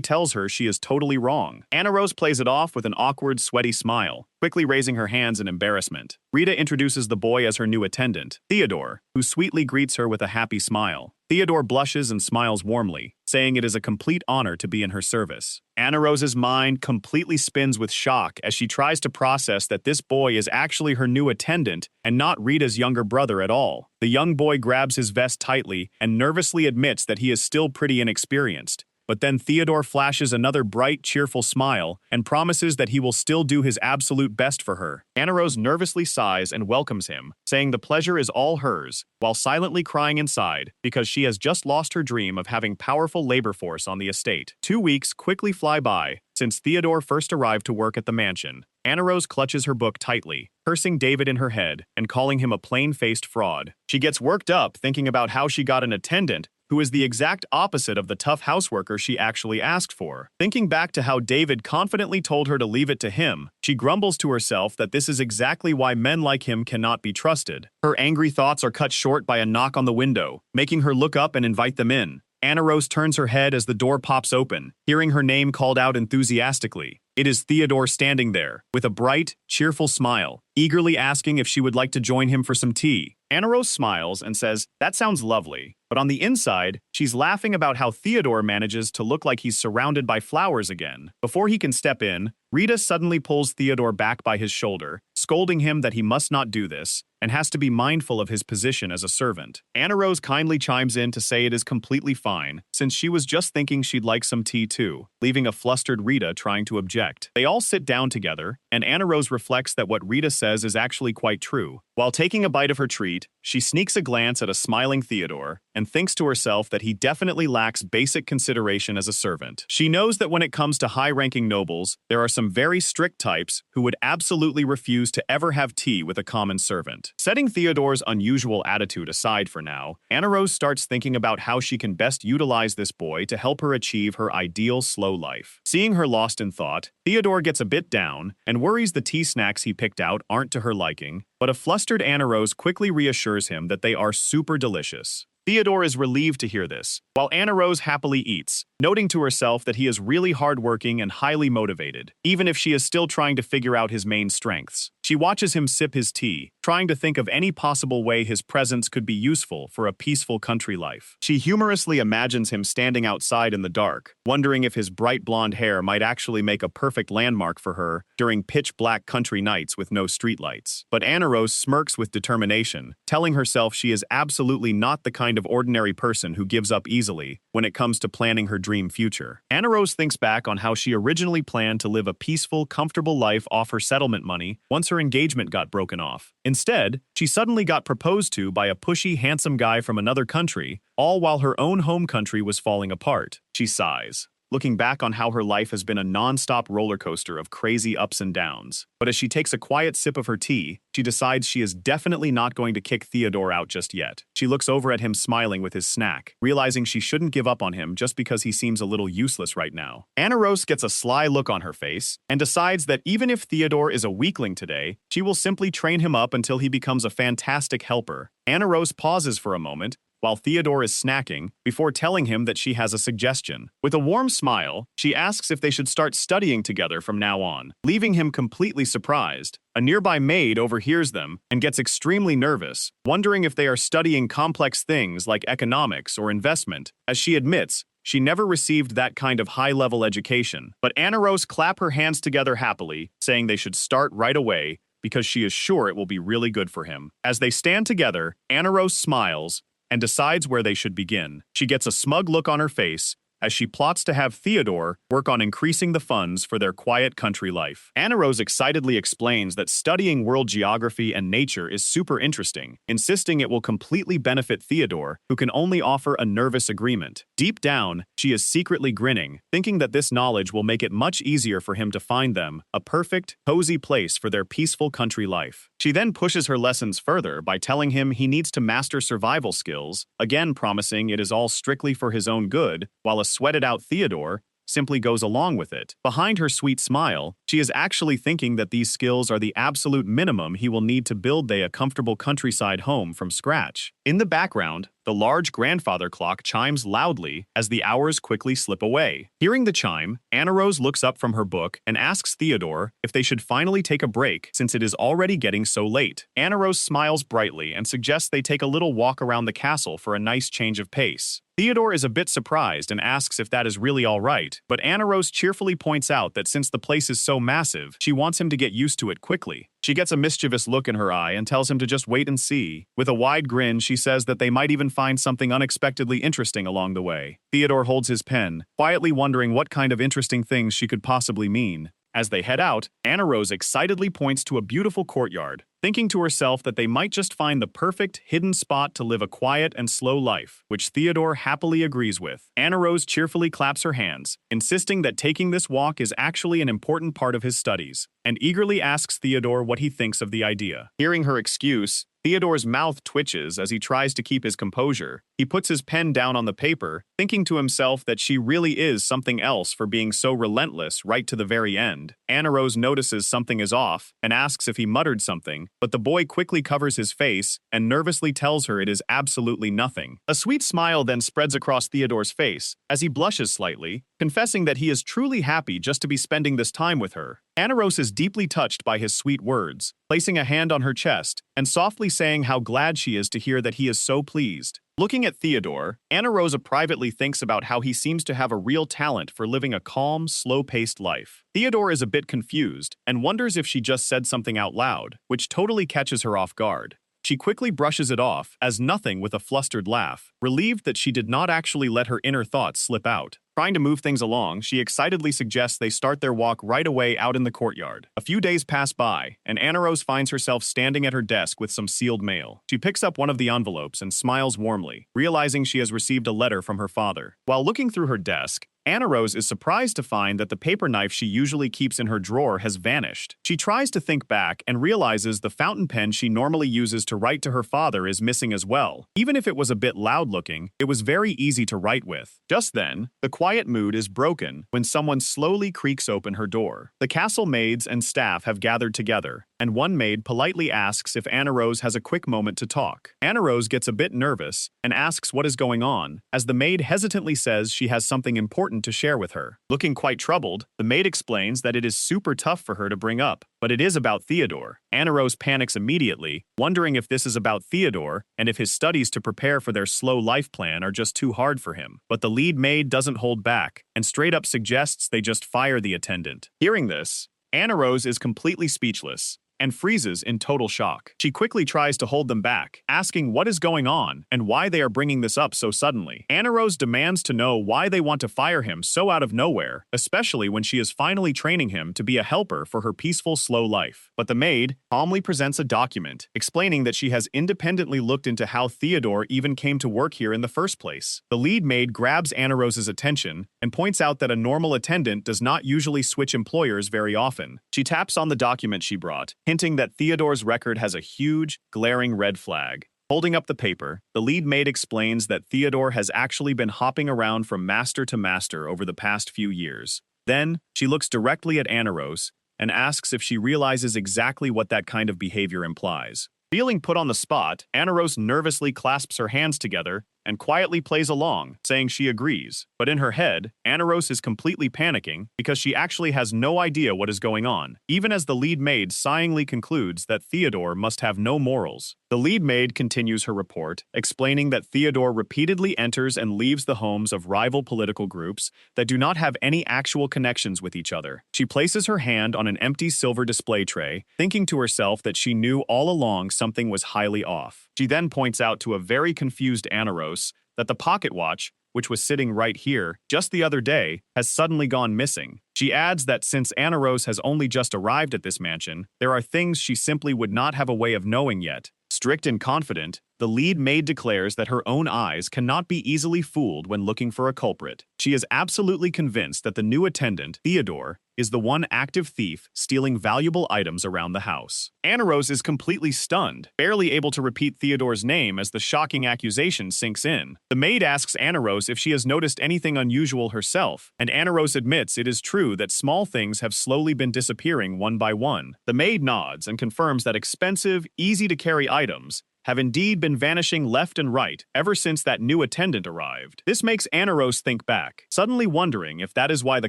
tells her she is totally wrong. Anna Rose plays it off with an awkward, sweaty smile, quickly raising her hands in embarrassment. Rita introduces the boy as her new attendant, Theodore, who sweetly greets her with a happy smile. Theodore blushes and smiles warmly, saying it is a complete honor to be in her service. Anna Rose's mind completely spins with shock as she tries to process that this boy is actually her new attendant and not Rita's younger brother at all. The young boy grabs his vest tightly and nervously admits that he is still pretty inexperienced. But then Theodore flashes another bright, cheerful smile and promises that he will still do his absolute best for her. Anna Rose nervously sighs and welcomes him, saying the pleasure is all hers, while silently crying inside because she has just lost her dream of having powerful labor force on the estate. 2 weeks quickly fly by since Theodore first arrived to work at the mansion. Anna Rose clutches her book tightly, cursing David in her head and calling him a plain-faced fraud. She gets worked up thinking about how she got an attendant who is the exact opposite of the tough houseworker she actually asked for. Thinking back to how David confidently told her to leave it to him, she grumbles to herself that this is exactly why men like him cannot be trusted. Her angry thoughts are cut short by a knock on the window, making her look up and invite them in. Anna Rose turns her head as the door pops open, hearing her name called out enthusiastically. It is Theodore standing there, with a bright, cheerful smile, eagerly asking if she would like to join him for some tea. Anna Rose smiles and says, "That sounds lovely." But on the inside, she's laughing about how Theodore manages to look like he's surrounded by flowers again. Before he can step in, Rita suddenly pulls Theodore back by his shoulder, scolding him that he must not do this, and has to be mindful of his position as a servant. Anna Rose kindly chimes in to say it is completely fine, since she was just thinking she'd like some tea too, leaving a flustered Rita trying to object. They all sit down together, and Anna Rose reflects that what Rita says is actually quite true. While taking a bite of her treat, she sneaks a glance at a smiling Theodore and thinks to herself that he definitely lacks basic consideration as a servant. She knows that when it comes to high-ranking nobles, there are some very strict types who would absolutely refuse to ever have tea with a common servant. Setting Theodore's unusual attitude aside for now, Anna Rose starts thinking about how she can best utilize this boy to help her achieve her ideal slow life. Seeing her lost in thought, Theodore gets a bit down and worries the tea snacks he picked out aren't to her liking, but a flustered Anna Rose quickly reassures him that they are super delicious. Theodore is relieved to hear this, while Anna Rose happily eats, noting to herself that he is really hardworking and highly motivated, even if she is still trying to figure out his main strengths. She watches him sip his tea, trying to think of any possible way his presence could be useful for a peaceful country life. She humorously imagines him standing outside in the dark, wondering if his bright blonde hair might actually make a perfect landmark for her during pitch-black country nights with no streetlights. But Anna Rose smirks with determination, telling herself she is absolutely not the kind of ordinary person who gives up easily when it comes to planning her dream future. Anna Rose thinks back on how she originally planned to live a peaceful, comfortable life off her settlement money once her engagement got broken off. Instead, she suddenly got proposed to by a pushy, handsome guy from another country, all while her own home country was falling apart. She sighs, looking back on how her life has been a non-stop roller coaster of crazy ups and downs. But as she takes a quiet sip of her tea, she decides she is definitely not going to kick Theodore out just yet. She looks over at him smiling with his snack, realizing she shouldn't give up on him just because he seems a little useless right now. Anna Rose gets a sly look on her face and decides that even if Theodore is a weakling today, she will simply train him up until he becomes a fantastic helper. Anna Rose pauses for a moment, while Theodore is snacking, before telling him that she has a suggestion. With a warm smile, she asks if they should start studying together from now on, leaving him completely surprised. A nearby maid overhears them and gets extremely nervous, wondering if they are studying complex things like economics or investment. As she admits, she never received that kind of high-level education. But Anna Rose claps her hands together happily, saying they should start right away because she is sure it will be really good for him. As they stand together, Anna Rose smiles and decides where they should begin. She gets a smug look on her face as she plots to have Theodore work on increasing the funds for their quiet country life. Anna Rose excitedly explains that studying world geography and nature is super interesting, insisting it will completely benefit Theodore, who can only offer a nervous agreement. Deep down, she is secretly grinning, thinking that this knowledge will make it much easier for him to find them a perfect, cozy place for their peaceful country life. She then pushes her lessons further by telling him he needs to master survival skills, again promising it is all strictly for his own good, while a sweated-out Theodore simply goes along with it. Behind her sweet smile, she is actually thinking that these skills are the absolute minimum he will need to build a comfortable countryside home from scratch. In the background, the large grandfather clock chimes loudly as the hours quickly slip away. Hearing the chime, Anna Rose looks up from her book and asks Theodore if they should finally take a break since it is already getting so late. Anna Rose smiles brightly and suggests they take a little walk around the castle for a nice change of pace. Theodore is a bit surprised and asks if that is really all right, but Anna Rose cheerfully points out that since the place is so massive, she wants him to get used to it quickly. She gets a mischievous look in her eye and tells him to just wait and see. With a wide grin, she says that they might even find something unexpectedly interesting along the way. Theodore holds his pen, quietly wondering what kind of interesting things she could possibly mean. As they head out, Anna Rose excitedly points to a beautiful courtyard, thinking to herself that they might just find the perfect hidden spot to live a quiet and slow life, which Theodore happily agrees with. Anna Rose cheerfully claps her hands, insisting that taking this walk is actually an important part of his studies, and eagerly asks Theodore what he thinks of the idea. Hearing her excuse, Theodore's mouth twitches as he tries to keep his composure. He puts his pen down on the paper, thinking to himself that she really is something else for being so relentless right to the very end. Anna Rose notices something is off and asks if he muttered something, but the boy quickly covers his face and nervously tells her it is absolutely nothing. A sweet smile then spreads across Theodore's face as he blushes slightly, confessing that he is truly happy just to be spending this time with her. Anna Rose is deeply touched by his sweet words, placing a hand on her chest and softly saying how glad she is to hear that he is so pleased. Looking at Theodore, Anna Rosa privately thinks about how he seems to have a real talent for living a calm, slow-paced life. Theodore is a bit confused and wonders if she just said something out loud, which totally catches her off guard. She quickly brushes it off as nothing with a flustered laugh, relieved that she did not actually let her inner thoughts slip out. Trying to move things along, she excitedly suggests they start their walk right away out in the courtyard. A few days pass by, and Anna Rose finds herself standing at her desk with some sealed mail. She picks up one of the envelopes and smiles warmly, realizing she has received a letter from her father. While looking through her desk, Anna Rose is surprised to find that the paper knife she usually keeps in her drawer has vanished. She tries to think back and realizes the fountain pen she normally uses to write to her father is missing as well. Even if it was a bit loud-looking, it was very easy to write with. Just then, the quiet mood is broken when someone slowly creaks open her door. The castle maids and staff have gathered together, and one maid politely asks if Anna Rose has a quick moment to talk. Anna Rose gets a bit nervous and asks what is going on, as the maid hesitantly says she has something important to share with her. Looking quite troubled, the maid explains that it is super tough for her to bring up, but it is about Theodore. Anna Rose panics immediately, wondering if this is about Theodore and if his studies to prepare for their slow life plan are just too hard for him. But the lead maid doesn't hold back and straight up suggests they just fire the attendant. Hearing this, Anna Rose is completely speechless and freezes in total shock. She quickly tries to hold them back, asking what is going on and why they are bringing this up so suddenly. Anna Rose demands to know why they want to fire him so out of nowhere, especially when she is finally training him to be a helper for her peaceful, slow life. But the maid calmly presents a document, explaining that she has independently looked into how Theodore even came to work here in the first place. The lead maid grabs Anna Rose's attention and points out that a normal attendant does not usually switch employers very often. She taps on the document she brought, hinting that Theodore's record has a huge, glaring red flag. Holding up the paper, the lead maid explains that Theodore has actually been hopping around from master to master over the past few years. Then, she looks directly at Anna Rose and asks if she realizes exactly what that kind of behavior implies. Feeling put on the spot, Anna Rose nervously clasps her hands together and quietly plays along, saying she agrees. But in her head, Anna Rose is completely panicking because she actually has no idea what is going on, even as the lead maid sighingly concludes that Theodore must have no morals. The lead maid continues her report, explaining that Theodore repeatedly enters and leaves the homes of rival political groups that do not have any actual connections with each other. She places her hand on an empty silver display tray, thinking to herself that she knew all along something was highly off. She then points out to a very confused Anna Rose that the pocket watch, which was sitting right here just the other day, has suddenly gone missing. She adds that since Anna Rose has only just arrived at this mansion, there are things she simply would not have a way of knowing yet. Strict and confident, the lead maid declares that her own eyes cannot be easily fooled when looking for a culprit. She is absolutely convinced that the new attendant, Theodore, is the one active thief stealing valuable items around the house. Anna Rose is completely stunned, barely able to repeat Theodore's name as the shocking accusation sinks in. The maid asks Anna Rose if she has noticed anything unusual herself, and Anna Rose admits it is true that small things have slowly been disappearing one by one. The maid nods and confirms that expensive, easy-to-carry items have indeed been vanishing left and right ever since that new attendant arrived. This makes Anna Rose think back, suddenly wondering if that is why the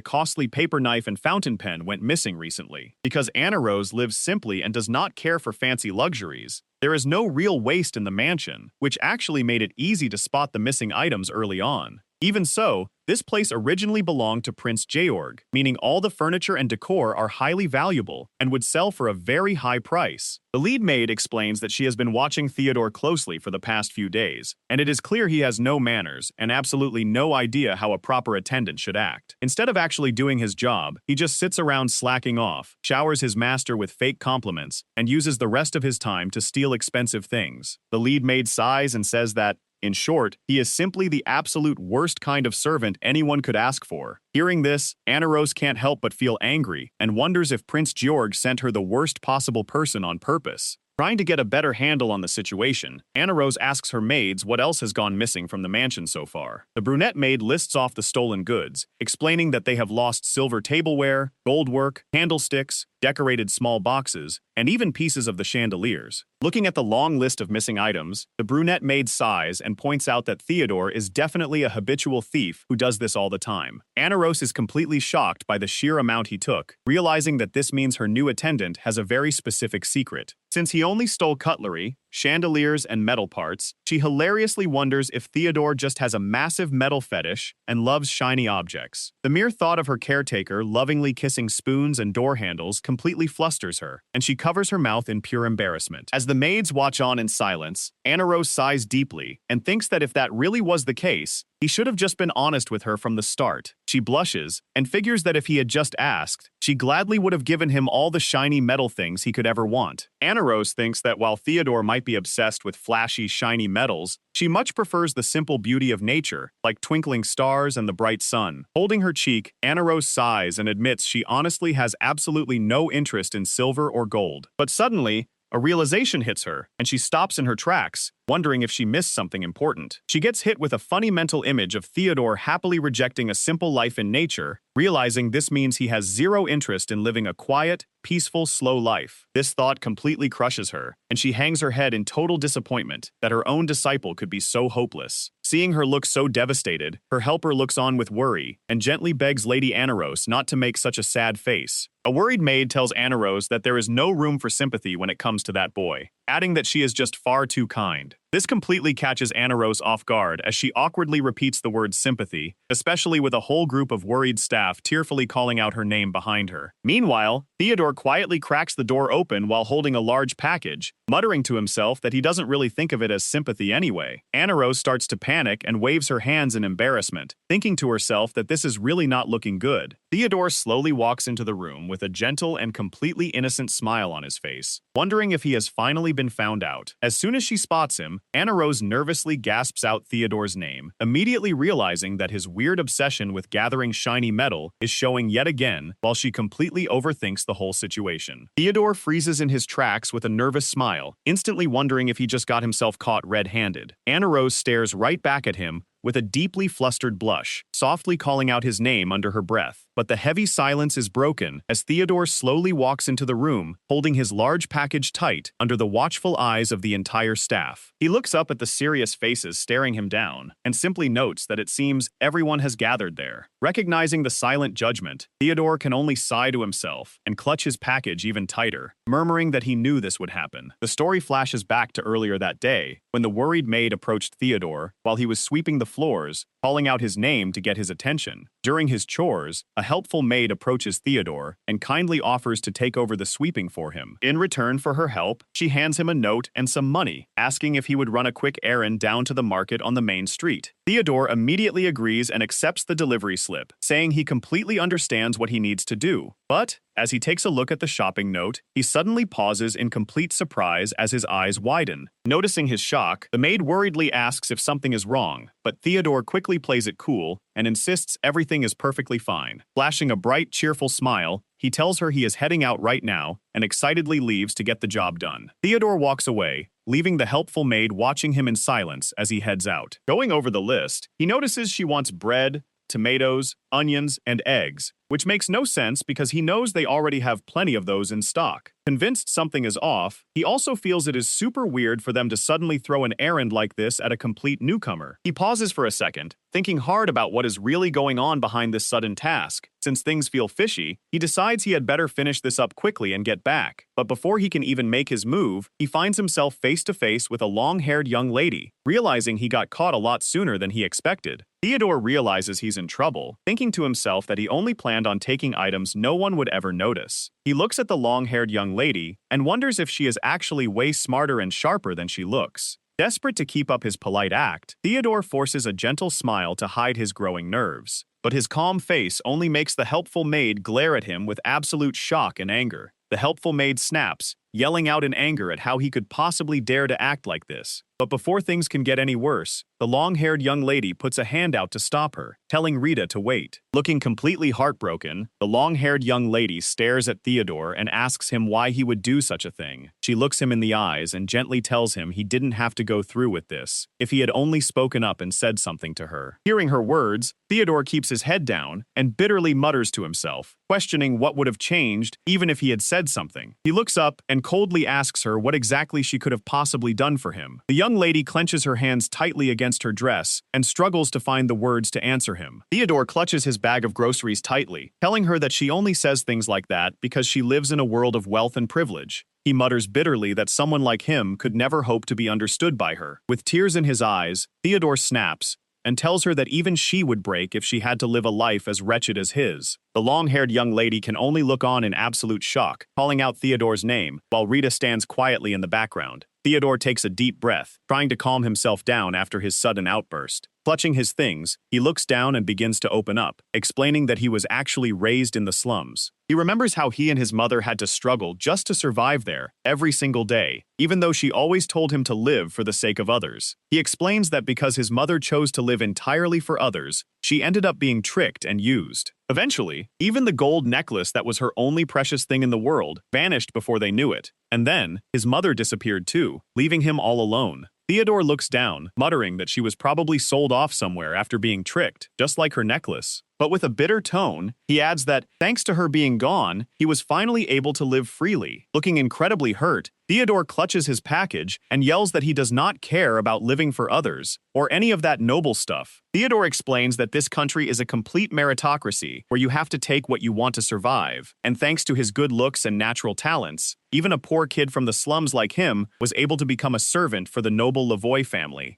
costly paper knife and fountain pen went missing recently. Because Anna Rose lives simply and does not care for fancy luxuries, there is no real waste in the mansion, which actually made it easy to spot the missing items early on. Even so, this place originally belonged to Prince Georg, meaning all the furniture and decor are highly valuable and would sell for a very high price. The lead maid explains that she has been watching Theodore closely for the past few days, and it is clear he has no manners and absolutely no idea how a proper attendant should act. Instead of actually doing his job, he just sits around slacking off, showers his master with fake compliments, and uses the rest of his time to steal expensive things. The lead maid sighs and says that, in short, he is simply the absolute worst kind of servant anyone could ask for. Hearing this, Anna Rose can't help but feel angry and wonders if Prince Georg sent her the worst possible person on purpose. Trying to get a better handle on the situation, Anna Rose asks her maids what else has gone missing from the mansion so far. The brunette maid lists off the stolen goods, explaining that they have lost silver tableware, gold work, candlesticks, decorated small boxes, and even pieces of the chandeliers. Looking at the long list of missing items, the brunette maid sighs and points out that Theodore is definitely a habitual thief who does this all the time. Anna Rose is completely shocked by the sheer amount he took, realizing that this means her new attendant has a very specific secret. Since he only stole cutlery, chandeliers, and metal parts, she hilariously wonders if Theodore just has a massive metal fetish and loves shiny objects. The mere thought of her caretaker lovingly kissing spoons and door handles completely flusters her, and she covers her mouth in pure embarrassment. As the maids watch on in silence, Enro sighs deeply and thinks that if that really was the case, he should have just been honest with her from the start. She blushes and figures that if he had just asked, she gladly would have given him all the shiny metal things he could ever want. Anaros thinks that while Theodore might be obsessed with flashy, shiny metals, she much prefers the simple beauty of nature, like twinkling stars and the bright sun. Holding her cheek, Anaros sighs and admits she honestly has absolutely no interest in silver or gold. But suddenly, a realization hits her, and she stops in her tracks, wondering if she missed something important. She gets hit with a funny mental image of Theodore happily rejecting a simple life in nature, realizing this means he has zero interest in living a quiet, peaceful, slow life. This thought completely crushes her, and she hangs her head in total disappointment that her own disciple could be so hopeless. Seeing her look so devastated, her helper looks on with worry and gently begs Lady Anaros not to make such a sad face. A worried maid tells Anaros that there is no room for sympathy when it comes to that boy, adding that she is just far too kind. This completely catches Anaros off guard as she awkwardly repeats the word sympathy, especially with a whole group of worried staff tearfully calling out her name behind her. Meanwhile, Theodore quietly cracks the door open while holding a large package, muttering to himself that he doesn't really think of it as sympathy anyway. Anaros starts to panic and waves her hands in embarrassment, thinking to herself that this is really not looking good. Theodore slowly walks into the room with a gentle and completely innocent smile on his face, wondering if he has finally been found out. As soon as she spots him, Anaros nervously gasps out Theodore's name, immediately realizing that his weird obsession with gathering shiny metal is showing yet again while she completely overthinks the whole situation. Theodore freezes in his tracks with a nervous smile, instantly wondering if he just got himself caught red-handed. Anaros stares right back at him with a deeply flustered blush, softly calling out his name under her breath. But the heavy silence is broken as Theodore slowly walks into the room, holding his large package tight under the watchful eyes of the entire staff. He looks up at the serious faces staring him down, and simply notes that it seems everyone has gathered there. Recognizing the silent judgment, Theodore can only sigh to himself and clutch his package even tighter, murmuring that he knew this would happen. The story flashes back to earlier that day, when the worried maid approached Theodore while he was sweeping the floors, calling out his name to get his attention. During his chores, a helpful maid approaches Theodore and kindly offers to take over the sweeping for him. In return for her help, she hands him a note and some money, asking if he would run a quick errand down to the market on the main street. Theodore immediately agrees and accepts the delivery slip, saying he completely understands what he needs to do. But as he takes a look at the shopping note, he suddenly pauses in complete surprise as his eyes widen. Noticing his shock, the maid worriedly asks if something is wrong, but Theodore quickly plays it cool and insists everything is perfectly fine. Flashing a bright, cheerful smile, he tells her he is heading out right now and excitedly leaves to get the job done. Theodore walks away, leaving the helpful maid watching him in silence as he heads out. Going over the list, he notices she wants bread, tomatoes, onions, and eggs, which makes no sense because he knows they already have plenty of those in stock. Convinced something is off, he also feels it is super weird for them to suddenly throw an errand like this at a complete newcomer. He pauses for a second, thinking hard about what is really going on behind this sudden task. Since things feel fishy, he decides he had better finish this up quickly and get back. But before he can even make his move, he finds himself face to face with a long-haired young lady, realizing he got caught a lot sooner than he expected. Theodore realizes he's in trouble, thinking to himself that he only planned on taking items no one would ever notice. He looks at the long-haired young lady and wonders if she is actually way smarter and sharper than she looks. Desperate to keep up his polite act, Theodore forces a gentle smile to hide his growing nerves. But his calm face only makes the helpful maid glare at him with absolute shock and anger. The helpful maid snaps, yelling out in anger at how he could possibly dare to act like this. But before things can get any worse, the long-haired young lady puts a hand out to stop her, telling Rita to wait. Looking completely heartbroken, the long-haired young lady stares at Theodore and asks him why he would do such a thing. She looks him in the eyes and gently tells him he didn't have to go through with this, if he had only spoken up and said something to her. Hearing her words, Theodore keeps his head down and bitterly mutters to himself, questioning what would have changed even if he had said something. He looks up and coldly asks her what exactly she could have possibly done for him. The young lady clenches her hands tightly against her dress and struggles to find the words to answer him. Theodore clutches his bag of groceries tightly, telling her that she only says things like that because she lives in a world of wealth and privilege. He mutters bitterly that someone like him could never hope to be understood by her. With tears in his eyes, Theodore snaps and tells her that even she would break if she had to live a life as wretched as his. The long-haired young lady can only look on in absolute shock, calling out Theodore's name, while Rita stands quietly in the background. Theodore takes a deep breath, trying to calm himself down after his sudden outburst. Clutching his things, he looks down and begins to open up, explaining that he was actually raised in the slums. He remembers how he and his mother had to struggle just to survive there, every single day, even though she always told him to live for the sake of others. He explains that because his mother chose to live entirely for others, she ended up being tricked and used. Eventually, even the gold necklace that was her only precious thing in the world vanished before they knew it. And then, his mother disappeared too, leaving him all alone. Theodore looks down, muttering that she was probably sold off somewhere after being tricked, just like her necklace. But with a bitter tone, he adds that, thanks to her being gone, he was finally able to live freely. Looking incredibly hurt, Theodore clutches his package and yells that he does not care about living for others, or any of that noble stuff. Theodore explains that this country is a complete meritocracy, where you have to take what you want to survive, and thanks to his good looks and natural talents, even a poor kid from the slums like him was able to become a servant for the noble Lavoie family.